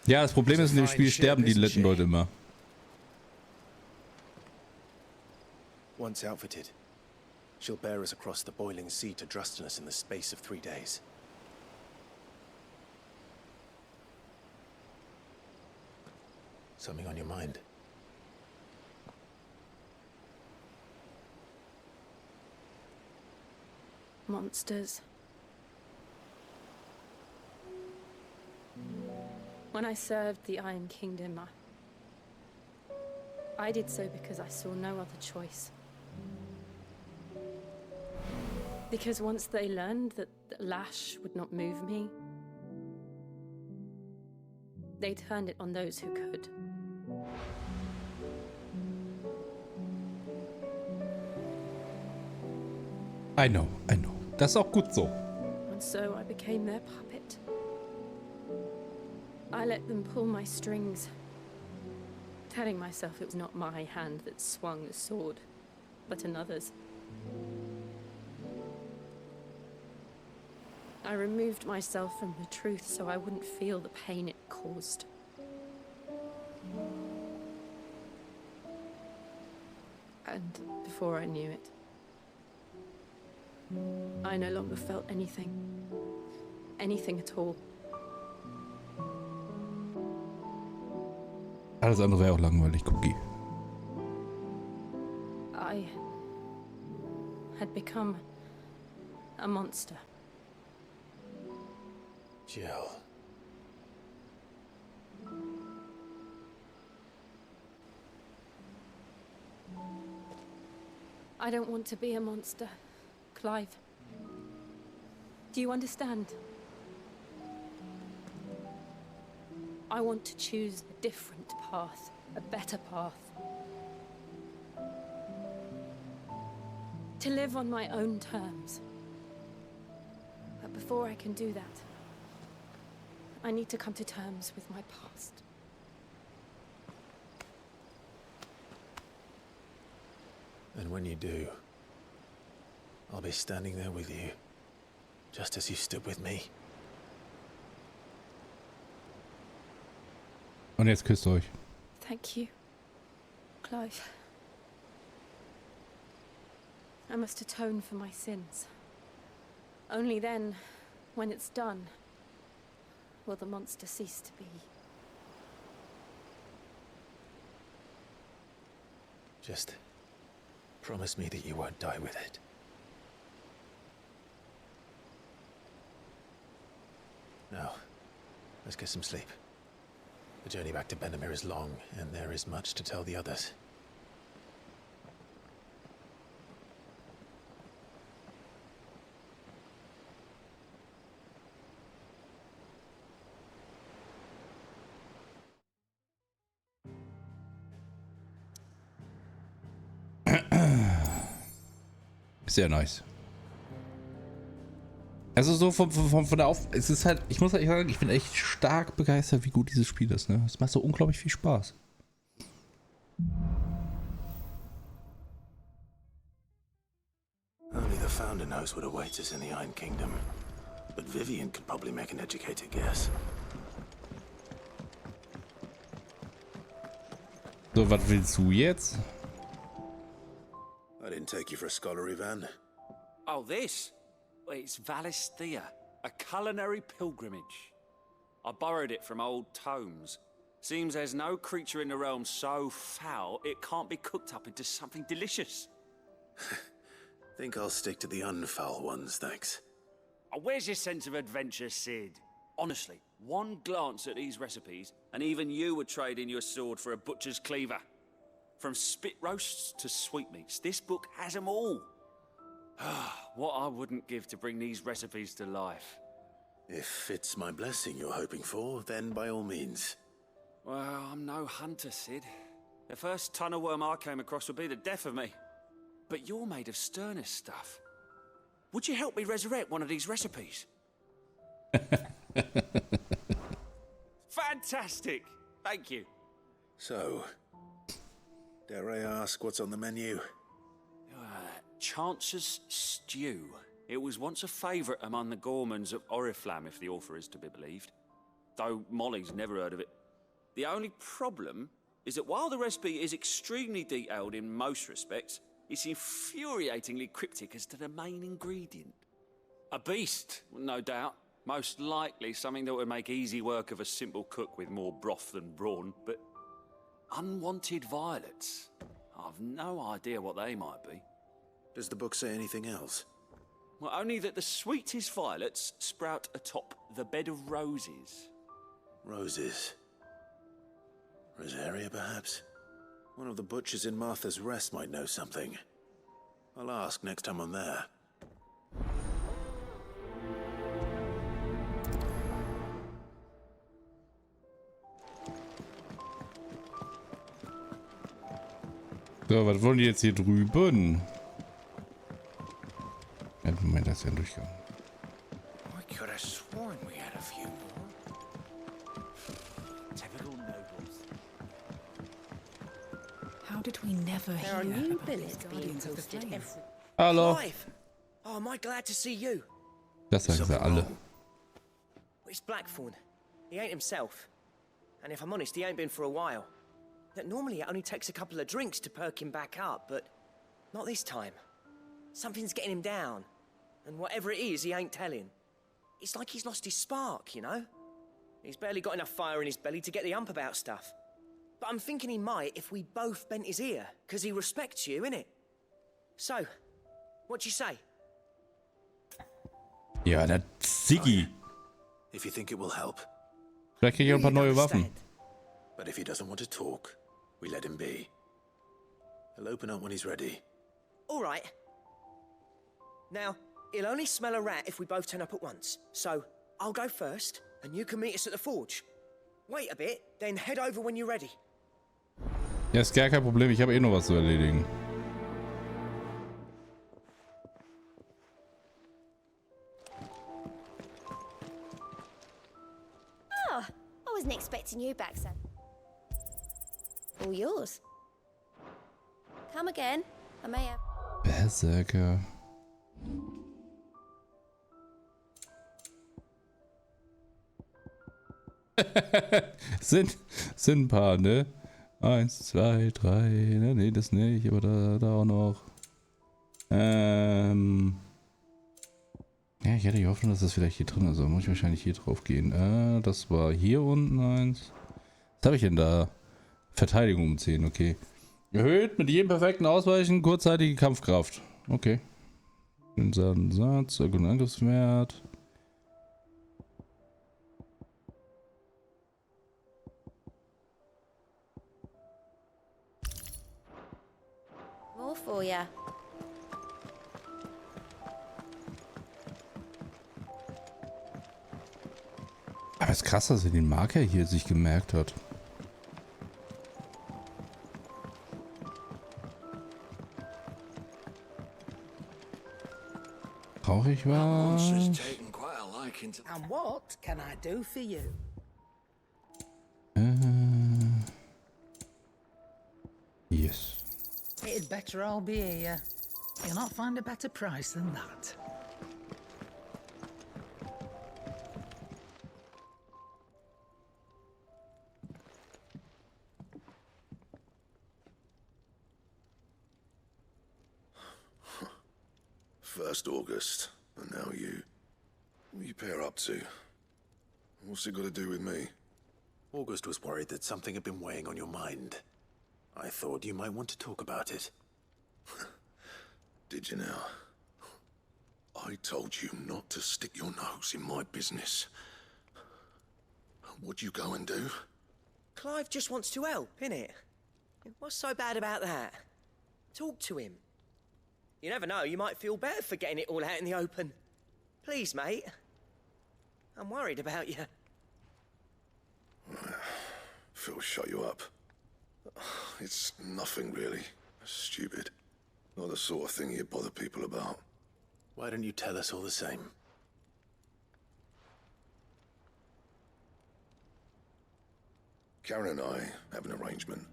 Ja, das Problem ist, in dem Spiel sterben die letzten Leute immer. Once outfitted, she'll bear us across the boiling sea to Drustinus in the space of 3 days. Something on your mind? Monsters. When I served the Iron Kingdom, I did so because I saw no other choice. Because once they learned that the lash would not move me, they turned it on those who could. I know. Das ist auch gut so. And so I became their puppet. I let them pull my strings, telling myself it was not my hand that swung the sword, but another's. I removed myself from the truth so I wouldn't feel the pain it caused. And before I knew it, I no longer felt anything. Anything at all. Alles andere wäre auch langweilig, Cookie. I had become a monster. Jill. I don't want to be a monster, Clive. Do you understand? I want to choose a different path, a better path. To live on my own terms. But before I can do that, I need to come to terms with my past. And when you do, I'll be standing there with you, just as you stood with me. Und jetzt küsst euch. Thank you, Clive. I must atone for my sins. Only then, when it's done, will the monster cease to be. Just promise me that you won't die with it. Now, let's get some sleep. The journey back to Benamir is long, and there is much to tell the others. Sehr nice. Also so von der es ist halt, ich muss ehrlich sagen, ich bin echt stark begeistert, wie gut dieses Spiel ist, ne? Es macht so unglaublich viel Spaß. found knows what awaits us in the Iron Kingdom. But Vivian could probably make an educated guess. So, was willst du jetzt? I didn't take you for a scholar, Ivan. Oh, this? Well, it's Valisthea, a culinary pilgrimage. I borrowed it from old tomes. Seems there's no creature in the realm so foul it can't be cooked up into something delicious. Think I'll stick to the unfoul ones, thanks. Oh, where's your sense of adventure, Sid? Honestly, one glance at these recipes, and even you would trade in your sword for a butcher's cleaver. From spit roasts to sweetmeats, this book has them all. What I wouldn't give to bring these recipes to life. If it's my blessing you're hoping for, then by all means. Well, I'm no hunter, Sid. The first tunnel worm I came across would be the death of me. But you're made of sterner stuff. Would you help me resurrect one of these recipes? Fantastic! Thank you. So, dare I ask what's on the menu? Chance's Stew. It was once a favourite among the gourmands of Oriflamme, if the author is to be believed. Though Molly's never heard of it. The only problem is that while the recipe is extremely detailed in most respects, it's infuriatingly cryptic as to the main ingredient. A beast, no doubt. Most likely something that would make easy work of a simple cook with more broth than brawn, but unwanted violets. I've no idea what they might be. Does the book say anything else? Well, only that the sweetest violets sprout atop the bed of roses. Roses. Rosaria, perhaps? One of the butchers in Martha's Rest might know something. I'll ask next time I'm there. So, was wollen die jetzt hier drüben? Ja, Moment, das ist ja ein Durchgang. I could have sworn we had a few more. Typical nobles. How did we never There are hear new about these billets being Guardians of the posted Flame? every... Hallo. Clive! Oh, am I glad to see you. Das sagen sie alle. It's Blackthorn. He ain't himself. And if I'm honest, he ain't been for a while. That normally it only takes a couple of drinks to perk him back up, but not this time. Something's getting him down. And whatever it is, he ain't telling. It's like he's lost his spark, you know? He's barely got enough fire in his belly to get the ump about stuff. But I'm thinking he might if we both bent his ear, because he respects you, innit? So, what you say? Ja, der Ziggy. If you think it will help. Vielleicht kriege ich auch ein paar neue Waffen. But if he doesn't want to talk, we let him be. He'll open up when he's ready. All right. Now, he'll only smell a rat if we both turn up at once. So, I'll go first, and you can meet us at the forge. Wait a bit, then head over when you're ready. Ja, ist gar kein Problem. Ich habe eh noch was zu erledigen. Oh, I wasn't expecting you back, son. All yours. Come again. I may have... Berserker. sind ein paar, ne? 1, 2, 3. Nee, das nicht, aber da auch noch. Ja, ich hätte die Hoffnung, dass das vielleicht hier drin ist. Also muss ich wahrscheinlich hier drauf gehen. Das war hier unten eins. Was habe ich denn da? Verteidigung um 10, okay. Erhöht mit jedem perfekten Ausweichen kurzzeitige Kampfkraft. Okay. Den Satz, guten Angriffswert. More for ya. Aber es ist krass, dass er den Marker hier sich gemerkt hat. Brauche ich was? And what can I do for you? Yes. It'd better all be here. You'll not find a better price than that. First August, and now you. What are you pair up to? What's it got to do with me? August was worried that something had been weighing on your mind. I thought you might want to talk about it. Did you now? I told you not to stick your nose in my business. What'd you go and do? Clive just wants to help, innit? What's so bad about that? Talk to him. You never know, you might feel better for getting it all out in the open. Please, mate. I'm worried about you. Phil shut you up. It's nothing really. Stupid. Not the sort of thing you bother people about. Why don't you tell us all the same? Karen and I have an arrangement.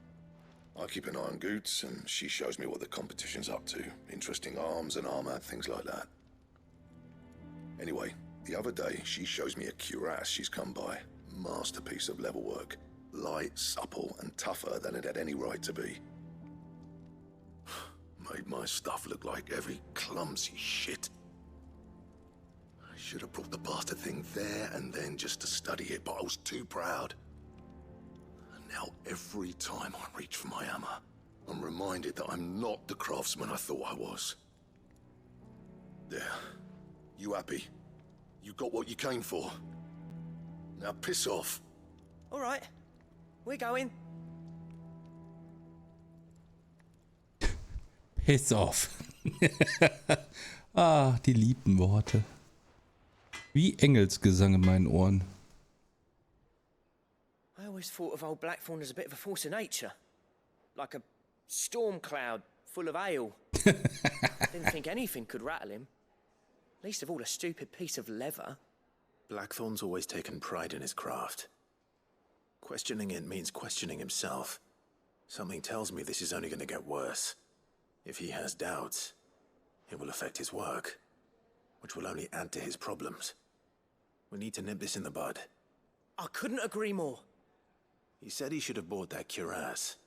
I keep an eye on Goots, and she shows me what the competition's up to. Interesting arms and armor, things like that. Anyway, the other day, she shows me a cuirass she's come by. Masterpiece of level work. Light, supple, and tougher than it had any right to be. Made my stuff look like heavy, clumsy shit. I should have brought the bastard thing there and then just to study it, but I was too proud. And now every time I reach for my hammer, I'm reminded that I'm not the craftsman I thought I was. There. You happy? You got what you came for. Now piss off. All right. We're going. Piss off. Ah, die lieben Worte. Wie Engelsgesang in meinen Ohren. I always thought of old Blackthorn as a bit of a force of nature. Like a storm cloud full of ale. Didn't think anything could rattle him. Least of all a stupid piece of leather. Blackthorn's always taken pride in his craft. Questioning it means questioning himself. Something tells me this is only going to get worse. If he has doubts, it will affect his work, which will only add to his problems. We need to nip this in the bud. I couldn't agree more. He said he should have bought that cuirass.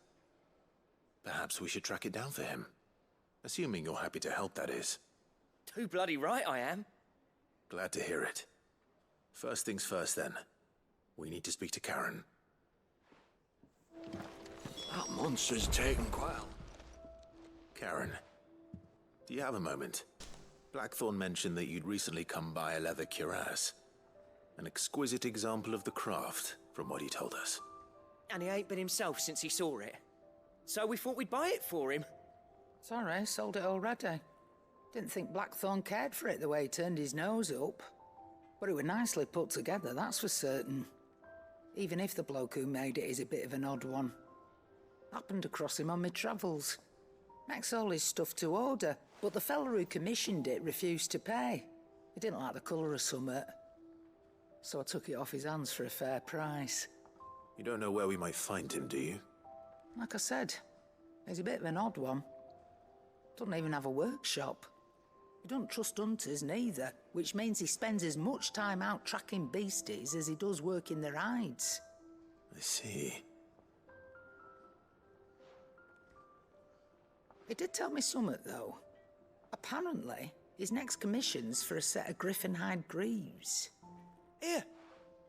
Perhaps we should track it down for him. Assuming you're happy to help, that is. Too bloody right I am. Glad to hear it. First things first, then. We need to speak to Karen. That monster's taken quite. Karen, do you have a moment? Blackthorn mentioned that you'd recently come by a leather cuirass. An exquisite example of the craft, from what he told us. And he ain't been himself since he saw it. So we thought we'd buy it for him. Sorry, sold it already. Didn't think Blackthorn cared for it the way he turned his nose up. But it was nicely put together, that's for certain. Even if the bloke who made it is a bit of an odd one. Happened across him on my travels. Makes all his stuff to order, but the fella who commissioned it refused to pay. He didn't like the colour of summit. So I took it off his hands for a fair price. You don't know where we might find him, do you? Like I said, he's a bit of an odd one. Doesn't even have a workshop. He don't trust hunters neither, which means he spends as much time out tracking beasties as he does working their hides. I see. He did tell me something, though. Apparently, his next commission's for a set of griffin hide greaves. Here,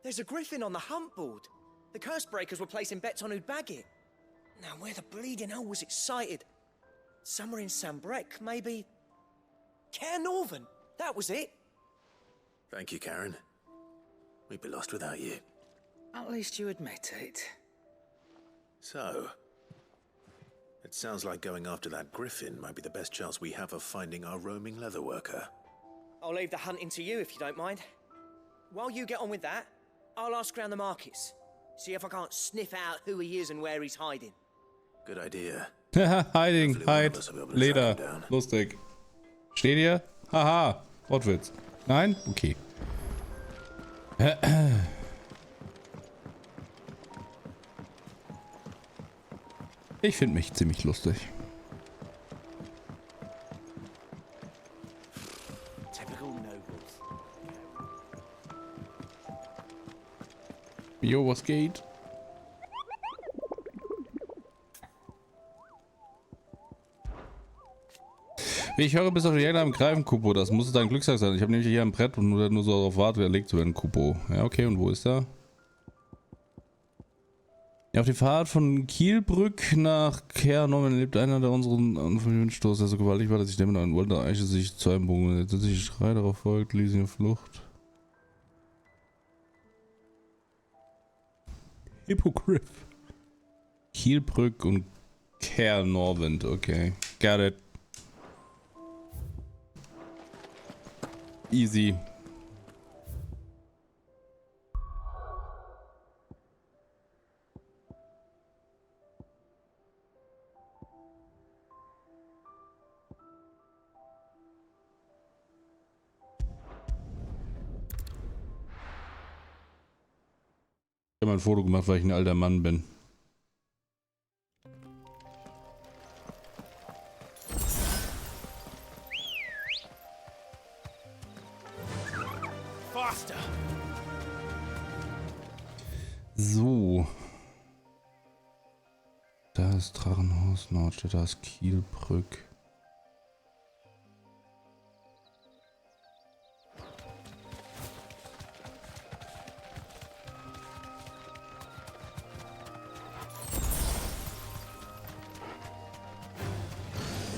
there's a griffin on the hunt board. The curse breakers were placing bets on who'd bag it. Now, where the bleeding hell was it sighted? Somewhere in Sambrec, maybe. Cairnorthern, that was it. Thank you, Karen. We'd be lost without you. At least you admit it. So, it sounds like going after that griffin might be the best chance we have of finding our roaming leatherworker. I'll leave the hunting to you if you don't mind. While you get on with that, I'll ask around the markets. See if I can't sniff out who he is and where he's hiding. Good idea. Hiding, Hide, Leder. Lustig. Steht ihr? Haha. Wortwitz. Nein? Okay. Ich finde mich ziemlich lustig. Jo, was geht? Wie ich höre, bist du Jäger am Greifen, Kupo. Das muss dein Glückssack sein. Ich habe nämlich hier ein Brett und nur so darauf wartet, erlegt zu werden, Kupo. Ja, okay, und wo ist er? Ja, auf die Fahrt von Kielbrück nach Kernormen lebt einer der unseren Windstoß, der so gewaltig war, dass ich damit einen Wolter Eiche sich zu einem Bogen. Jetzt sich Schrei darauf folgt, ließ ihn in Flucht. Hippogriff. Kielbrück und Kernorwind, okay. Got it. Easy. Ich habe ein Foto gemacht, weil ich ein alter Mann bin. So. Da ist Drachenhaus, Nordstadt, da ist Kielbrück.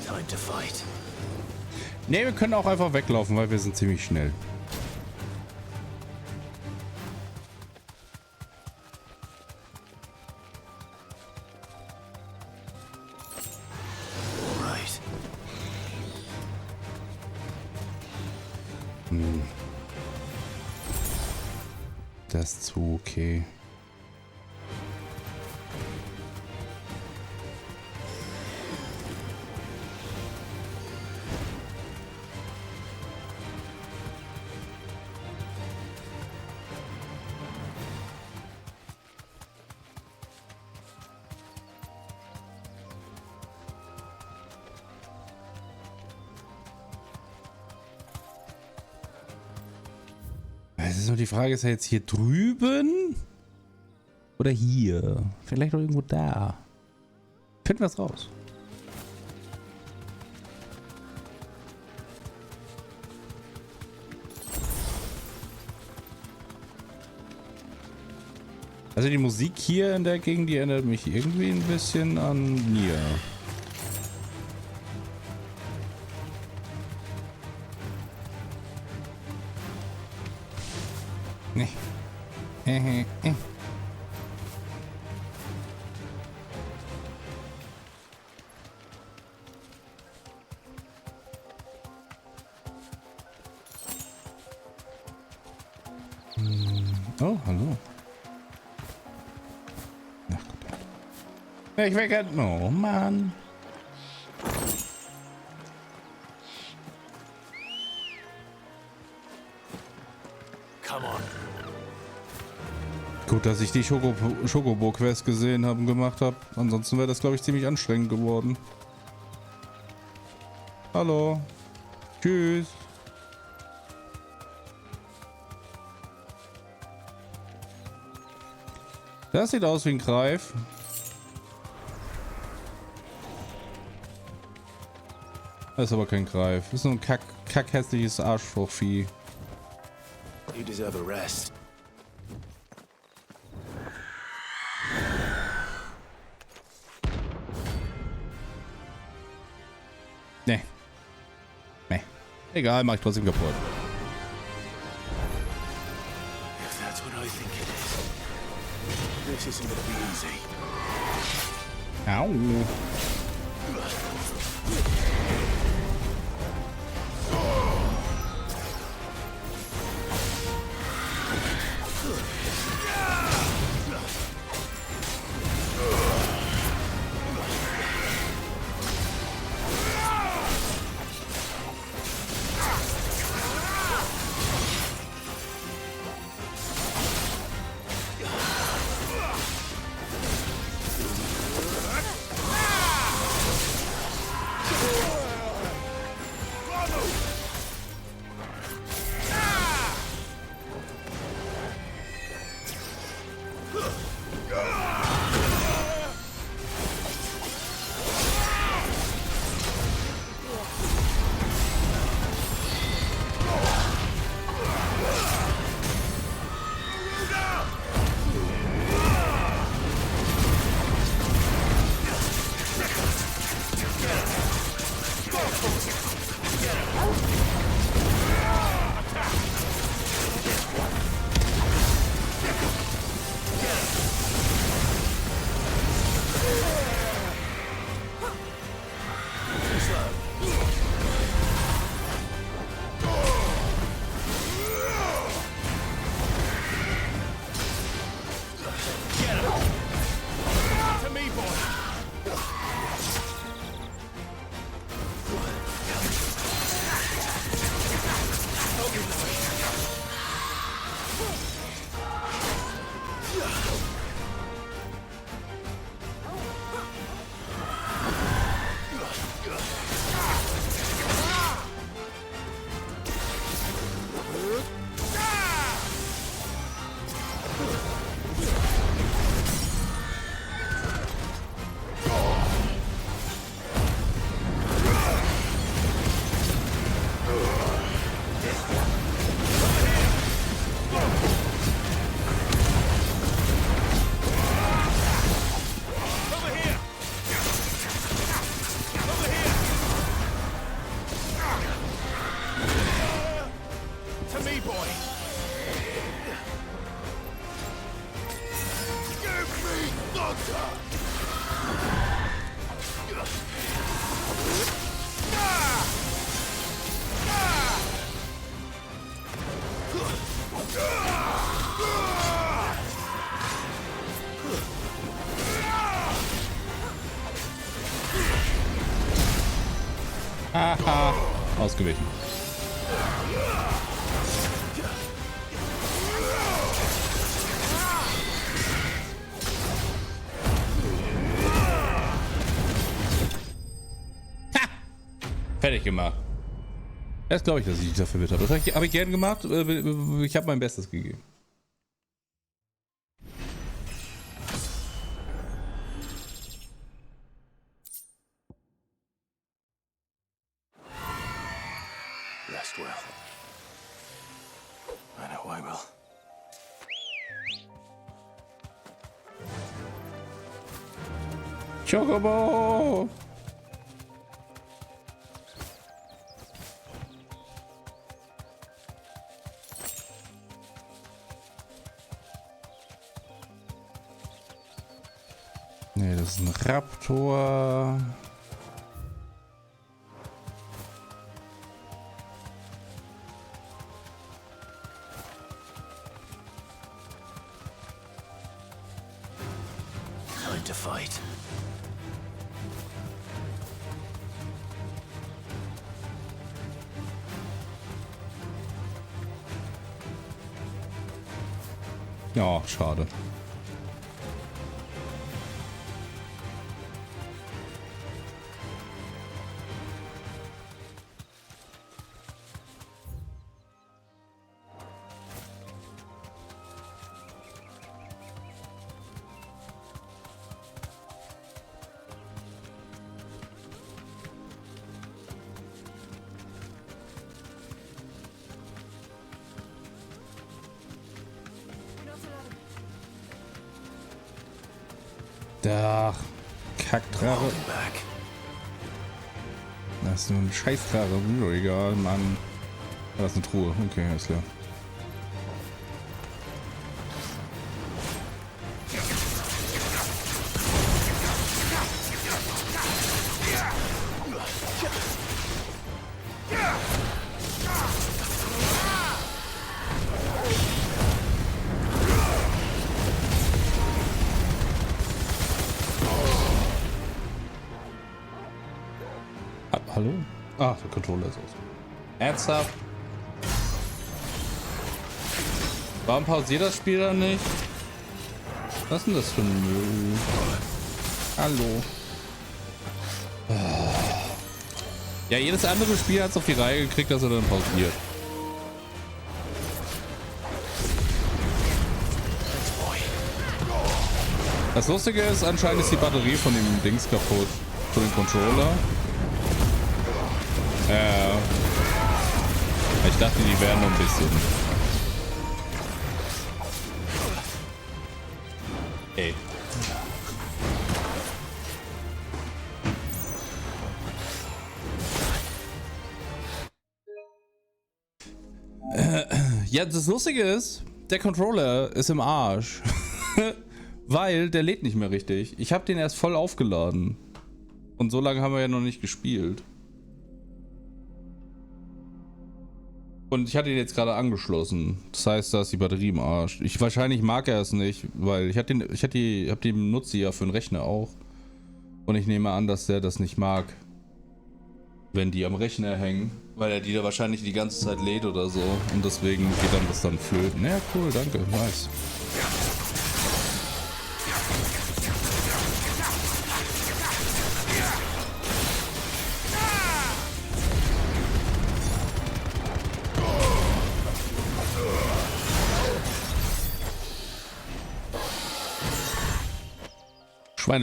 Time to fight. Ne, wir können auch einfach weglaufen, weil wir sind ziemlich schnell. Das ist zu okay. Es ist nur die Frage, ist er jetzt hier drüben oder hier? Vielleicht auch irgendwo da. Finden wir es raus. Also die Musik hier in der Gegend, die erinnert mich irgendwie ein bisschen an Nier. Nee. Oh, hallo. Ach Gott. Ich wecke. Oh Mann. Gut, dass ich die Schokobo-Quest gesehen habe und gemacht habe. Ansonsten wäre das, glaube ich, ziemlich anstrengend geworden. Hallo. Tschüss. Das sieht aus wie ein Greif. Das ist aber kein Greif. Das ist nur ein kackhässliches Arschlochvieh. You deserve a rest. Nee. Nee. Egal, mach ich trotzdem kaputt. If that's what I think it is, this isn't gonna be easy. Au. boy. Give me thunder. Haha, ausgewichen. Ha! Fertig gemacht. Erst glaube ich, dass ich dich dafür bitte habe. Das habe ich gern gemacht. Ich habe mein Bestes gegeben. Rest well. I know I will. Chocobo! Nee, das ist ein Raptor. Time to fight. Ja, schade. Da, Kackdrache. Das ist nur ein Scheißdrache. Oh, egal, Mann. Das ist eine Truhe. Okay, alles klar. Hallo? Ah, der Controller ist aus. Ernsthaft? Warum pausiert das Spiel dann nicht? Was ist denn das für ein Müll? Hallo. Ja, jedes andere Spiel hat es auf die Reihe gekriegt, dass er dann pausiert. Das Lustige ist, anscheinend ist die Batterie von dem Dings kaputt. Von dem Controller. Ich dachte, die wären noch ein bisschen. Ey. Ja, das Lustige ist, der Controller ist im Arsch. Weil der lädt nicht mehr richtig. Ich habe den erst voll aufgeladen. Und so lange haben wir ja noch nicht gespielt. Und ich hatte ihn jetzt gerade angeschlossen. Das heißt, da ist die Batterie im Arsch. Wahrscheinlich mag er es nicht, weil ich hab den nutze ja für den Rechner auch. Und ich nehme an, dass der das nicht mag, wenn die am Rechner hängen, weil er die da wahrscheinlich die ganze Zeit lädt oder so. Und deswegen geht dann das dann flöten. Ja, cool, danke, nice.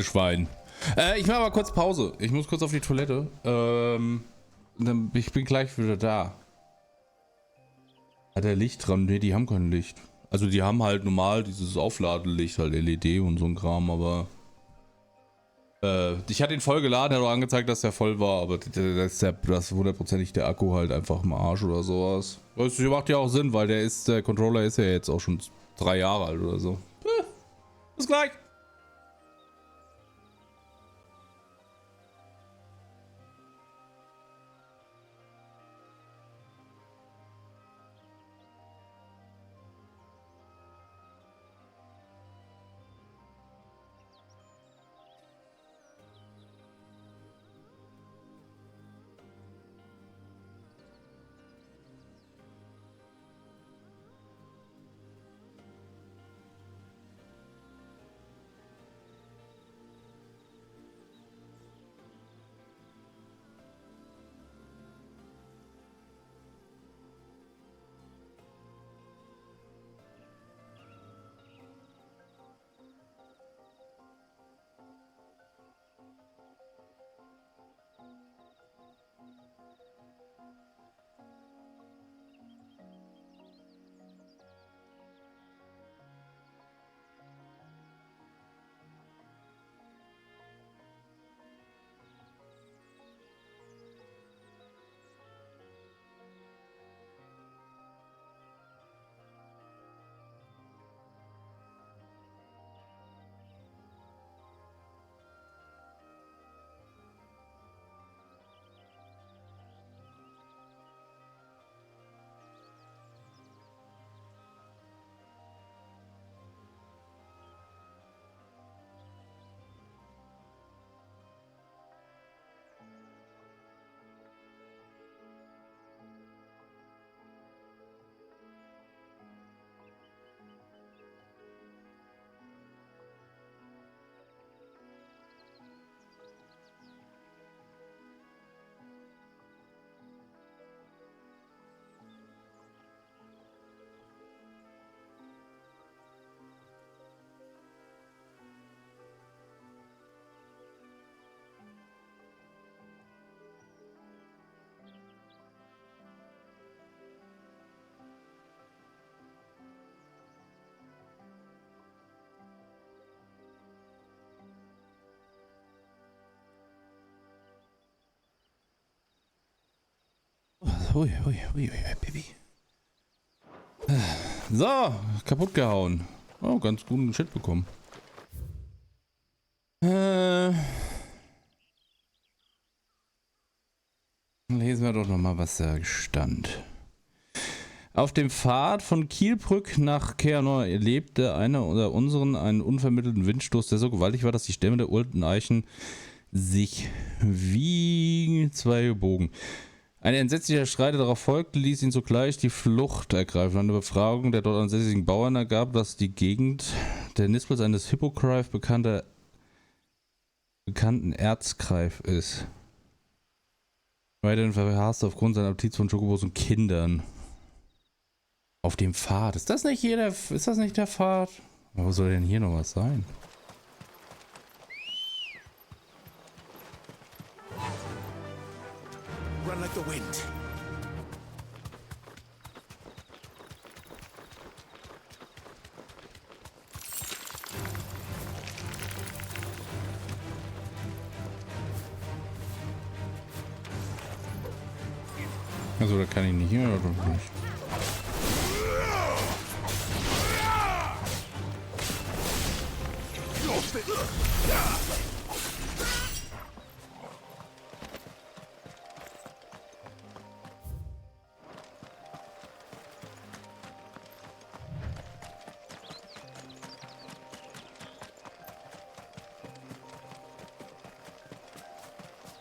Schwein. Ich mache mal kurz Pause. Ich muss kurz auf die Toilette. Ich bin gleich wieder da. Hat der Licht dran? Ne, die haben kein Licht. Also die haben halt normal dieses Aufladelicht, halt LED und so ein Kram, aber Ich hatte ihn voll geladen, hat auch angezeigt, dass der voll war, aber das ist hundertprozentig der Akku halt einfach im Arsch oder sowas. Das macht ja auch Sinn, weil der Controller ist ja jetzt auch schon 3 Jahre alt oder so. Bis gleich! Ui, Baby. So, kaputt gehauen. Oh, ganz guten Shit bekommen. Lesen wir doch noch mal, was da stand. Auf dem Pfad von Kielbrück nach Keanor erlebte einer unter unseren einen unvermittelten Windstoß, der so gewaltig war, dass die Stämme der uralten Eichen sich wie zwei bogen. Ein entsetzlicher Schrei, der darauf folgte, ließ ihn sogleich die Flucht ergreifen. Eine Befragung der dort ansässigen Bauern ergab, dass die Gegend der Nispels eines Hippogreif bekannten Erzgreif ist. Weiterhin verhasst aufgrund seiner Appetits von Schokobos und Kindern. Auf dem Pfad. Ist das nicht der Pfad? Wo soll denn hier noch was sein? Run like the wind. Also da kann ich nicht hin oder doch nicht?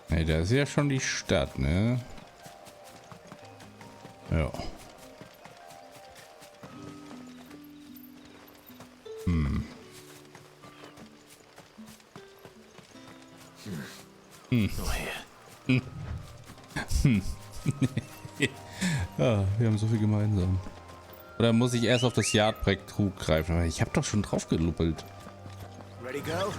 Hey, da ist ja schon die Stadt, ne? Ja. Hm. Ja, wir haben so viel gemeinsam. Oder muss ich erst auf das Jagdbrett greifen? Ich habe doch schon drauf geluppelt. Ready, go?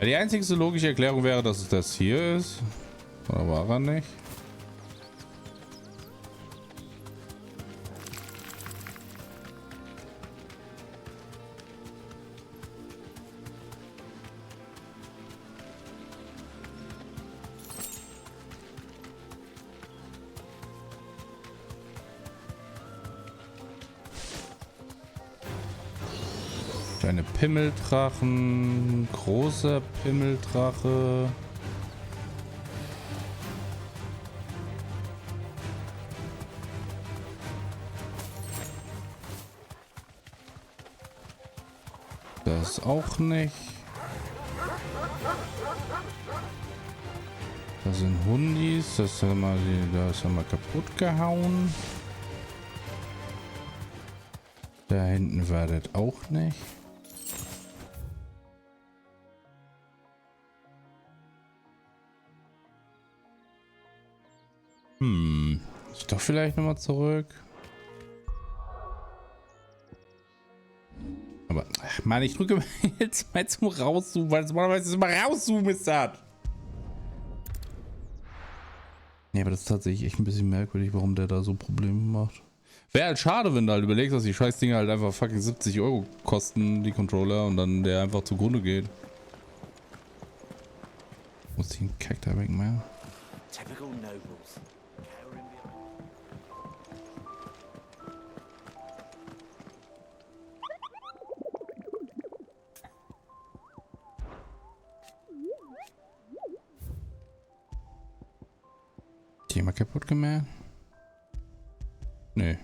Die einzige logische Erklärung wäre, dass es das hier ist. Oder war er nicht? Kleine Pimmeldrachen, großer Pimmeldrache. Das auch nicht. Das sind Hundis, das haben wir kaputt gehauen. Da hinten war das auch nicht. Ich doch vielleicht nochmal zurück. Aber, ach Mann, ich drücke jetzt mal zum Rauszoomen, weil es normalerweise immer rauszoomen ist das. Ja, aber das ist tatsächlich echt ein bisschen merkwürdig, warum der da so Probleme macht. Wäre halt schade, wenn du halt überlegst, dass die Scheißdinger halt einfach fucking 70 Euro kosten, die Controller, und dann der einfach zugrunde geht. Muss ich den Kack da wegmachen? Typical nobles. Thema kaputt gemacht? Nee.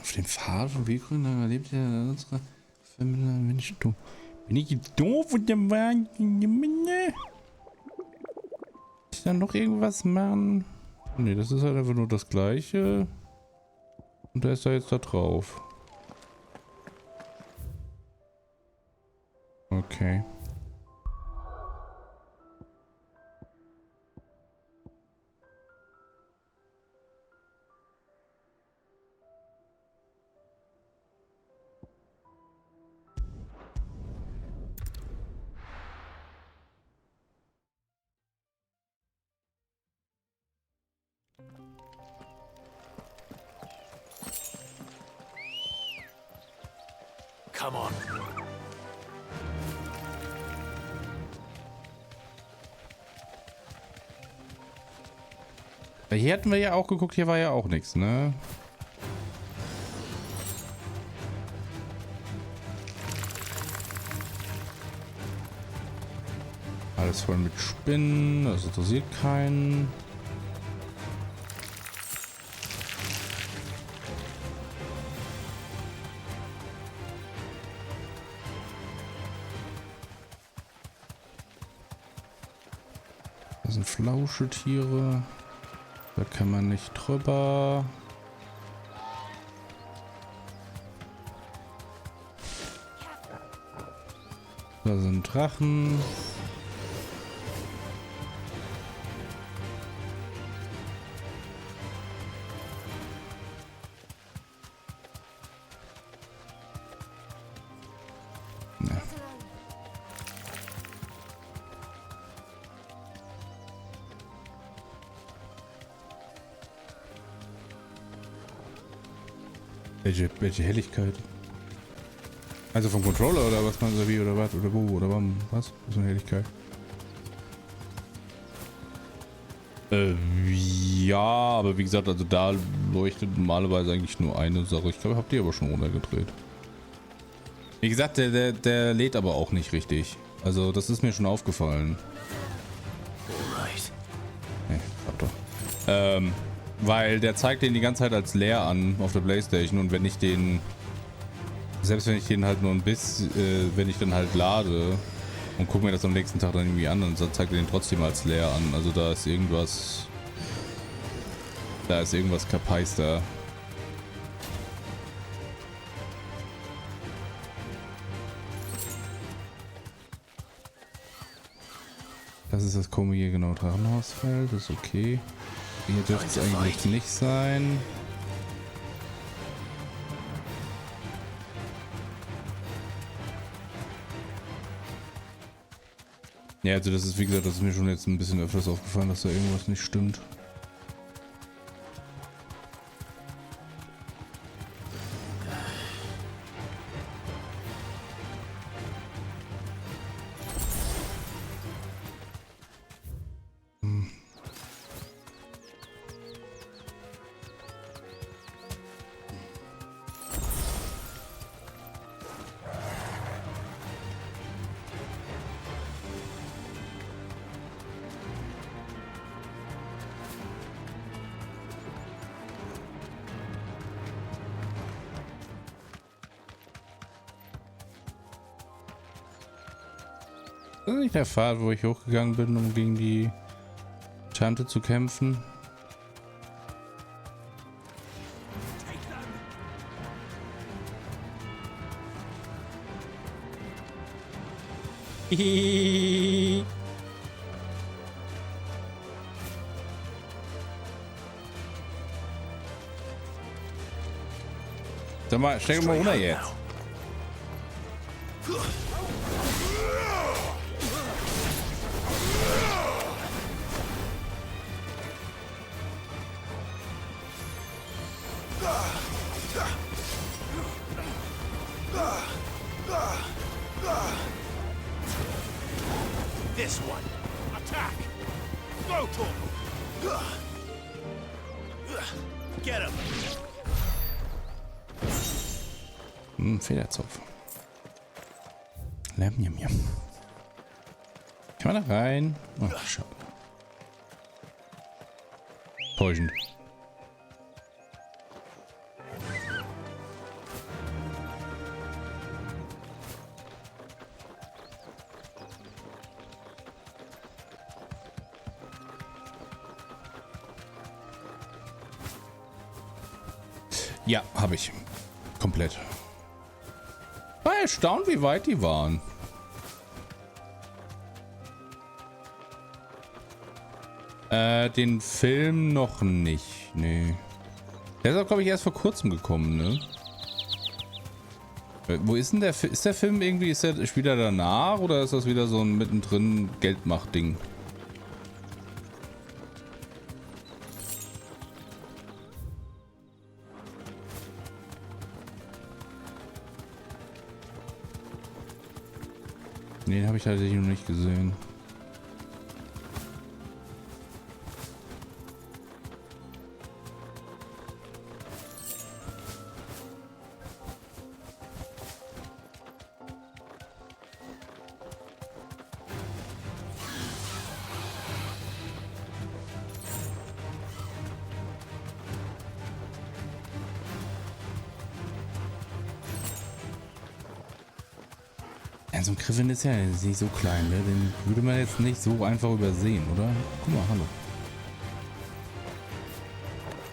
Auf dem Pfad von Weggrün erlebt ja unsere Familie. Mensch, du. Bin ich jetzt doof und dann war ich dann noch irgendwas machen? Nee, das ist halt einfach nur das gleiche. Und der ist da jetzt da drauf. Okay. Come on. Hier hatten wir ja auch geguckt, hier war ja auch nichts, ne? Alles voll mit Spinnen, das interessiert keinen. Das sind Flauschetiere. Da kann man nicht drüber. Da sind Drachen. Welche Helligkeit? Also vom Controller oder was man so wie oder was oder wo oder wann? Was? Was ist eine Helligkeit? Ja, aber wie gesagt, also da leuchtet normalerweise eigentlich nur eine Sache. Ich glaube, habt ihr aber schon runtergedreht. Wie gesagt, der lädt aber auch nicht richtig. Also das ist mir schon aufgefallen. Nee, hab doch. Weil der zeigt den die ganze Zeit als leer an auf der PlayStation, und wenn ich den, selbst wenn ich den halt nur ein bisschen, wenn ich dann halt lade und gucke mir das am nächsten Tag dann irgendwie an, dann zeigt er den trotzdem als leer an. Also da ist irgendwas kapeister. Das ist das komische, genau, Drachenhausfeld, das ist okay. Hier dürfte es eigentlich nicht sein. Ja, also das ist, wie gesagt, das ist mir schon jetzt ein bisschen öfters aufgefallen, dass da irgendwas nicht stimmt. Das ist nicht der Pfad, wo ich hochgegangen bin, um gegen die Tante zu kämpfen. Hihihihi. Sag mal, steig mal runter jetzt. This one. Attack. Go to him. Get him. Federzopf. Kann man da rein? Oh, schade. Täuschend. Ja, habe ich. Komplett. War erstaunt, wie weit die waren. Den Film noch nicht. Nee. Der ist auch, glaube ich, erst vor kurzem gekommen, ne? Wo ist denn der Film? Ist der Film irgendwie, ist der wieder danach oder ist das wieder so ein mittendrin Geldmacht-Ding? Den habe ich tatsächlich noch nicht gesehen. Ja, so ein Griffin ist ja nicht so klein, ne? Den würde man jetzt nicht so einfach übersehen, oder? Guck mal, hallo.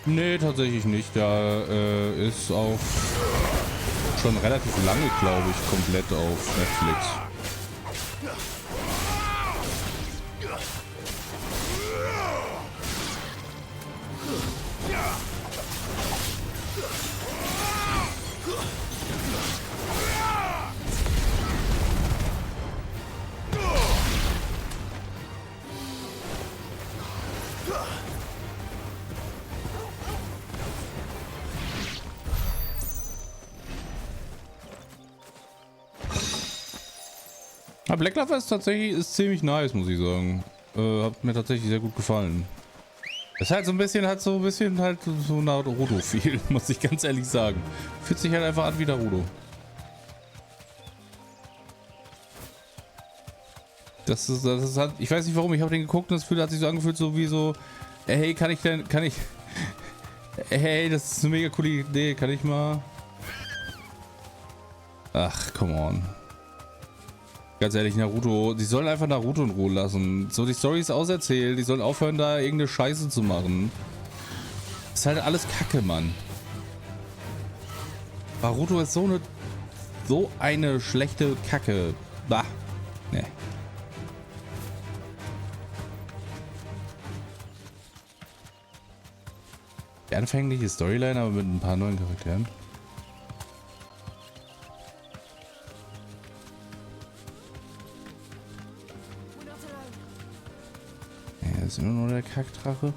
Nee, tatsächlich nicht. Da ist auch schon relativ lange, glaube ich, komplett auf Netflix. Aber Black Lava ist tatsächlich ziemlich nice, muss ich sagen. Hat mir tatsächlich sehr gut gefallen. Es ist halt so ein bisschen halt so Naruto-Feel, muss ich ganz ehrlich sagen. Fühlt sich halt einfach an wie Naruto. Das ist halt, ich weiß nicht warum, ich habe den geguckt und das Gefühl hat sich so angefühlt, so wie so, hey, hey, das ist eine mega coole Idee, kann ich mal? Ach, come on. Ganz ehrlich, Naruto, die sollen einfach Naruto in Ruhe lassen. So die Storys auserzählen, die sollen aufhören, da irgendeine Scheiße zu machen. Das ist halt alles Kacke, Mann. Naruto ist so eine schlechte Kacke. Bah. Nee. Die anfängliche Storyline, aber mit ein paar neuen Charakteren. der Kackdrache.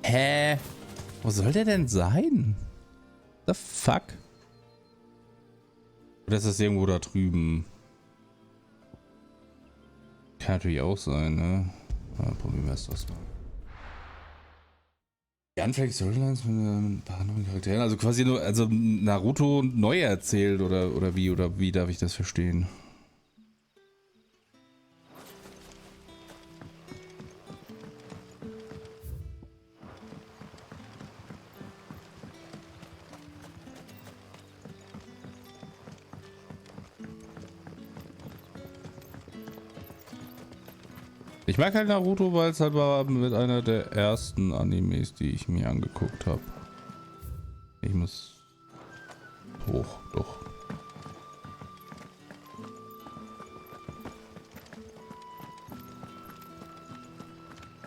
Hä? Wo soll der denn sein? The fuck? Oder ist das irgendwo da drüben? Kann natürlich auch sein, ne? Ja, probieren wir es das mal. Die Unflake Storylines mit ein paar neuen Charakteren. Also quasi nur, also Naruto neu erzählt oder wie darf ich das verstehen? Ich mag halt Naruto, weil es halt war mit einer der ersten Animes, die ich mir angeguckt habe. Ich muss hoch, doch.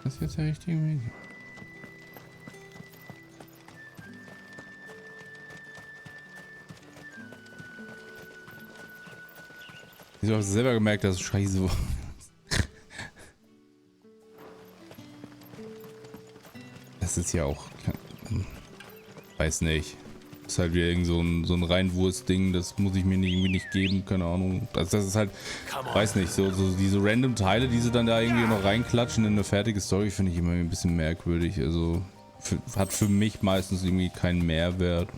Das ist jetzt der richtige Weg. Wieso hast du selber gemerkt, dass es scheiße war? Das ist ja auch, weiß nicht, ist halt wieder irgend so ein Reinwurst-Ding, das muss ich mir irgendwie nicht geben, keine Ahnung. Das ist halt, weiß nicht, so diese random Teile, die sie dann da irgendwie noch reinklatschen in eine fertige Story, finde ich immer ein bisschen merkwürdig. Also hat für mich meistens irgendwie keinen Mehrwert.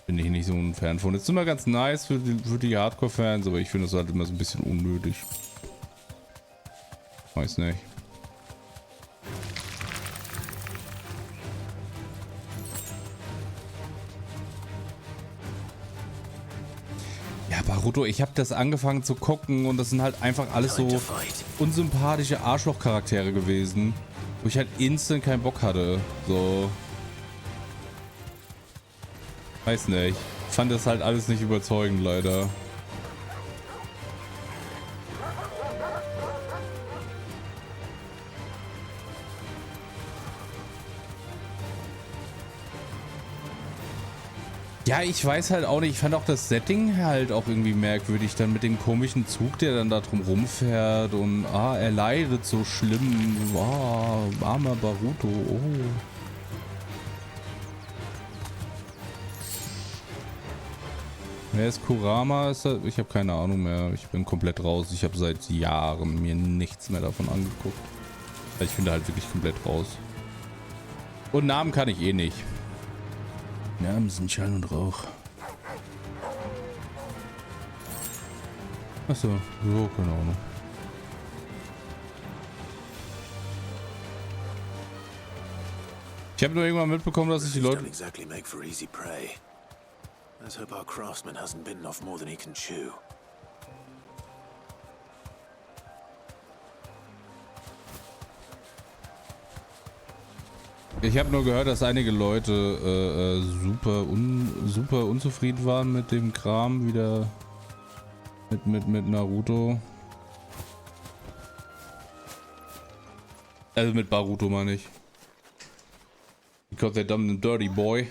Bin ich nicht so ein Fan von. Ist immer ganz nice für die Hardcore-Fans, aber ich finde es halt immer so ein bisschen unnötig. Weiß nicht. Naruto, ich habe das angefangen zu gucken und das sind halt einfach alles so unsympathische Arschloch-Charaktere gewesen, wo ich halt instant keinen Bock hatte. So. Weiß nicht. Ich fand das halt alles nicht überzeugend, leider. Ja, ich weiß halt auch nicht, ich fand auch das Setting halt auch irgendwie merkwürdig, dann mit dem komischen Zug, der dann da drum rumfährt und er leidet so schlimm, armer Baruto, oh. Wer ist Kurama? Ich habe keine Ahnung mehr, ich bin komplett raus, ich habe seit Jahren mir nichts mehr davon angeguckt. Ich bin da halt wirklich komplett raus. Und Namen kann ich eh nicht. Namen sind Schall und Rauch. Achso, so, keine Ahnung. Ich habe nur irgendwann mitbekommen, dass sich die Leute... Ich habe nur gehört, dass einige Leute super unzufrieden waren mit dem Kram wieder mit Naruto. Also mit Baruto meine ich. Because they're dumb and dirty, boy.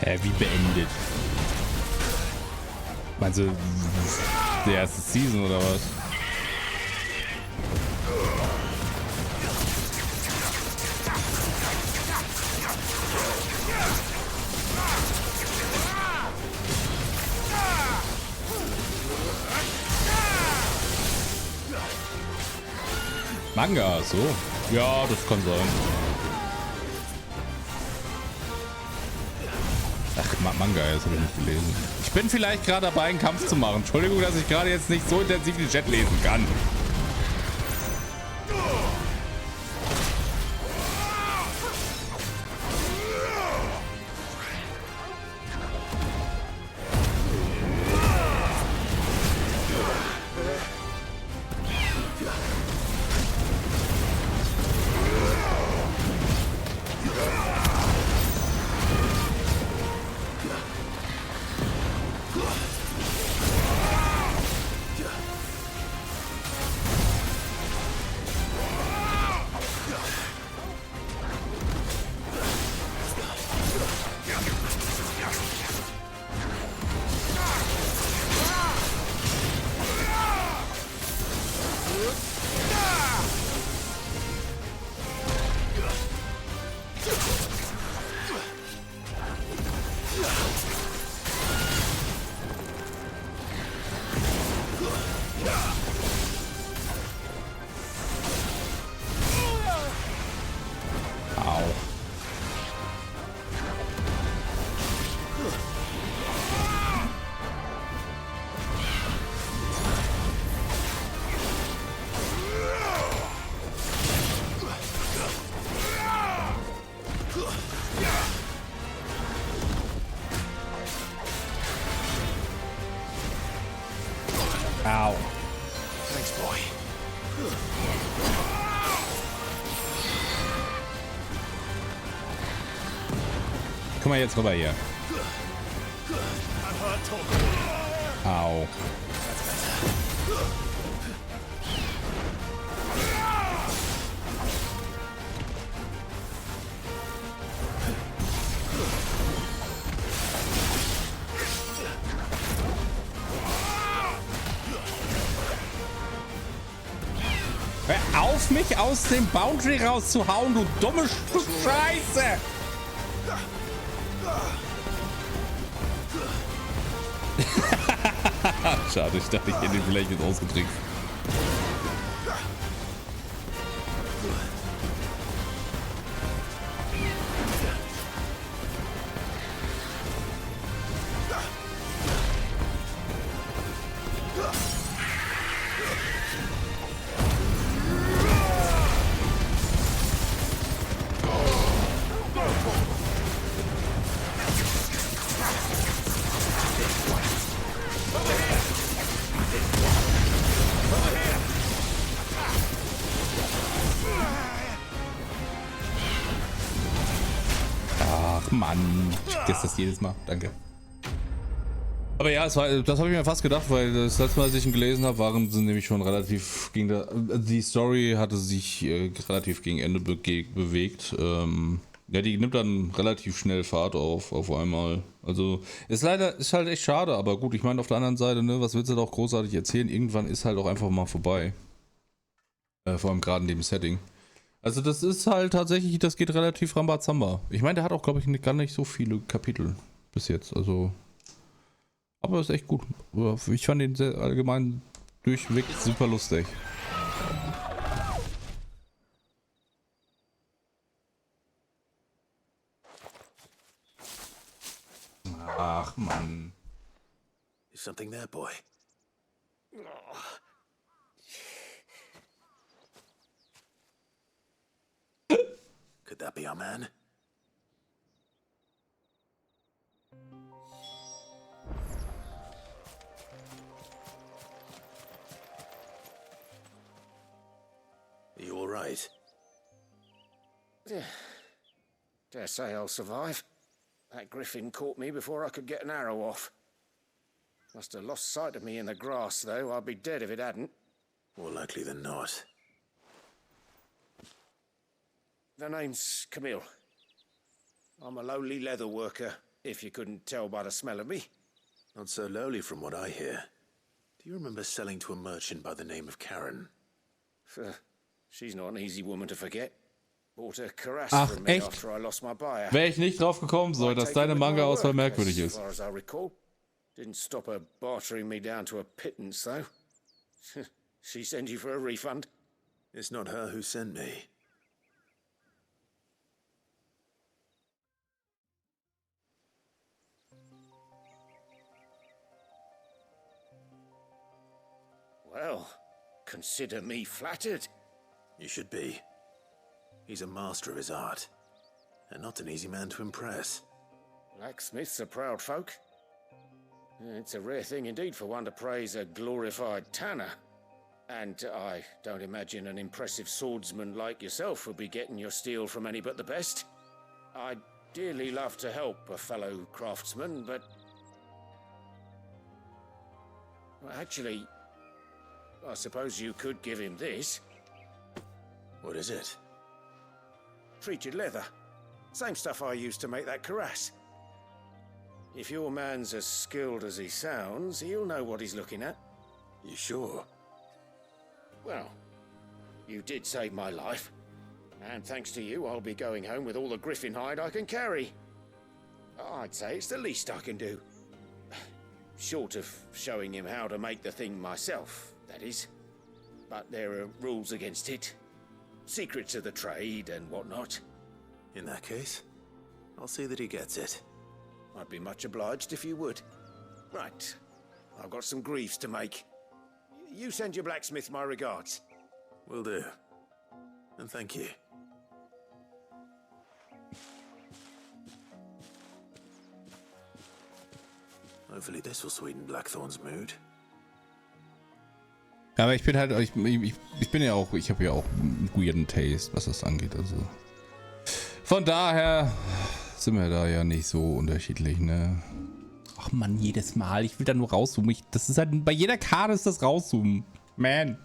Wie beendet? Meinst du, die erste Season oder was? Manga, so. Ja, das kann sein. Ach, Manga, das habe ich nicht gelesen. Ich bin vielleicht gerade dabei, einen Kampf zu machen. Entschuldigung, dass ich gerade jetzt nicht so intensiv den Chat lesen kann. Au. Thanks, boy. Komm mal jetzt rüber hier. Au. Hör auf, mich aus dem Boundary rauszuhauen, du dumme Stück Scheiße! Schade, ich dachte, ich hätte ihn vielleicht jetzt ausgetrickst. Ach Mann, ich vergesse das jedes Mal. Danke. Aber ja, das habe ich mir fast gedacht, weil das letzte Mal, als ich ihn gelesen habe, waren sie nämlich schon relativ die Story hatte sich relativ gegen Ende bewegt. Ja, die nimmt dann relativ schnell Fahrt auf einmal. Also ist halt echt schade, aber gut, ich meine auf der anderen Seite, ne, was willst du doch großartig erzählen? Irgendwann ist halt auch einfach mal vorbei. Vor allem gerade in dem Setting. Also das ist halt tatsächlich, das geht relativ rambazamba. Ich meine, der hat auch, glaube ich, gar nicht so viele Kapitel bis jetzt. Also, aber ist echt gut. Ich fand den sehr allgemein durchweg super lustig. Ach Mann. Is something there, boy? Could that be our man? Are you all right? Dare say I'll survive. That griffin caught me before I could get an arrow off. Must have lost sight of me in the grass, though. I'd be dead if it hadn't. More likely than not. The name's Camille. I'm a lowly leather worker. if you couldn't tell by the smell of me. Not so lowly from what I hear. Do you remember selling to a merchant by the name of Karen? She's not an easy woman to forget. Bought a cuirass Ach, from me echt? after I lost my buyer. Wäre ich nicht drauf gekommen, so, dass deine Manga-Auswahl merkwürdig As ist. far as I recall. Didn't stop her bartering me down to a pittance, though. She sent you for a refund? It's not her who sent me. Well, consider me flattered. You should be. He's a master of his art, and not an easy man to impress. Blacksmiths are proud folk. It's a rare thing indeed for one to praise a glorified tanner. And I don't imagine an impressive swordsman like yourself would be getting your steel from any but the best. I'd dearly love to help a fellow craftsman, but... Well, actually, I suppose you could give him this. What is it? Treated leather. Same stuff I used to make that cuirass. If your man's as skilled as he sounds, he'll know what he's looking at. You sure? Well, you did save my life. And thanks to you, I'll be going home with all the griffin hide I can carry. I'd say it's the least I can do. Short of showing him how to make the thing myself, that is. But there are rules against it. Secrets of the trade and whatnot. In that case, I'll see that he gets it. I'd be much obliged if you would. Right. I've got some greaves to make. You send your blacksmith my regards. Will do. And thank you. Hopefully this will sweeten Blackthorn's mood. Ja, aber ich bin halt, ich bin ja auch, ich habe ja auch einen weirden Taste, was das angeht, also. Von daher sind wir da ja nicht so unterschiedlich, ne? Ach man, jedes Mal, ich will da nur rauszoomen. Das ist halt, bei jeder Karte ist das rauszoomen. Man.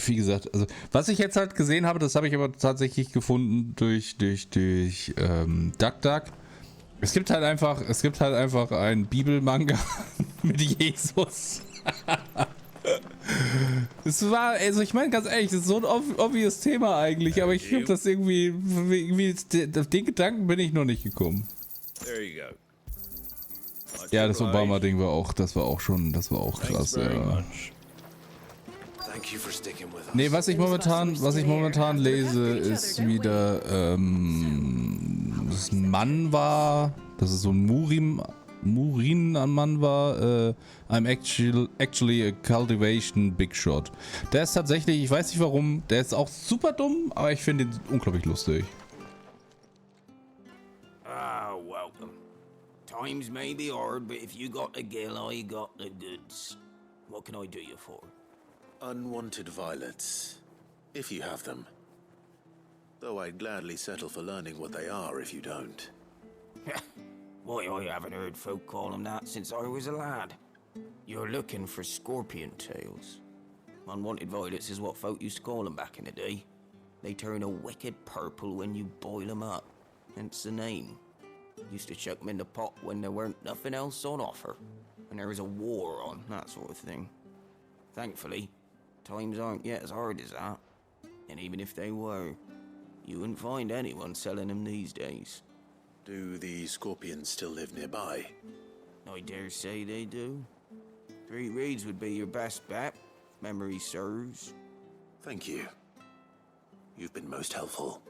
Wie gesagt, also, was ich jetzt halt gesehen habe, das habe ich aber tatsächlich gefunden durch DuckDuck. Es gibt halt einfach einen Bibelmanga mit Jesus. Es war, also ich meine ganz ehrlich, das ist so ein obvious Thema eigentlich, aber ich finde das irgendwie auf den Gedanken bin ich noch nicht gekommen. Ja, das Obama-Ding war auch, das war auch krass, ja. Nee, was ich momentan lese, ist wieder, das ist ein Mann war, das ist so ein Murin an Mann war, I'm actually a cultivation big shot. Der ist tatsächlich, ich weiß nicht warum, der ist auch super dumm, aber ich finde ihn unglaublich lustig. Ah, welcome. Times may be hard, but if you got the gill, I got the goods. What can I do you for? Unwanted violets, if you have them. Though I'd gladly settle for learning what they are if you don't. Why, I haven't heard folk call them that since I was a lad. You're looking for scorpion tails. Unwanted violets is what folk used to call them back in the day. They turn a wicked purple when you boil them up, hence the name. Used to chuck them in the pot when there weren't nothing else on offer, when there was a war on, that sort of thing. Thankfully, times aren't yet as hard as that, and even if they were, you wouldn't find anyone selling them these days. Do the scorpions still live nearby? I dare say they do. 3 Reeds would be your best bet, if memory serves. Thank you. You've been most helpful.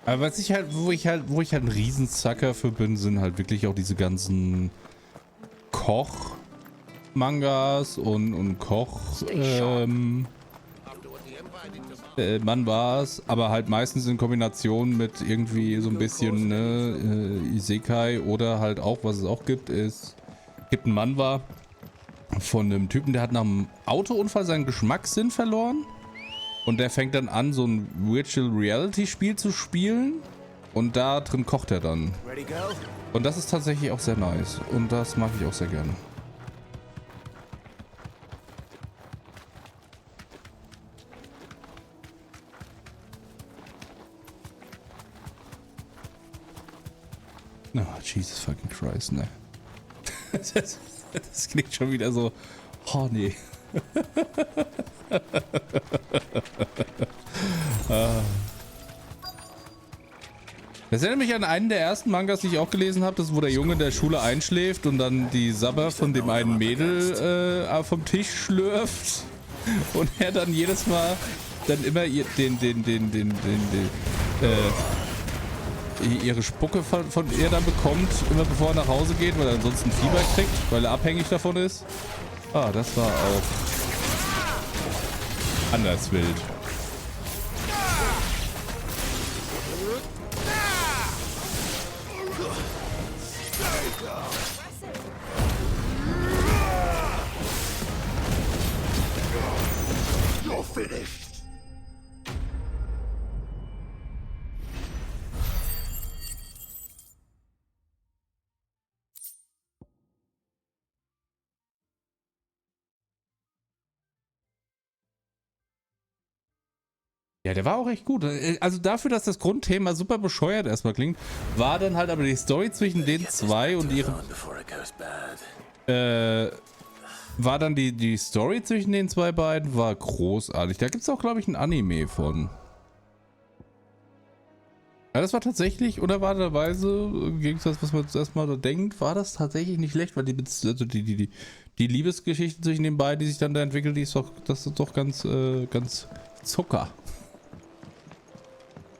Aber was ich halt, wo ich halt ein Riesenzacker für bin, sind halt wirklich auch diese ganzen Koch-Mangas und Manhwas, aber halt meistens in Kombination mit irgendwie so ein bisschen Isekai oder halt auch, was es auch gibt, gibt ein Manhwa von einem Typen, der hat nach einem Autounfall seinen Geschmackssinn verloren und der fängt dann an, so ein Virtual Reality Spiel zu spielen und da drin kocht er dann. Und das ist tatsächlich auch sehr nice und das mag ich auch sehr gerne. Oh, Jesus fucking Christ, ne. Das klingt schon wieder so. Oh, nee. Das erinnert mich an einen der ersten Mangas, die ich auch gelesen habe, das wo der Junge in der Schule einschläft und dann die Sabber von dem einen Mädel vom Tisch schlürft und er dann jedes Mal dann immer ihre Spucke von ihr dann bekommt, immer bevor er nach Hause geht, weil er ansonsten Fieber kriegt, weil er abhängig davon ist. Ah, das war auch anders wild. You're finished. Ja, der war auch echt gut. Also dafür, dass das Grundthema super bescheuert erstmal klingt, war dann halt aber die Story zwischen den zwei und ihrem... war dann die Story zwischen den zwei beiden war großartig. Da gibt es auch, glaube ich, ein Anime von. Ja, das war tatsächlich, unerwarteterweise, im Gegensatz, was man jetzt erstmal da denkt, war das tatsächlich nicht schlecht, weil die Liebesgeschichte zwischen den beiden, die sich dann da entwickelt, das ist doch ganz Zucker.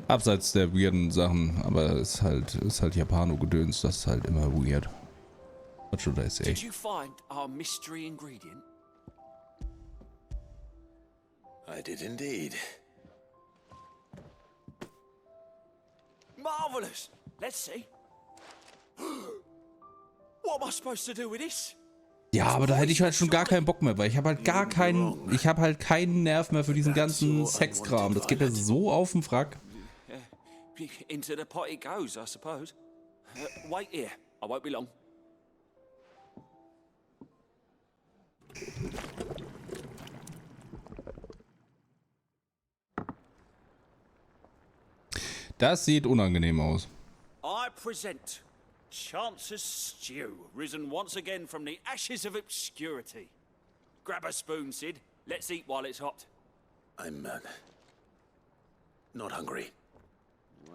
Abseits der weirden Sachen, aber es ist halt Japano-Gedöns, das ist halt immer weird. What should I say? Did you find our mystery ingredient? I did indeed. Marvelous! Let's see. What am I supposed to do with this? Ja, aber da hätte ich halt schon gar keinen Bock mehr, weil ich habe halt keinen Nerv mehr für diesen ganzen Sexkram. Das geht mir so auf den Frack. Into the pot it goes, I suppose. Wait here. I won't be long. Das sieht unangenehm aus. I present Chance's Stew, risen once again from the ashes of obscurity. Grab a spoon, Sid. Let's eat while it's hot. I'm not hungry.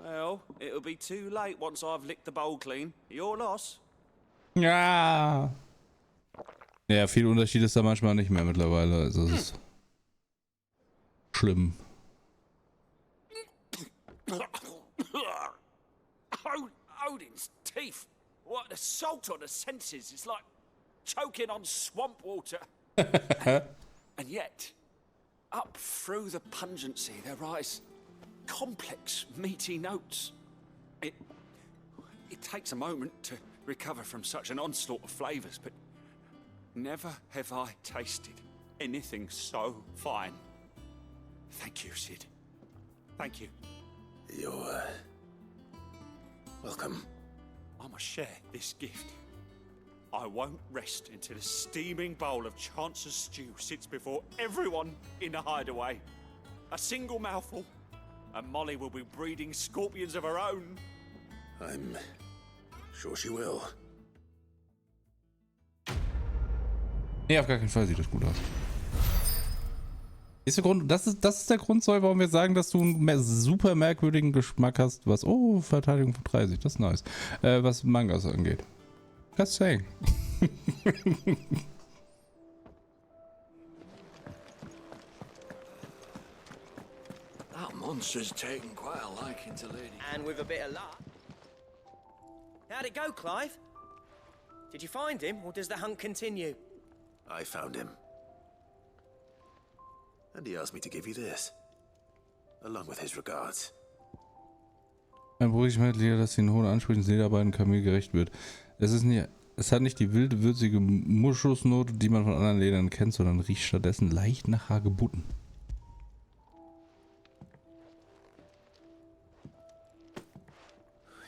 Well, it'll be too late once I've licked the bowl clean. Your loss. Ja. Ja, viel Unterschied ist da manchmal nicht mehr mittlerweile. Also es ist schlimm. Odin's teeth. What the salt on the senses is like choking on swamp water. And yet, up through the pungency, there rise complex, meaty notes. It takes a moment to recover from such an onslaught of flavors, but never have I tasted anything so fine. Thank you, Sid. Thank you. You're welcome. I must share this gift. I won't rest until a steaming bowl of Chance's stew sits before everyone in the hideaway. A single mouthful, and Molly will be breeding scorpions of her own. I'm sure she will. Nee, auf gar keinen Fall sieht das gut aus. Ist der Grund, das ist der Grund, warum wir sagen, dass du einen super merkwürdigen Geschmack hast, was, oh, Verteidigung von 30, das ist nice, was Mangas angeht. Just saying. That monster's taken quite a liking to Lady. And with a bit of luck. How'd it go, Clive? Did you find him, or does the hunt continue? I found him. And he asked me to give you this. Along with his regards. Ein Mitglieder, dass den hohen Ansprüchen des Lederarbeiten Kamel gerecht wird. Es hat nicht die wilde, würzige Muschusnote, die man von anderen Ledern kennt, sondern riecht stattdessen leicht nach Hagebutten.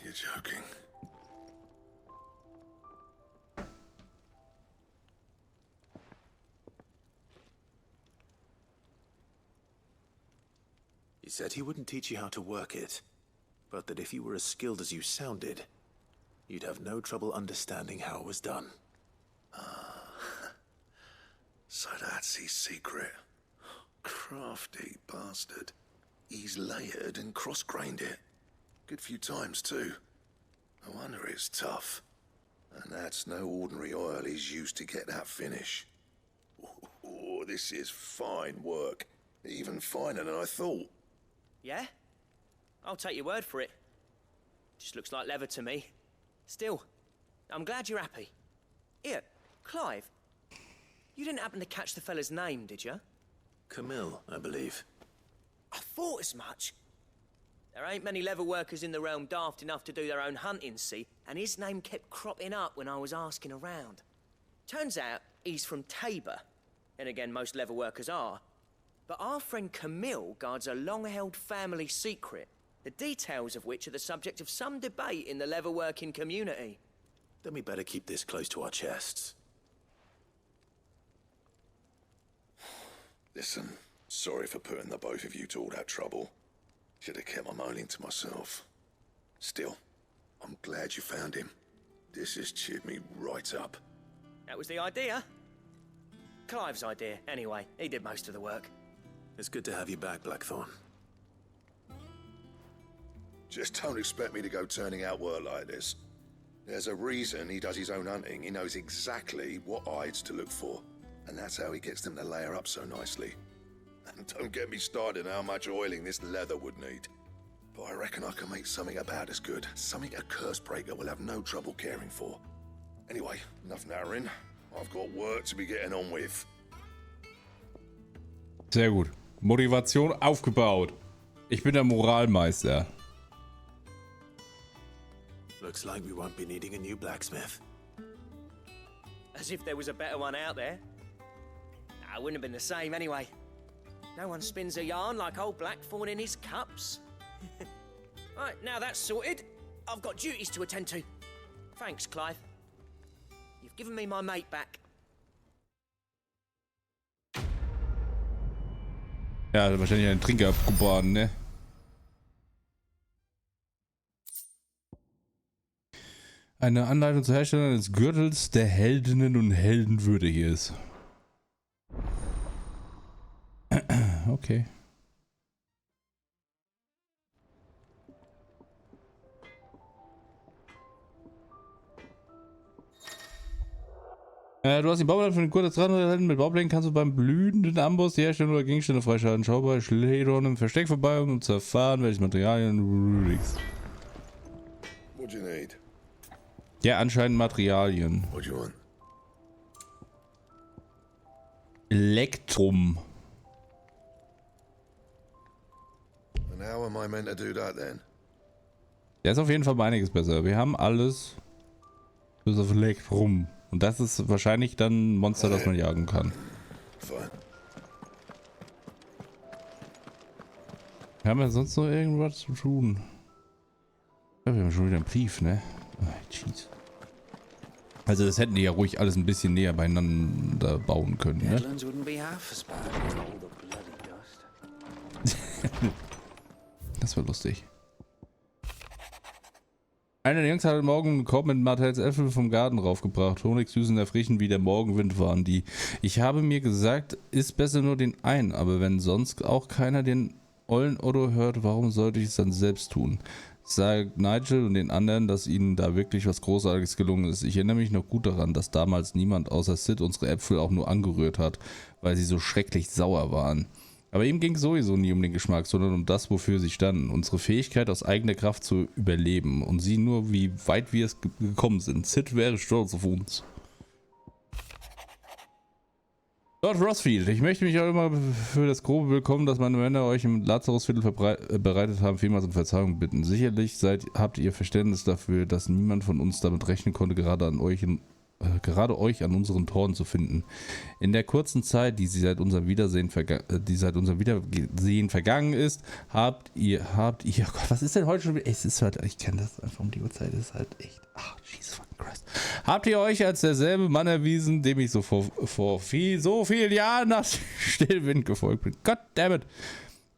You're joking. He said he wouldn't teach you how to work it, but that if you were as skilled as you sounded, you'd have no trouble understanding how it was done. So that's his secret. Crafty bastard. He's layered and cross-grained it. Good few times, too. No wonder it's tough. And that's no ordinary oil he's used to get that finish. Oh, this is fine work. Even finer than I thought. Yeah? I'll take your word for it. Just looks like leather to me. Still, I'm glad you're happy. Here, Clive. You didn't happen to catch the fella's name, did you? Camille, I believe. I thought as much. There ain't many leather workers in the realm daft enough to do their own hunting, see? And his name kept cropping up when I was asking around. Turns out he's from Tabor. And again, most leather workers are. But our friend Camille guards a long-held family secret, the details of which are the subject of some debate in the leather-working community. Then we better keep this close to our chests. Listen, sorry for putting the both of you to all that trouble. Should have kept my moaning to myself. Still, I'm glad you found him. This has cheered me right up. That was the idea. Clive's idea, anyway. He did most of the work. It's good to have you back, Blackthorn. Just don't expect me to go turning out work like this. There's a reason he does his own hunting. He knows exactly what hides to look for. And that's how he gets them to layer up so nicely. And don't get me started on how much oiling this leather would need. But I reckon I can make something about as good. Something a curse breaker will have no trouble caring for. Anyway, enough narrowing. I've got work to be getting on with. Sehr gut. Motivation aufgebaut. Ich bin der Moralmeister. Looks like we won't be needing a new blacksmith. As if there was a better one out there. I wouldn't have been the same anyway. No one spins a yarn like old Blackthorn in his cups. Right, now that's sorted. I've got duties to attend to. Thanks, Clive. You've given me my mate back. Ja, wahrscheinlich einen Trinker abgebaut, ne? Eine Anleitung zur Herstellung eines Gürtels, der Heldinnen und Helden würdig ist. Okay. Du hast die Baupläne für den Gurt dran erhalten. Mit Bauplänen kannst du beim blühenden Amboss die Herstellung oder Gegenstände freischalten. Schau bei Schledorn im Versteck vorbei, um zu erfahren, welches Materialien du benötigst. What do you need? Ja, anscheinend Materialien. What do you want? Elektrum. And how am I meant to do that then? Der ist auf jeden Fall um einiges besser. Wir haben alles bis auf Elektrum. Und das ist wahrscheinlich dann ein Monster, das man jagen kann. Fine. Haben wir sonst noch irgendwas zu tun? Ja, wir haben schon wieder einen Brief, ne? Oh, jeez. Also das hätten die ja ruhig alles ein bisschen näher beieinander bauen können, ne? Das war lustig. Einer der Jungs hat heute Morgen einen Korb mit Martells Äpfeln vom Garten raufgebracht. Honigsüß und erfrischend wie der Morgenwind waren die. Ich habe mir gesagt, isst besser nur den einen, aber wenn sonst auch keiner den ollen Otto hört, warum sollte ich es dann selbst tun? Sagt Nigel und den anderen, dass ihnen da wirklich was Großartiges gelungen ist. Ich erinnere mich noch gut daran, dass damals niemand außer Sid unsere Äpfel auch nur angerührt hat, weil sie so schrecklich sauer waren. Aber ihm ging es sowieso nie um den Geschmack, sondern um das, wofür sie standen. Unsere Fähigkeit, aus eigener Kraft zu überleben. Und sie nur, wie weit wir es gekommen sind. Sid wäre stolz auf uns. Lord Rossfield, ich möchte mich auch immer für das grobe Willkommen, das meine Männer euch im Lazarusviertel bereitet haben, vielmals um Verzeihung bitten. Sicherlich habt ihr Verständnis dafür, dass niemand von uns damit rechnen konnte, gerade euch an unseren Toren zu finden. In der kurzen Zeit, die seit unserem Wiedersehen vergangen ist, habt ihr, oh Gott, was ist denn heute schon wieder? Es ist halt, ich kenne das einfach um die Uhrzeit, es ist halt echt, ach, Jesus fucking Christ. Habt ihr euch als derselbe Mann erwiesen, dem ich so vor so vielen Jahren nach Stillwind gefolgt bin? Goddammit.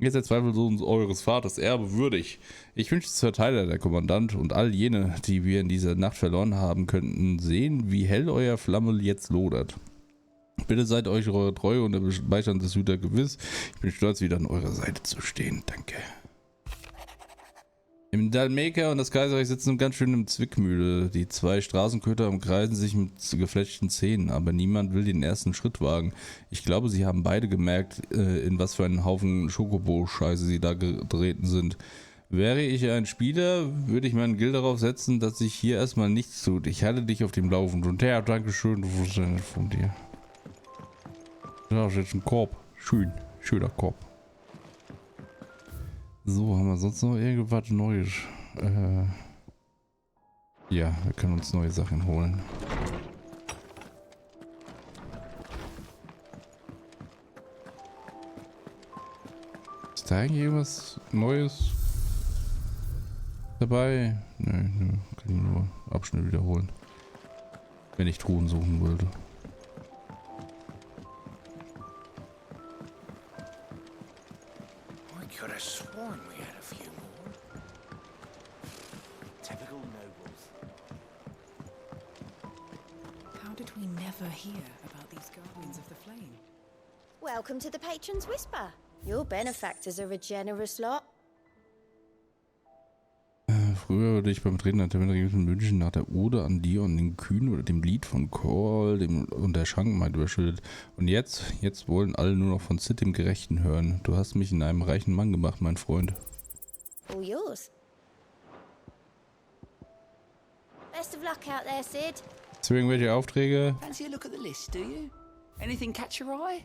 Ihr seid zweifelsohne eures Vaters Erbe würdig. Ich wünsche es Teil, der Kommandant und all jene, die wir in dieser Nacht verloren haben, könnten sehen, wie hell euer Flamme jetzt lodert. Bitte seid euch eure Treue und der Beistand des Hüter gewiss. Ich bin stolz, wieder an eurer Seite zu stehen. Danke. Im Dalmeker und das Kaiserreich sitzen ganz schön im Zwickmühle. Die zwei Straßenköter umkreisen sich mit gefletschten Zähnen, aber niemand will den ersten Schritt wagen. Ich glaube, sie haben beide gemerkt, in was für einen Haufen Schokobo-Scheiße sie da getreten sind. Wäre ich ein Spieler, würde ich meinen Gil darauf setzen, dass sich hier erstmal nichts tut. Ich halte dich auf dem Laufenden. Und ja, danke schön, du wusstest ja nicht von dir. Da ist jetzt ein Korb. Schöner Korb. So, haben wir sonst noch irgendwas Neues? Ja, wir können uns neue Sachen holen. Ist da eigentlich irgendwas Neues dabei? Nö, kann ich nur Abschnitt wiederholen. Wenn ich Truhen suchen wollte. Could have sworn we had a few more. Typical nobles. How did we never hear about these guardians of the flame? Welcome to the Patron's Whisper. Your benefactors are a generous lot. Früher würde ich beim Treten der religiösen München nach der Ode an Dion, den Kühn oder dem Lied von Korl und der Schankmaid überschüttet. Und jetzt wollen alle nur noch von Sid dem Gerechten hören. Du hast mich in einem reichen Mann gemacht, mein Freund. All yours. Best of luck out there, Sid. Hast du irgendwelche Aufträge? Fancy a look at the list, do you? Anything catch your eye?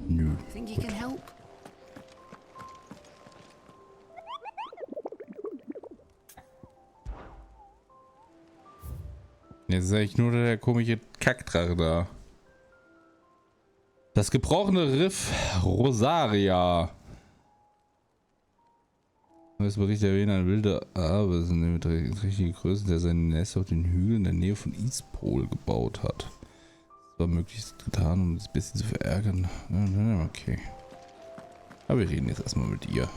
Nö. Think you can help? Jetzt ist eigentlich nur der komische Kackdrache da. Das gebrochene Riff Rosaria. Neues Bericht erwähnt, ein wilder Abersen mit richtigen Größen, der sein Nest auf den Hügeln in der Nähe von Eastpol gebaut hat. Das war möglichst getan, um das ein bisschen zu verärgern. Okay. Aber wir reden jetzt erstmal mit ihr.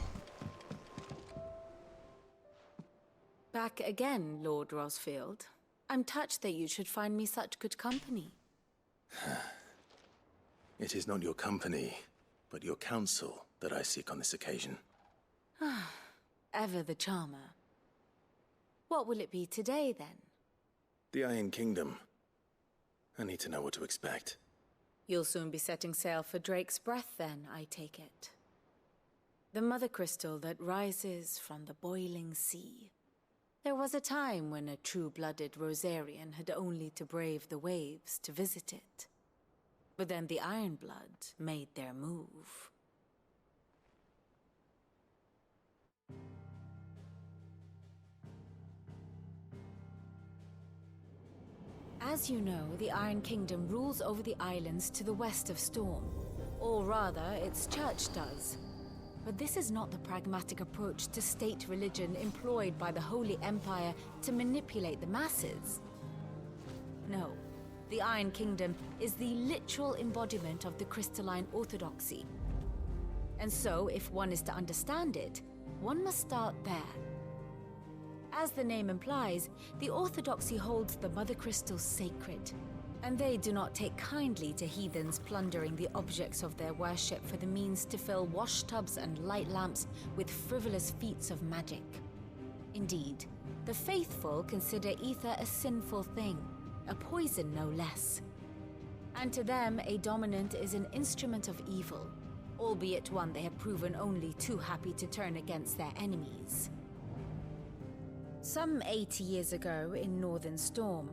Back again, Lord Rosfield. I'm touched that you should find me such good company. It is not your company, but your counsel that I seek on this occasion. Ever the charmer. What will it be today, then? The Iron Kingdom. I need to know what to expect. You'll soon be setting sail for Drake's Breath, then, I take it. The mother crystal that rises from the boiling sea. There was a time when a true-blooded Rosarian had only to brave the waves to visit it. But then the Ironblood made their move. As you know, the Iron Kingdom rules over the islands to the west of Storm. Or rather, its church does. But this is not the pragmatic approach to state religion employed by the Holy Empire to manipulate the masses. No, the Iron Kingdom is the literal embodiment of the crystalline orthodoxy. And so, if one is to understand it, one must start there. As the name implies, the orthodoxy holds the Mother Crystals sacred. And they do not take kindly to heathens plundering the objects of their worship for the means to fill washtubs and light lamps with frivolous feats of magic. Indeed, the faithful consider ether a sinful thing, a poison no less. And to them, a dominant is an instrument of evil, albeit one they have proven only too happy to turn against their enemies. Some 80 years ago in Northern Storm,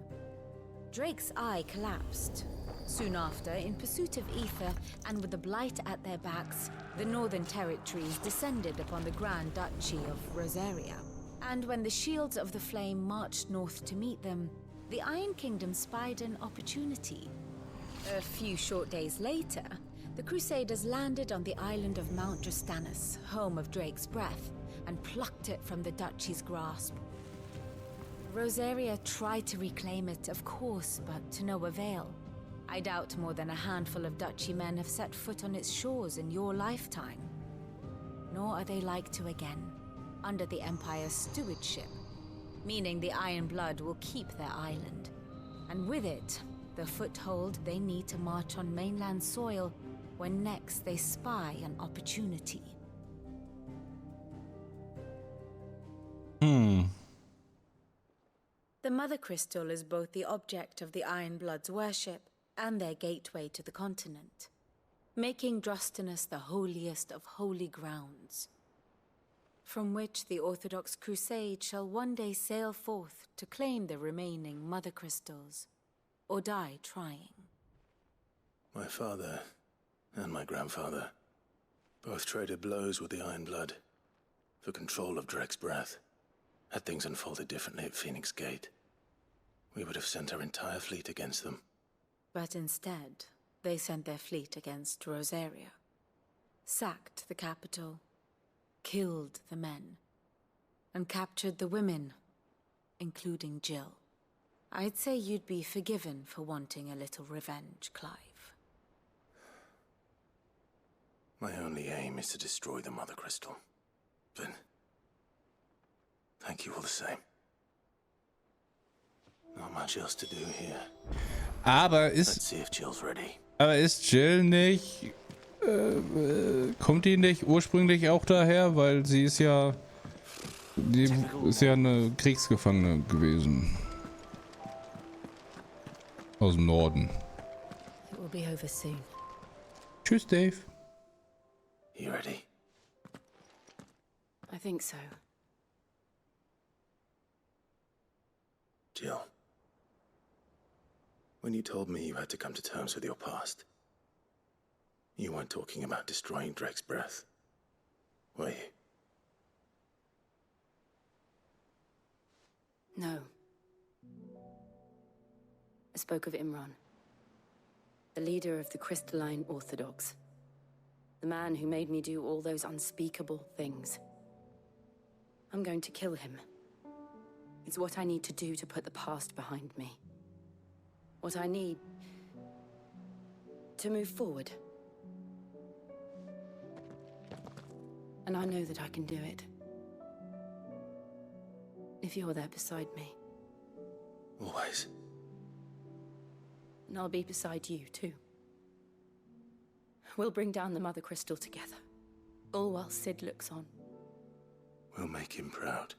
Drake's eye collapsed. Soon after, in pursuit of ether and with the blight at their backs, the Northern Territories descended upon the Grand Duchy of Rosaria. And when the Shields of the Flame marched north to meet them, the Iron Kingdom spied an opportunity. A few short days later, the Crusaders landed on the island of Mount Drastanus, home of Drake's Breath, and plucked it from the Duchy's grasp. Rosaria tried to reclaim it, of course, but to no avail. I doubt more than a handful of Duchy men have set foot on its shores in your lifetime. nor are they like to again, under the Empire's stewardship, meaning the Iron Blood will keep their island, and with it, the foothold they need to march on mainland soil when next they spy an opportunity. The Mother Crystal is both the object of the Iron Blood's worship and their gateway to the continent, making Drostanus the holiest of holy grounds, from which the Orthodox Crusade shall one day sail forth to claim the remaining Mother Crystals, or die trying. My father and my grandfather both traded blows with the Iron Blood for control of Drek's breath. Had things unfolded differently at Phoenix Gate, we would have sent our entire fleet against them. But instead, they sent their fleet against Rosaria, sacked the capital, killed the men, and captured the women, including Jill. I'd say you'd be forgiven for wanting a little revenge, Clive. My only aim is to destroy the Mother Crystal. But thank you all the same. Not much else to do here. Aber Let's see if Jill's ready. Aber ist Jill nicht... kommt die nicht ursprünglich auch daher? Weil sie ist ja... Die ist ja eine Kriegsgefangene gewesen. Aus dem Norden. It will be over soon. Tschüss, Dave. You ready? I think so. Jill. When you told me you had to come to terms with your past, you weren't talking about destroying Drek's breath, were you? No. I spoke of Imran, the leader of the Crystalline Orthodox. The man who made me do all those unspeakable things. I'm going to kill him. It's what I need to do to put the past behind me. What I need to move forward. And I know that I can do it. If you're there beside me. Always. And I'll be beside you, too. We'll bring down the Mother Crystal together. All while Sid looks on. We'll make him proud.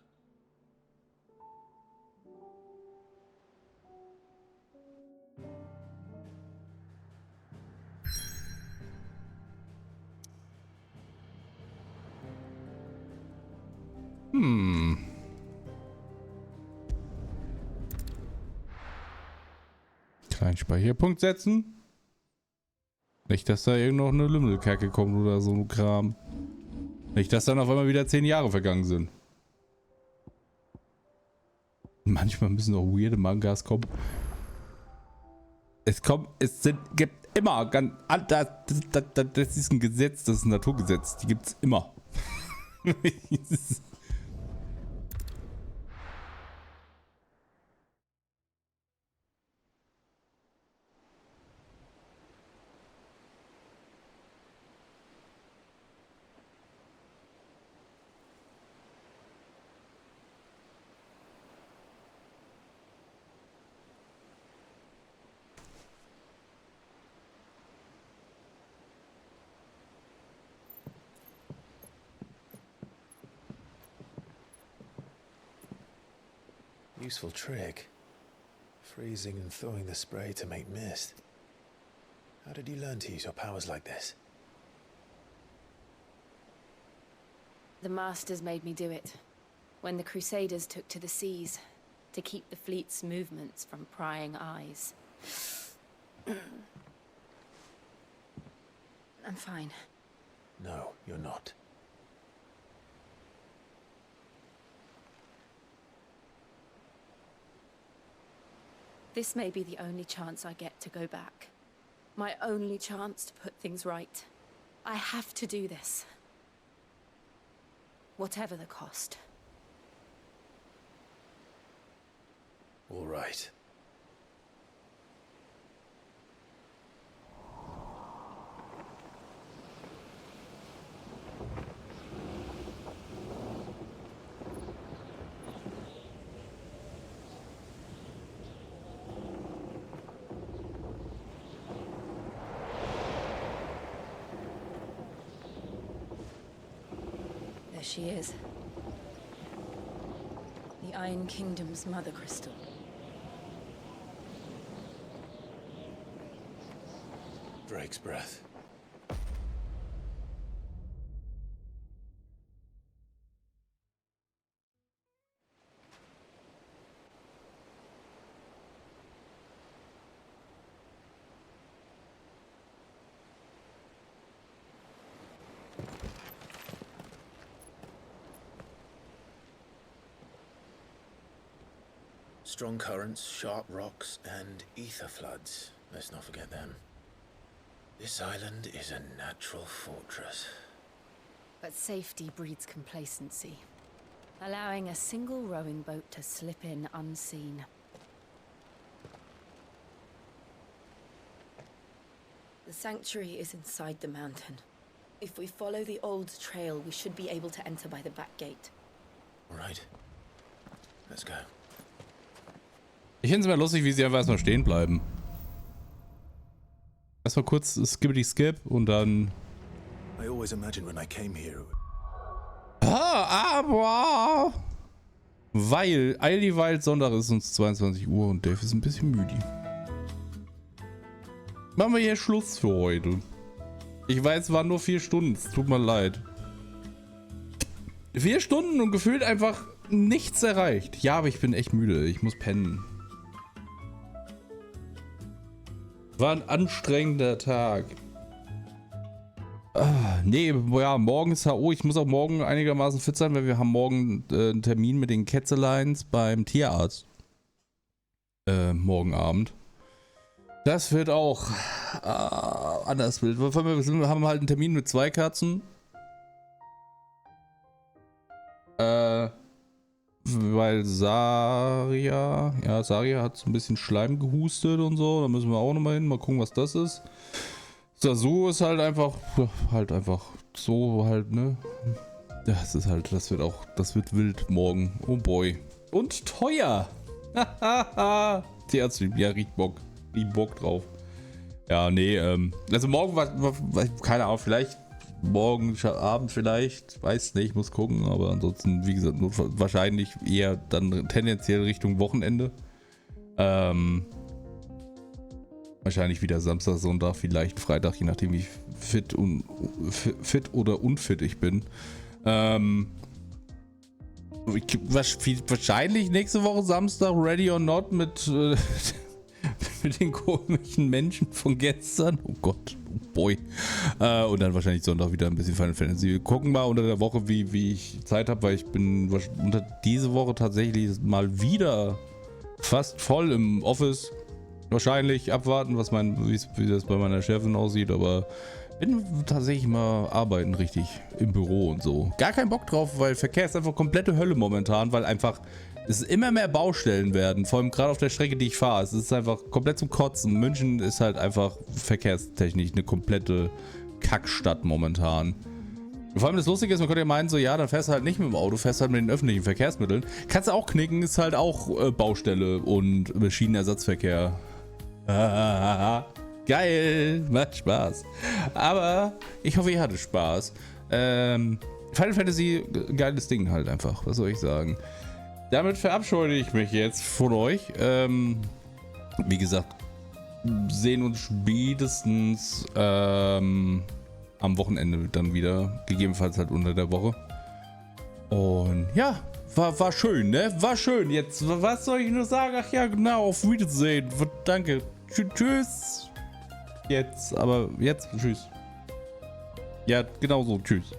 Kleinen Speicherpunkt setzen. Nicht, dass da irgend noch eine Lümmelkacke kommt oder so ein Kram. Nicht, dass dann auf einmal wieder 10 Jahre vergangen sind. Manchmal müssen auch weirde Mangas kommen. Gibt immer das ist ein Gesetz, das ist ein Naturgesetz. Die gibt's immer. Useful trick. Freezing and thawing the spray to make mist. How did you learn to use your powers like this? The Masters made me do it. When the Crusaders took to the seas, to keep the fleet's movements from prying eyes. I'm fine. No, you're not. This may be the only chance I get to go back. My only chance to put things right. I have to do this. Whatever the cost. All right. she is. The Iron Kingdom's mother crystal. Drake's breath. Strong currents, sharp rocks, and ether floods. Let's not forget them. This island is a natural fortress. But safety breeds complacency, allowing a single rowing boat to slip in unseen. The sanctuary is inside the mountain. If we follow the old trail, we should be able to enter by the back gate. Right. Let's go. Ich finde es immer lustig, wie sie einfach erstmal stehen bleiben. Erstmal kurz Skippity-Skip und dann... I always imagined when I came here. Aber... Weil Sonntag ist uns 22 Uhr und Dave ist ein bisschen müde. Machen wir hier Schluss für heute. Ich weiß, es waren nur 4 Stunden, es tut mir leid. 4 Stunden und gefühlt einfach nichts erreicht. Ja, aber ich bin echt müde, ich muss pennen. War ein anstrengender Tag. Nee, ja, morgen ist HO. Ich muss auch morgen einigermaßen fit sein, weil wir haben morgen einen Termin mit den Kätzeleins beim Tierarzt. Morgen Abend. Das wird auch anders wild. Wir haben halt einen Termin mit 2 Katzen. Weil Saria hat so ein bisschen Schleim gehustet und so. Da müssen wir auch nochmal hin, mal gucken, was das ist. Sasu ist halt einfach so halt, ne? Das wird wild morgen. Oh boy. Und teuer. Die Ärzte, ja, riecht Bock drauf. Ja, nee, also morgen war keine Ahnung, vielleicht morgen Abend vielleicht, weiß nicht, muss gucken, aber ansonsten, wie gesagt, wahrscheinlich eher dann tendenziell Richtung Wochenende. Wahrscheinlich wieder Samstag, Sonntag, vielleicht Freitag, je nachdem wie fit oder unfit ich bin. Wahrscheinlich nächste Woche Samstag Ready or Not mit den komischen Menschen von gestern. Oh Gott, oh boy. Und dann wahrscheinlich Sonntag wieder ein bisschen Final Fantasy. Wir gucken mal unter der Woche, wie ich Zeit habe, weil ich bin unter diese Woche tatsächlich mal wieder fast voll im Office. Wahrscheinlich abwarten, wie das bei meiner Chefin aussieht, aber bin tatsächlich mal arbeiten richtig im Büro und so. Gar keinen Bock drauf, weil Verkehr ist einfach komplette Hölle momentan, weil einfach es immer mehr Baustellen werden, vor allem gerade auf der Strecke, die ich fahre. Es ist einfach komplett zum Kotzen. München ist halt einfach verkehrstechnisch eine komplette Kackstadt momentan. Und vor allem das Lustige ist, man könnte ja meinen, so ja, dann fährst du halt nicht mit dem Auto, fährst halt mit den öffentlichen Verkehrsmitteln. Kannst du auch knicken, ist halt auch Baustelle und Schienenersatzverkehr. Geil, macht Spaß. Aber ich hoffe, ihr hattet Spaß. Final Fantasy, geiles Ding halt einfach, was soll ich sagen. Damit verabscheue ich mich jetzt von euch. Wie gesagt, sehen uns spätestens am Wochenende dann wieder. Gegebenenfalls halt unter der Woche. Und ja, war schön, ne? War schön. Jetzt, was soll ich nur sagen? Ach ja, genau, auf Wiedersehen. Danke. Tschüss. Jetzt, tschüss. Ja, genau so, tschüss.